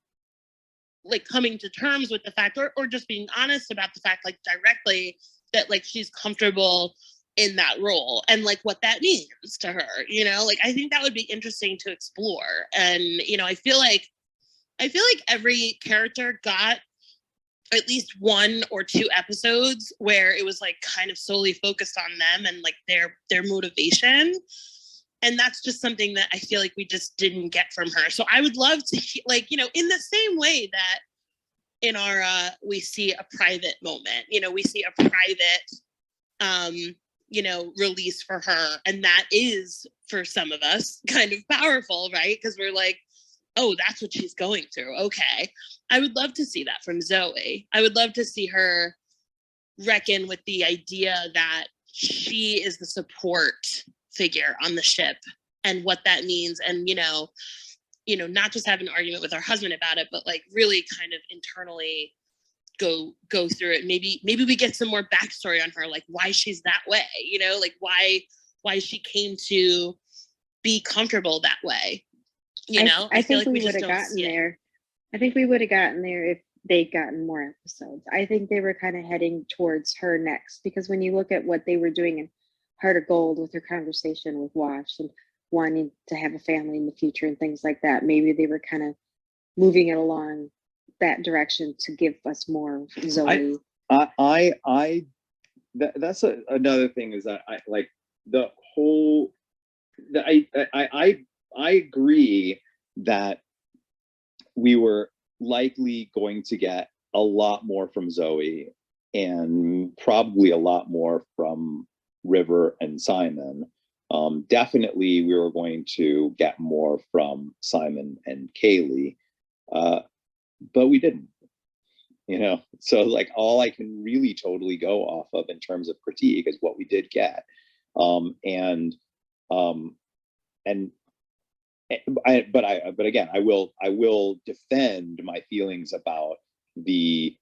like coming to terms with the fact, or just being honest about the fact, like directly, that like she's comfortable in that role and like what that means to her, you know. Like I think that would be interesting to explore. And you know, I feel like every character got at least 1 or 2 episodes where it was like kind of solely focused on them and like their motivation. And that's just something that I feel like we just didn't get from her. So I would love to, like, you know, in the same way that in Ara, we see a private moment, you know, we see a private, you know, release for her. And that is, for some of us, kind of powerful, right? Because we're like, oh, that's what she's going through. Okay. I would love to see that from Zoe. I would love to see her reckon with the idea that she is the support figure on the ship and what that means. And, you know, not just have an argument with her husband about it, but like really kind of internally go through it. Maybe we get some more backstory on her, like why she's that way, you know, like why she came to be comfortable that way. You know, I think like we would have gotten there. I think we would have gotten there if they'd gotten more episodes. I think they were kind of heading towards her next, because when you look at what they were doing in Heart of Gold with her conversation with Wash and wanting to have a family in the future and things like that, maybe they were kind of moving it along that direction to give us more Zoe. That's another thing, is that I like the whole. I agree that we were likely going to get a lot more from Zoe and probably a lot more from River and Simon. Definitely we were going to get more from Simon and Kaylee, but we didn't, you know. So like all I can really totally go off of in terms of critique is what we did get. But again, I will defend my feelings about the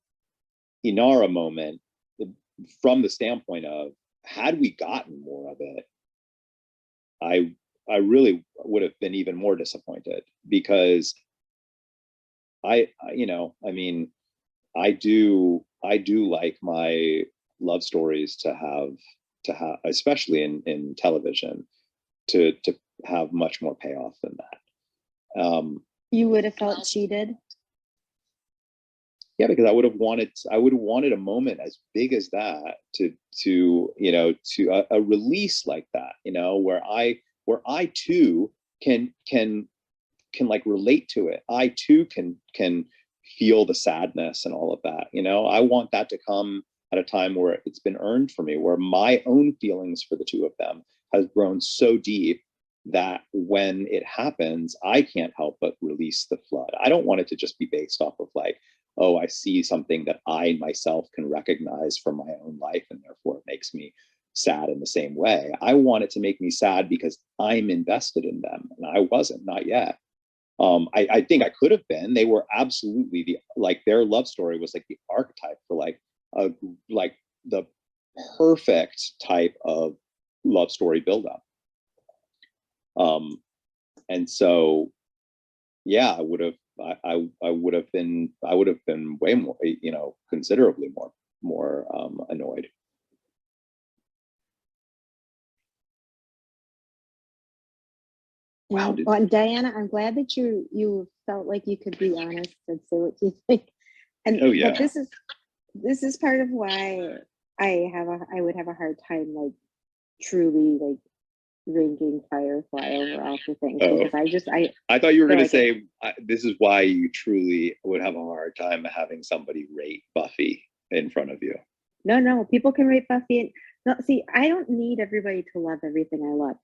Inara moment from the standpoint of, had we gotten more of it, I really would have been even more disappointed, because I do like my love stories to have, especially in television, to have much more payoff than that. You would have felt cheated. Yeah, because I would have wanted a moment as big as that to a release like that, you know, where I too can like relate to it. I too can feel the sadness and all of that, you know. I want that to come at a time where it's been earned for me, where my own feelings for the two of them has grown so deep that when it happens, I can't help but release the flood. I don't want it to just be based off of like, oh, I see something that I myself can recognize from my own life, and therefore it makes me sad in the same way. I want it to make me sad because I'm invested in them, and I wasn't, not yet. I think I could have been. They were absolutely their love story was like the archetype for like the perfect type of love story buildup. And so, yeah, I would have been way more, considerably more annoyed. Wow. Well, and Diana, I'm glad that you felt like you could be honest and say what you think. And oh yeah, but this is part of why I would have a hard time like truly like ranking Firefly over all the things, because I thought you were going to like say this is why you truly would have a hard time having somebody rate Buffy in front of you. No, people can rate Buffy. No, see, I don't need everybody to love everything I love.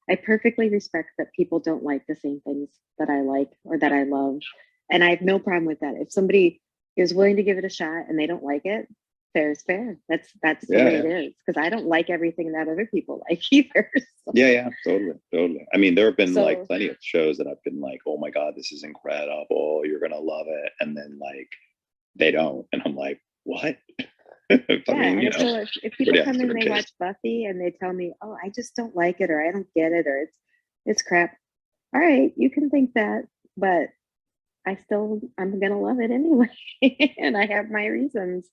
I perfectly respect that people don't like the same things that I like or that I love, and I have no problem with that. If somebody is willing to give it a shot and they don't like it, fair is fair. That's the way it is, because I don't like everything that other people like either. So. Yeah, totally. I mean, there have been like plenty of shows that I've been like, oh my God, this is incredible, you're gonna love it, and then like they don't, and I'm like, what? So if people come in and they watch Buffy and they tell me, oh, I just don't like it, or I don't get it, or it's crap. All right, you can think that, but I'm gonna love it anyway. And I have my reasons.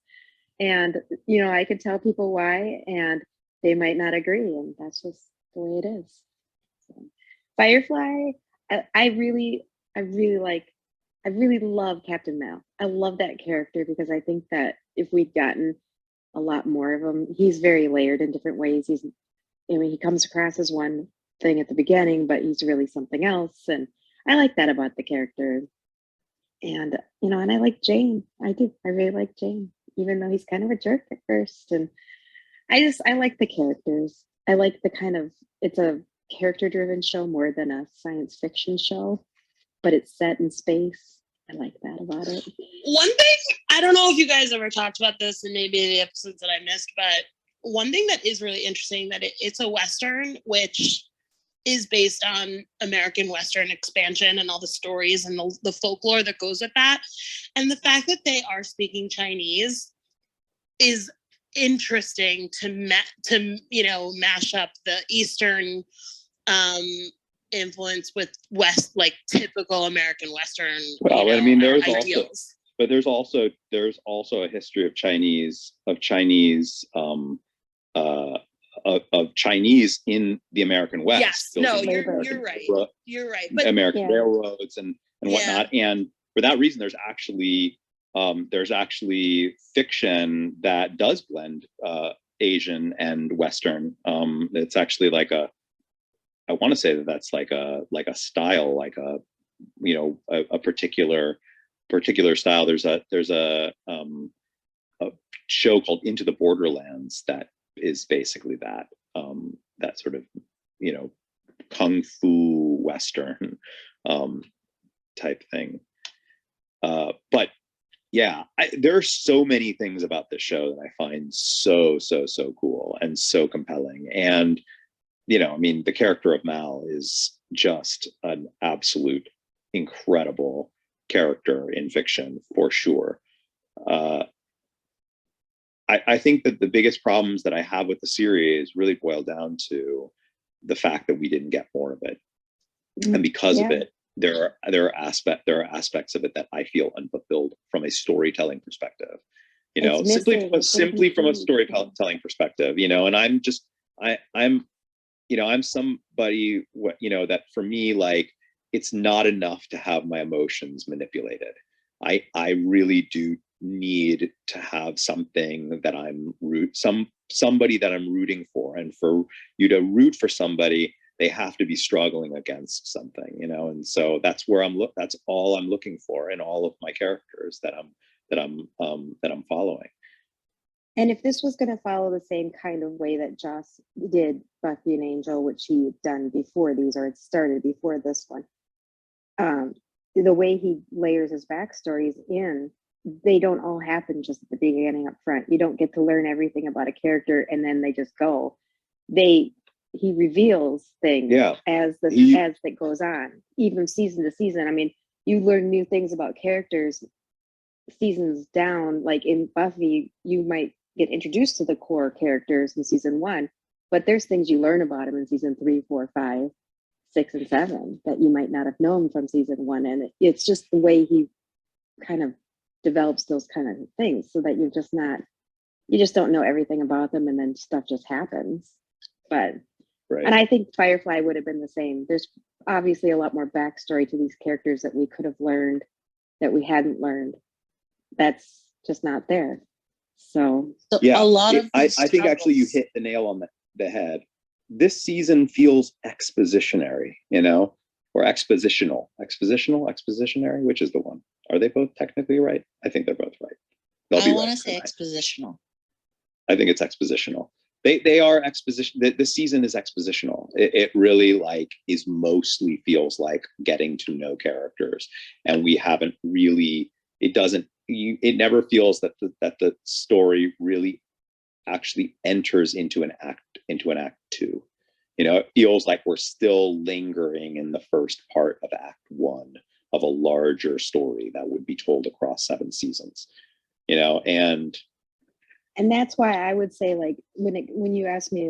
And I could tell people why, and they might not agree, and that's just the way it is. So, Firefly, I really love Captain Mal. I love that character because I think that if we'd gotten a lot more of him, he's very layered in different ways. He comes across as one thing at the beginning, but he's really something else, and I like that about the character. And and I like Jane. I really like Jane, even though he's kind of a jerk at first. And I like the characters. I like it's a character driven show more than a science fiction show, but it's set in space. I like that about it. One thing, I don't know if you guys ever talked about this and maybe the episodes that I missed, but one thing that is really interesting, that it's a Western, which is based on American Western expansion and all the stories and the folklore that goes with that. And the fact that they are speaking Chinese is interesting to mash up the Eastern influence with West, like typical American Western. Well, I mean, there's ideals. there's also a history of Chinese in the American West. Yes, no, you're right. You're right. But American railroads and whatnot. And for that reason, there's actually fiction that does blend Asian and Western. It's actually like I want to say that's like a style, like a particular style. There's a show called Into the Borderlands that is basically that sort of kung fu Western type thing. But yeah, there are so many things about this show that I find so cool and so compelling. And I mean, the character of Mal is just an absolute incredible character in fiction for sure. I think that the biggest problems that I have with the series really boil down to the fact that we didn't get more of it, and because of it, there are aspects of it that I feel unfulfilled from a storytelling perspective. Simply from a storytelling perspective. And I'm somebody that for me, like, it's not enough to have my emotions manipulated. I really do need to have something that somebody that I'm rooting for, and for you to root for somebody, they have to be struggling against something, and so that's all I'm looking for in all of my characters that I'm following. And if this was going to follow the same kind of way that Joss did Buffy and Angel, which he had done before these, or it started before this one, the way he layers his backstories in, they don't all happen just at the beginning up front. You don't get to learn everything about a character and then they just go. He reveals things as that goes on, even season to season. I mean, you learn new things about characters seasons down. Like in Buffy, you might get introduced to the core characters in season 1, but there's things you learn about them in season 3, 4, 5, 6, and 7 that you might not have known from season 1. And it's just the way he kind of develops those kind of things, so that you just don't know everything about them, and then stuff just happens. But and I think Firefly would have been the same. There's obviously a lot more backstory to these characters that we could have learned that we hadn't learned. That's just not there. So yeah, a lot of I think actually you hit the nail on the head. This season feels expositionary, or expositionary, which is the one? Are they both technically right? I think they're both right. I want to say expositional. I think it's expositional. They are exposition. This season is expositional. It really is mostly feels like getting to know characters, and we haven't really. It never feels that the story really actually enters into an act 2. It feels like we're still lingering in the first part of act 1 of a larger story that would be told across 7 seasons. And that's why I would say, when you ask me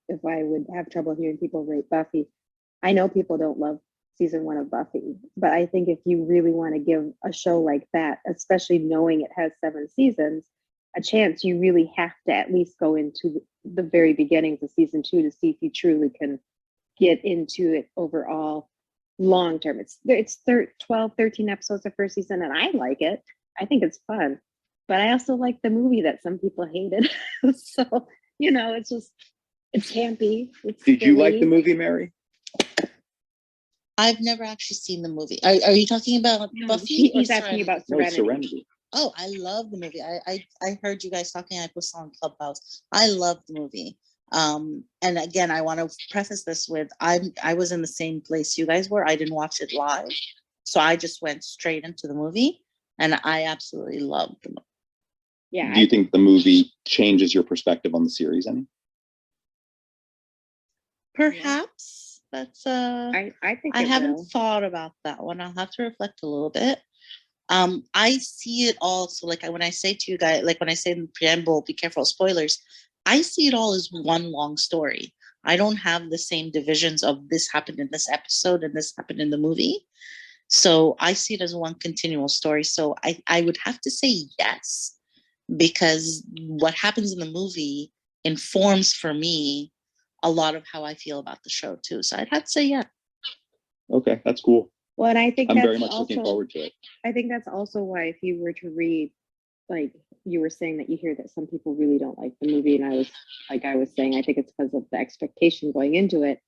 if I would have trouble hearing people rate Buffy, I know people don't love season 1 of Buffy, but I think if you really want to give a show like that, especially knowing it has 7 seasons, a chance, you really have to at least go into the very beginnings of season 2 to see if you truly can get into it overall long term. It's 12, 13 episodes the first season, and I like it. I think it's fun. But I also like the movie that some people hated. So, it's campy. Did you like the movie, Mary? I've never actually seen the movie. Are you talking about Buffy? He's asking about Serenity. No, Serenity. Oh, I love the movie. I heard you guys talking. I was on Clubhouse. I love the movie. And again, I want to preface this with I was in the same place you guys were. I didn't watch it live, so I just went straight into the movie, and I absolutely loved the movie. Yeah. Do you think the movie changes your perspective on the series any? Perhaps. That's I think I haven't thought about that one. I'll have to reflect a little bit. I see it all. So when I say to you guys, when I say in the preamble, be careful of spoilers, I see it all as one long story. I don't have the same divisions of this happened in this episode and this happened in the movie. So I see it as one continual story. So I would have to say yes, because what happens in the movie informs for me a lot of how I feel about the show too. So I'd have to say yeah. Okay, that's cool. Well, and I think I'm that's very much looking forward to it. I think that's also why, if you were to read, you were saying that you hear that some people really don't like the movie, and I was saying, I think it's because of the expectation going into it.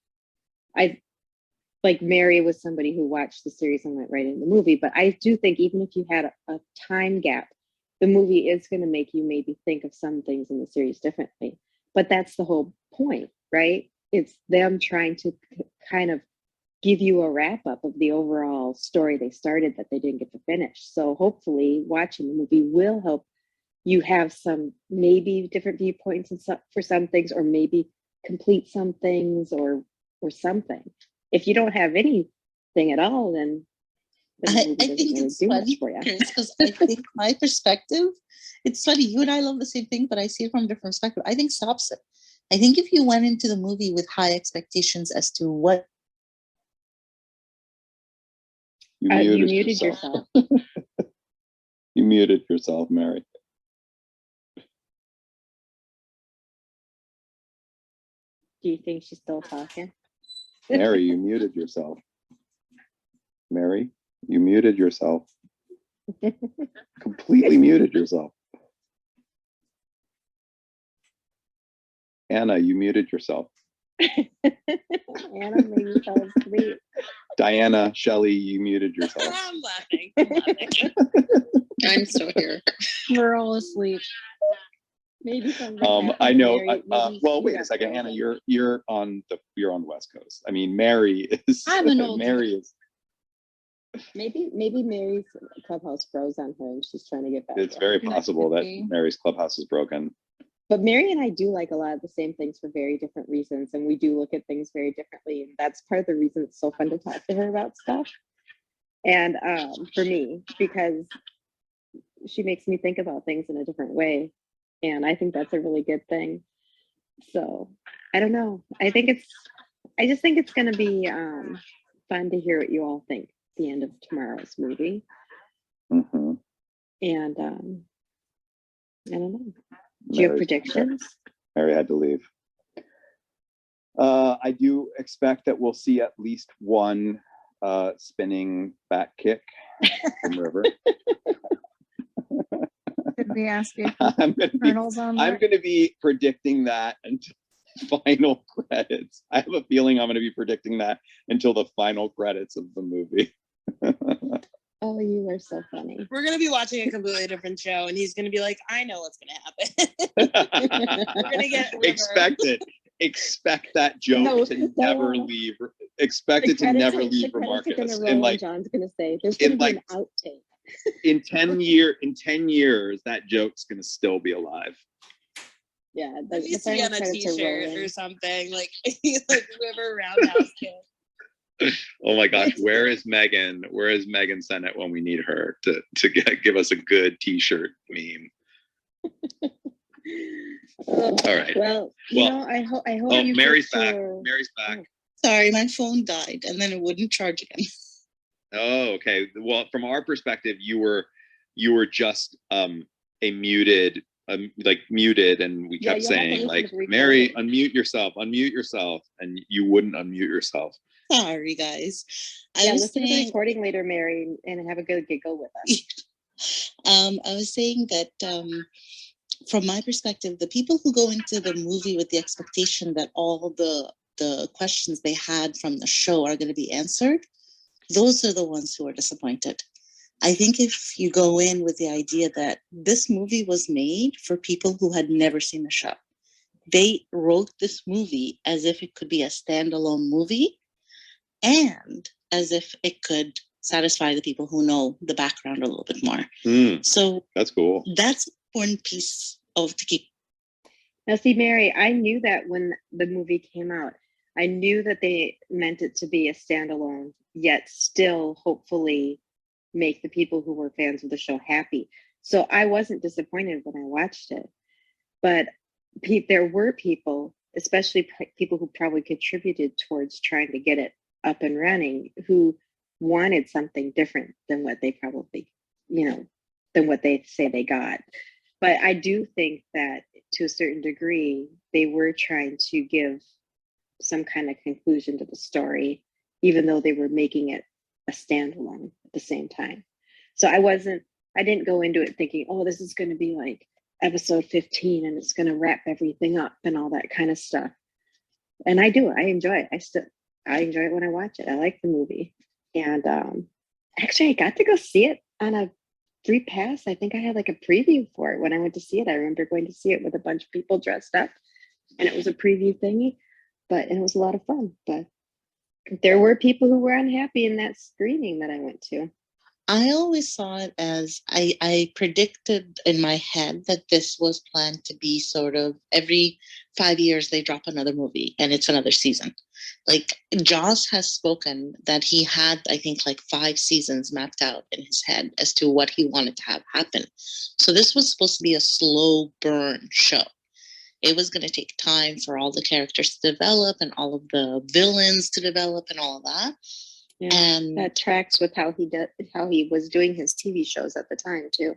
Mary was somebody who watched the series and went right into the movie, but I do think even if you had a time gap, the movie is going to make you maybe think of some things in the series differently. But that's the whole point, right? It's them trying to kind of give you a wrap up of the overall story they started that they didn't get to finish. So hopefully watching the movie will help you have some maybe different viewpoints for some things, or maybe complete some things or something. If you don't have anything at all, then I think it's funny because I think my perspective, it's funny. You and I love the same thing, but I see it from a different perspective. I think it's the opposite. I think if you went into the movie with high expectations as to what you muted yourself. You muted yourself, Mary. Do you think she's still talking? Mary, you muted yourself. Mary, you muted yourself. Completely muted yourself. Anna, you muted yourself. Anna maybe fell asleep. Diana, Shelley, you muted yourself. I'm laughing. I'm still here. We're all asleep. Maybe something happened I to know. Mary. Maybe Well, she wait a got second, Hannah. frozen. You're on the West Coast. I mean, Mary is. I'm an old Mary is. Maybe Mary's clubhouse froze on her and she's trying to get back. It's in. very That possible could that be. Mary's clubhouse is broken. But Mary and I do like a lot of the same things for very different reasons, and we do look at things very differently, and that's part of the reason it's so fun to talk to her about stuff. And for me, because she makes me think about things in a different way, and I think that's a really good thing. So I don't know. I just think it's going to be fun to hear what you all think at the end of tomorrow's movie. Mm-hmm. And I don't know. Do you have predictions? Mary had to leave. I do expect that we'll see at least one spinning back kick from River. Did we ask you I'm that? going to be predicting that until final credits. I have a feeling I'm going to be predicting that until the final credits of the movie. Oh, you are so funny. We're gonna be watching a completely different show, and he's gonna be like, "I know what's gonna happen." We're gonna get River. Expect that joke to never leave. Expect it to never leave Remarcus. And like John's gonna say, there's gonna be an outtake. In 10 years, that joke's gonna still be alive. Yeah, It needs to be on a T-shirt or something, like River Roundhouse Kid. Oh my gosh, where is Megan? Where is Megan Sennett when we need her to give us a good T-shirt meme? All right. Well, I hope. Oh, Mary's back. Mary's back. Sorry, my phone died and then it wouldn't charge again. Oh, okay. Well, from our perspective, you were just a muted, muted, and we kept saying like, Mary, unmute yourself, and you wouldn't unmute yourself. Sorry, guys. Listen to the recording later, Mary, and have a good giggle with us. I was saying that from my perspective, the people who go into the movie with the expectation that all the questions they had from the show are going to be answered, those are the ones who are disappointed. I think if you go in with the idea that this movie was made for people who had never seen the show, they wrote this movie as if it could be a standalone movie and as if it could satisfy the people who know the background a little bit more. So that's cool. That's an important piece to keep. Now, see, Mary, I knew that when the movie came out, I knew that they meant it to be a standalone, yet still hopefully make the people who were fans of the show happy. So I wasn't disappointed when I watched it. But there were people, especially people who probably contributed towards trying to get it up and running, who wanted something different than what they probably, than what they say they got. But I do think that to a certain degree, they were trying to give some kind of conclusion to the story, even though they were making it a standalone at the same time. So I didn't go into it thinking, oh, this is going to be like episode 15 and it's going to wrap everything up and all that kind of stuff. And I enjoy it. I enjoy it when I watch it. I like the movie. And actually I got to go see it on a free pass. I think I had like a preview for it when I went to see it. I remember going to see it with a bunch of people dressed up, and it was a preview thingy, and it was a lot of fun. But there were people who were unhappy in that screening that I went to. I always saw it as I predicted in my head that this was planned to be sort of every 5 years they drop another movie and it's another season. Like Joss has spoken that he had, I think, like 5 seasons mapped out in his head as to what he wanted to have happen. So this was supposed to be a slow burn show. It was going to take time for all the characters to develop and all of the villains to develop and all of that. Yeah, and that tracks with how he was doing his TV shows at the time too.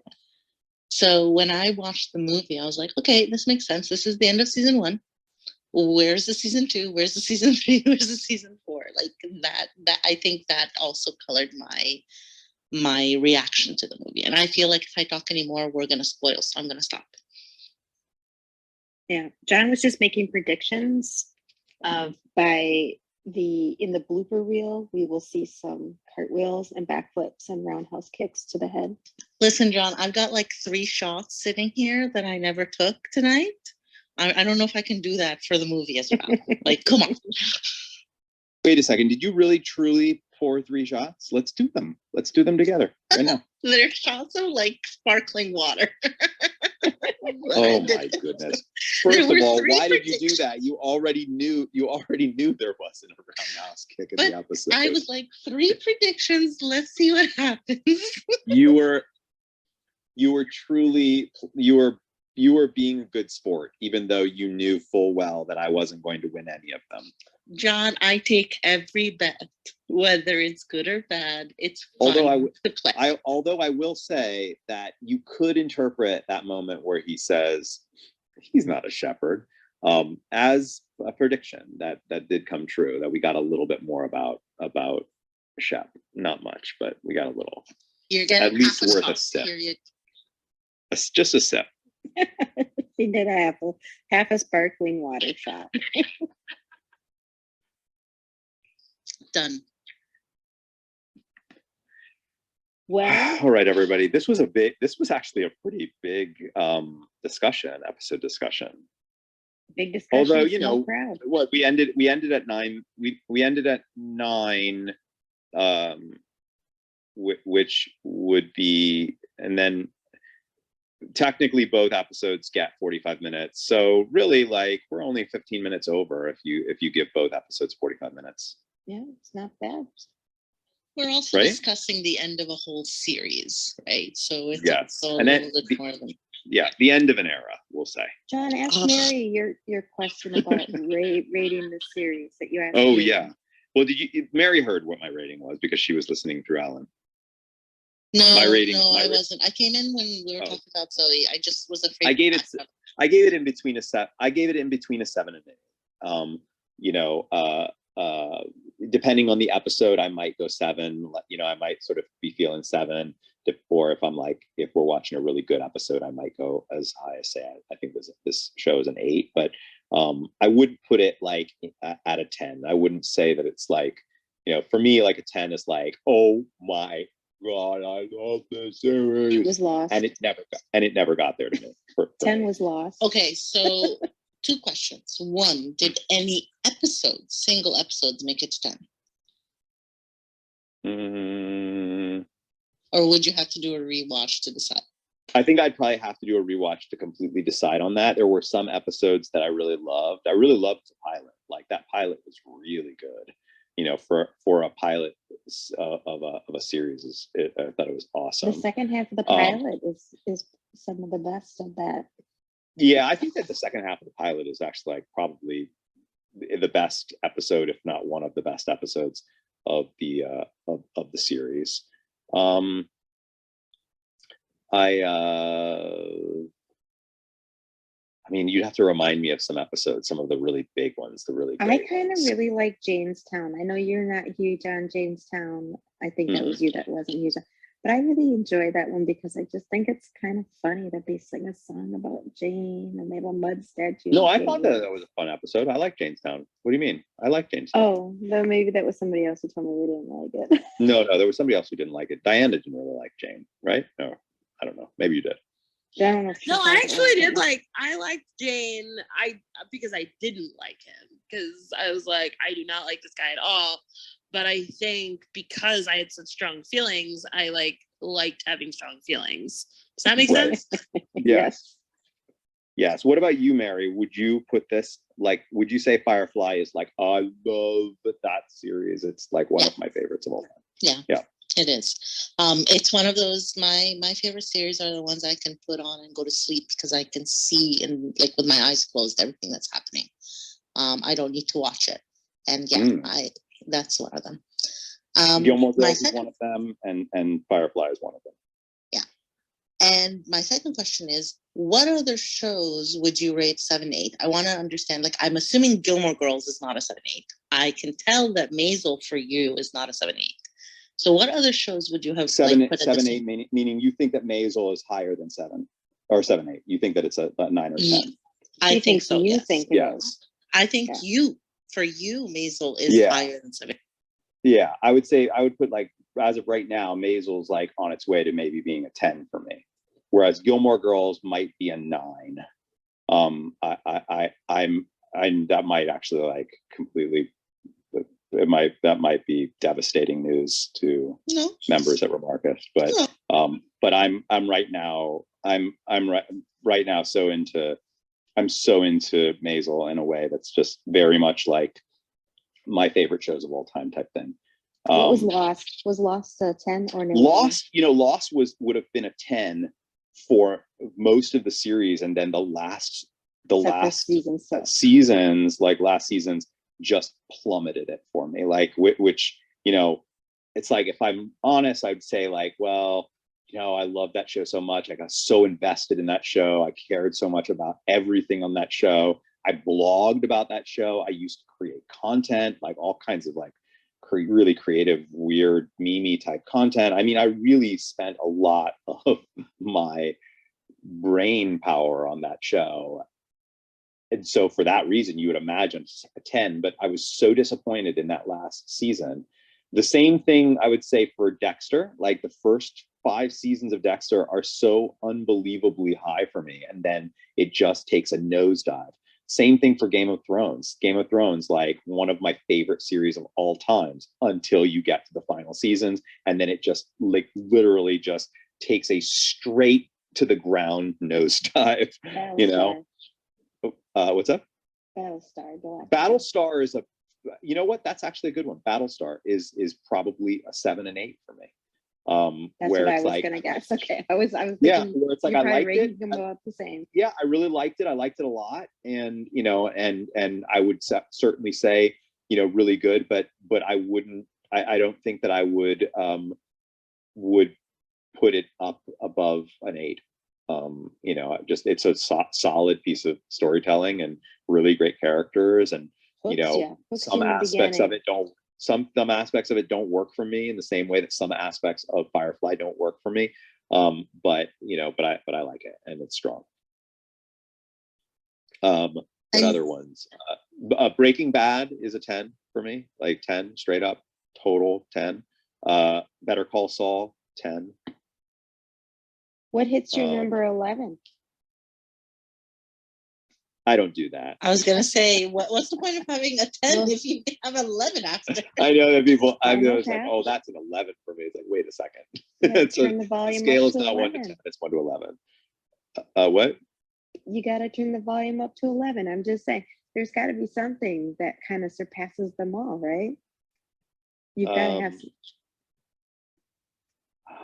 So when I watched the movie, I was like, okay, this makes sense. This is the end of season 1. Where's the season 2? Where's the season 3? Where's the season 4? Like that I think that also colored my reaction to the movie. And I feel like if I talk anymore, we're gonna spoil, so I'm gonna stop. Yeah, John was just making predictions by in the blooper reel, we will see some cartwheels and backflips and roundhouse kicks to the head. Listen, John, I've got like 3 shots sitting here that I never took tonight. I don't know if I can do that for the movie as well. Like, come on. Wait a second. Did you really truly pour 3 shots? Let's do them. Let's do them together right now. They're shots of like sparkling water. Oh my goodness. First of all, why did you do that? You already knew there wasn't a roundhouse kick in the episode. I was like, 3 predictions. Let's see what happens. you were being a good sport, even though you knew full well that I wasn't going to win any of them. John, I take every bet, whether it's good or bad. It's fun to play. Although I will say that you could interpret that moment where he says he's not a shepherd as a prediction that did come true. That we got a little bit more about Shep. Not much, but we got a little. You're getting at least half a worth shot, a sip. period. Just a sip. She did half a sparkling water shot. Done. Well, all right, everybody. This was actually a pretty big episode discussion. Big discussion. Although, you know, what we ended at 9. We ended at 9, which would be, and then technically both episodes get 45 minutes. So really, like, we're only 15 minutes over if you give both episodes 45 minutes. Yeah, it's not bad. We're also Right? discussing the end of a whole series, right? So it's Yes. also And a then little bit more than. Yeah, the end of an era, we'll say. John, ask Mary your question about rating the series that you asked. Oh, me. yeah. Well, Mary heard what my rating was because she was listening through Ellen. No, I wasn't. I came in when we were talking about Zoe. I just was afraid. I gave it in between a 7 and 8. You know, depending on the episode, I might go 7. You know, I might sort of be feeling 7. Or if we're watching a really good episode, I might go as high as, say, I think this show is an 8. But I wouldn't put it like at a 10. I wouldn't say that it's like, you know, for me, like a 10 is like, oh my God, I love this series. It was lost, and it never got there to me. For 10 me. was lost. Okay, so 2 questions. 1, did any single episodes, make it to 10? Or would you have to do a rewatch to decide? I think I'd probably have to do a rewatch to completely decide on that. There were some episodes that I really loved. I really loved the pilot. Like, that pilot was really good. You know, for a pilot of a series, I thought it was awesome. The second half of the pilot is some of the best of that. Yeah, I think that the second half of the pilot is actually like probably the best episode, if not one of the best episodes of the series. I mean, you'd have to remind me of some episodes, some of the really big ones, I kind of really like Jamestown. I know you're not huge on Jamestown. I think that was you that wasn't huge on. But I really enjoy that one because I just think it's kind of funny that they sing a song about Jane and they have a mud statue. No, I thought that was a fun episode. I like Jamestown. What do you mean? I like Jamestown. Oh, then maybe that was somebody else who told me we didn't like it. No, there was somebody else who didn't like it. Diana didn't really like Jane, right? No, I don't know. Maybe you did. I don't know. No, I actually did I liked Jane. Because I didn't like him because I was like, I do not like this guy at all. But I think because I had such strong feelings, I liked having strong feelings. Does that make sense? Yes. Yes. What about you, Mary? Would you put this would you say Firefly is like, I love that series? It's like one of my favorites of all time. Yeah. It is. It's one of those, my favorite series are the ones I can put on and go to sleep because I can see and with my eyes closed everything that's happening. I don't need to watch it. And that's one of them. Gilmore Girls is one of them, and Firefly is one of them. Yeah. And my second question is, what other shows would you rate 7-8? I want to understand, I'm assuming Gilmore Girls is not a 7-8. I can tell that Maisel for you is not a 7-8. So what other shows would you have 7-8, meaning you think that Maisel is higher than 7 or 7-8? You think that it's a 9 or 10? I think so. You yes. think yes. I think you for you, Maisel is higher than 7. Yeah, I would say I would put like as of right now, Maisel's like on its way to maybe being a 10 for me, whereas Gilmore Girls might be a 9. I'm that might actually like completely. That might be devastating news to members at Remarcus, but I'm right now right now so into Maisel in a way that's just very much like my favorite shows of all time type thing. What was Lost? Was Lost a 10 or no? Lost would have been a 10 for most of the series, and then the last seasons, like last season's, just plummeted it for me. Like which it's like, if I'm honest, I'd say like, well, I love that show so much. I got so invested in that show. I cared so much about everything on that show. I blogged about that show. I used to create content, like all kinds of like really creative, weird, meme type content. I mean, I really spent a lot of my brain power on that show. And so for that reason, you would imagine a 10, but I was so disappointed in that last season. The same thing I would say for Dexter. Like the first 5 seasons of Dexter are so unbelievably high for me, and then it just takes a nosedive. Same thing for Game of Thrones. Game of Thrones, like one of my favorite series of all times until you get to the final seasons, and then it just like literally just takes a straight to the ground nosedive. What's up? Battlestar. Battlestar is that's actually a good one. Battlestar is probably a 7 and 8 for me. That's where what I it's was like, gonna guess. Okay, I was thinking, where it's like I liked it. them about the same. Yeah, I really liked it. I liked it a lot, and and I would certainly say really good, but I wouldn't. I don't think that I would put it up above an 8. Just it's a solid piece of storytelling and really great characters, and some aspects of it don't. Some aspects of it don't work for me in the same way that some aspects of Firefly don't work for me. But I like it, and it's strong. What other ones? Breaking Bad is a 10 for me, like 10 straight up, total 10. Better Call Saul, 10. What hits your number 11? I don't do that. I was gonna say, what's the point of having a 10 if you have 11 after? I know that people. I know it's like, oh, that's an 11 for me. It's like, wait a second. Turn the volume scale up is to not 11. 1 to 10. It's 1 to 11. What? You got to turn the volume up to 11. I'm just saying, there's got to be something that kind of surpasses them all, right? You've got to have.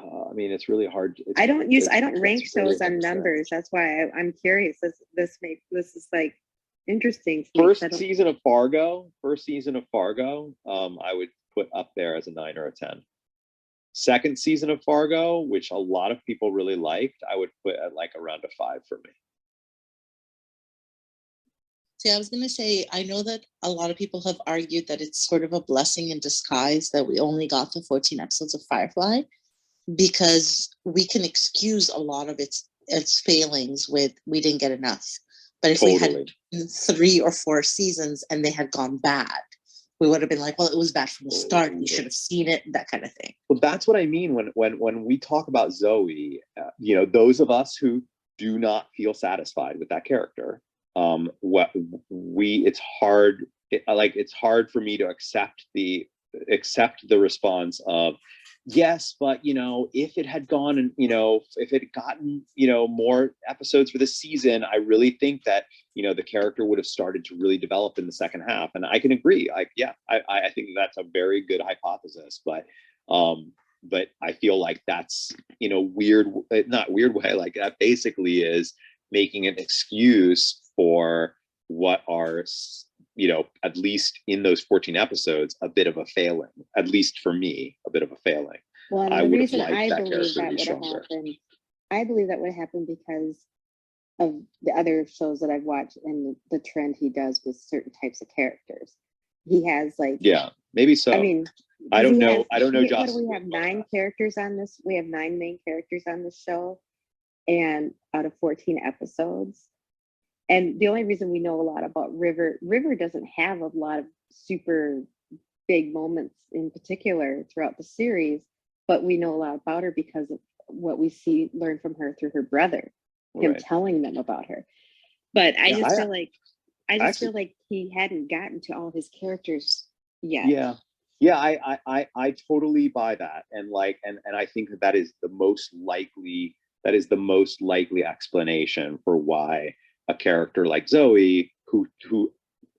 I mean, it's really hard. I don't rank shows on numbers. That's why I'm curious. This is like interesting. First season of Fargo, I would put up there as a 9 or a 10. Second season of Fargo, which a lot of people really liked, I would put at like around a 5 for me. See, I was going to say, I know that a lot of people have argued that it's sort of a blessing in disguise that we only got the 14 episodes of Firefly, because we can excuse a lot of its failings with we didn't get enough. But if we had 3 or 4 seasons and they had gone bad, we would have been like, well, it was bad from the start. You should have seen it, that kind of thing. Well, that's what I mean when we talk about Zoe. Those of us who do not feel satisfied with that character, it's hard. It's hard for me to accept the response of, yes, but if it had gone and if it had gotten more episodes for this season, I really think that the character would have started to really develop in the second half. And I can agree. I think that's a very good hypothesis, but I feel like that's not weird way, like that basically is making an excuse for what are at least in those 14 episodes, a bit of a failing, at least for me, a bit of a failing. Well, I the would reason have liked I that believe character to that be would have stronger. happened, I believe that would have happened because of the other shows that I've watched and the trend he does with certain types of characters. He has like, yeah, maybe so. I mean, I don't know. I don't know. What do we have? 9 characters on this. We have 9 main characters on this show, and out of 14 episodes. And the only reason we know a lot about River doesn't have a lot of super big moments in particular throughout the series, but we know a lot about her because of what we learn from her through her brother, him telling them about her. But I just feel like he hadn't gotten to all his characters yet. Yeah, I totally buy that, and I think that is the most likely explanation for why a character like Zoe, who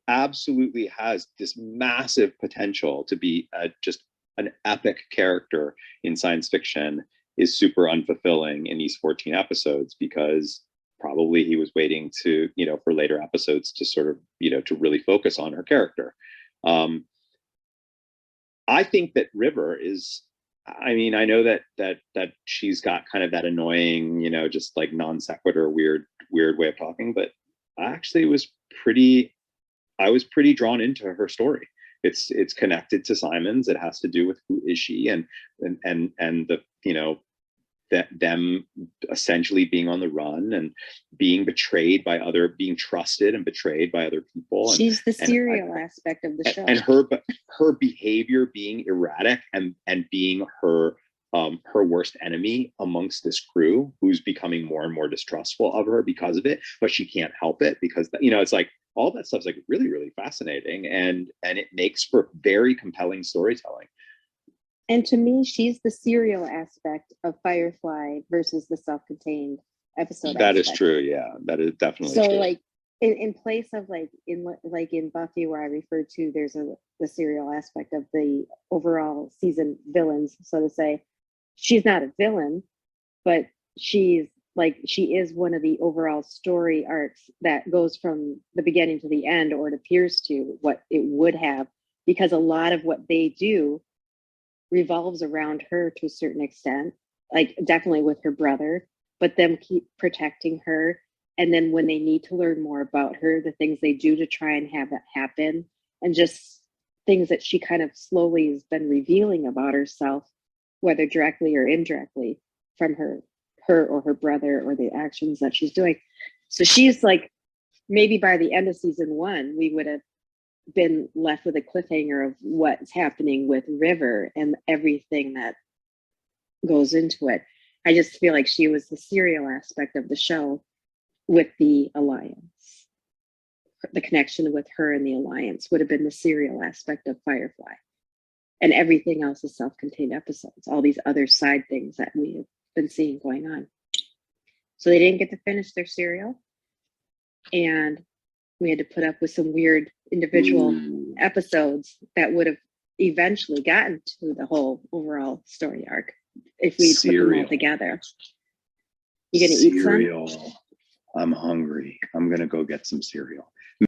absolutely has this massive potential to be just an epic character in science fiction, is super unfulfilling in these 14 episodes, because probably he was waiting to, for later episodes to sort of, to really focus on her character. I think that River is, I mean, I know that she's got kind of that annoying, just like non sequitur, weird way of talking, but I actually was pretty drawn into her story. It's connected to Simon's. It has to do with who is she, and the, that them essentially being on the run and being trusted and betrayed by other people. She's the serial aspect of the show. And her behavior being erratic and being her worst enemy amongst this crew, who's becoming more and more distrustful of her because of it, but she can't help it because, it's like all that stuff's like really, really fascinating, and it makes for very compelling storytelling. And to me, she's the serial aspect of Firefly versus the self-contained episode. That is true. Yeah, that is definitely so true. Like in place of in Buffy, where I referred to, there's the serial aspect of the overall season villains, so to say. She's not a villain, but she is one of the overall story arcs that goes from the beginning to the end, or it appears to what it would have, because a lot of what they do revolves around her to a certain extent, like definitely with her brother, but them keep protecting her. And then when they need to learn more about her, the things they do to try and have that happen, and just things that she kind of slowly has been revealing about herself, whether directly or indirectly, from her or her brother, or the actions that she's doing. So she's like, maybe by the end of season 1, we would have been left with a cliffhanger of what's happening with River and everything that goes into it. I just feel like she was the serial aspect of the show with the Alliance. The connection with her and the Alliance would have been the serial aspect of Firefly. And everything else is self-contained episodes, all these other side things that we have been seeing going on. So they didn't get to finish their serial. And we had to put up with some weird individual episodes that would have eventually gotten to the whole overall story arc if we put them all together. You gonna eat some? I'm hungry. I'm gonna go get some cereal.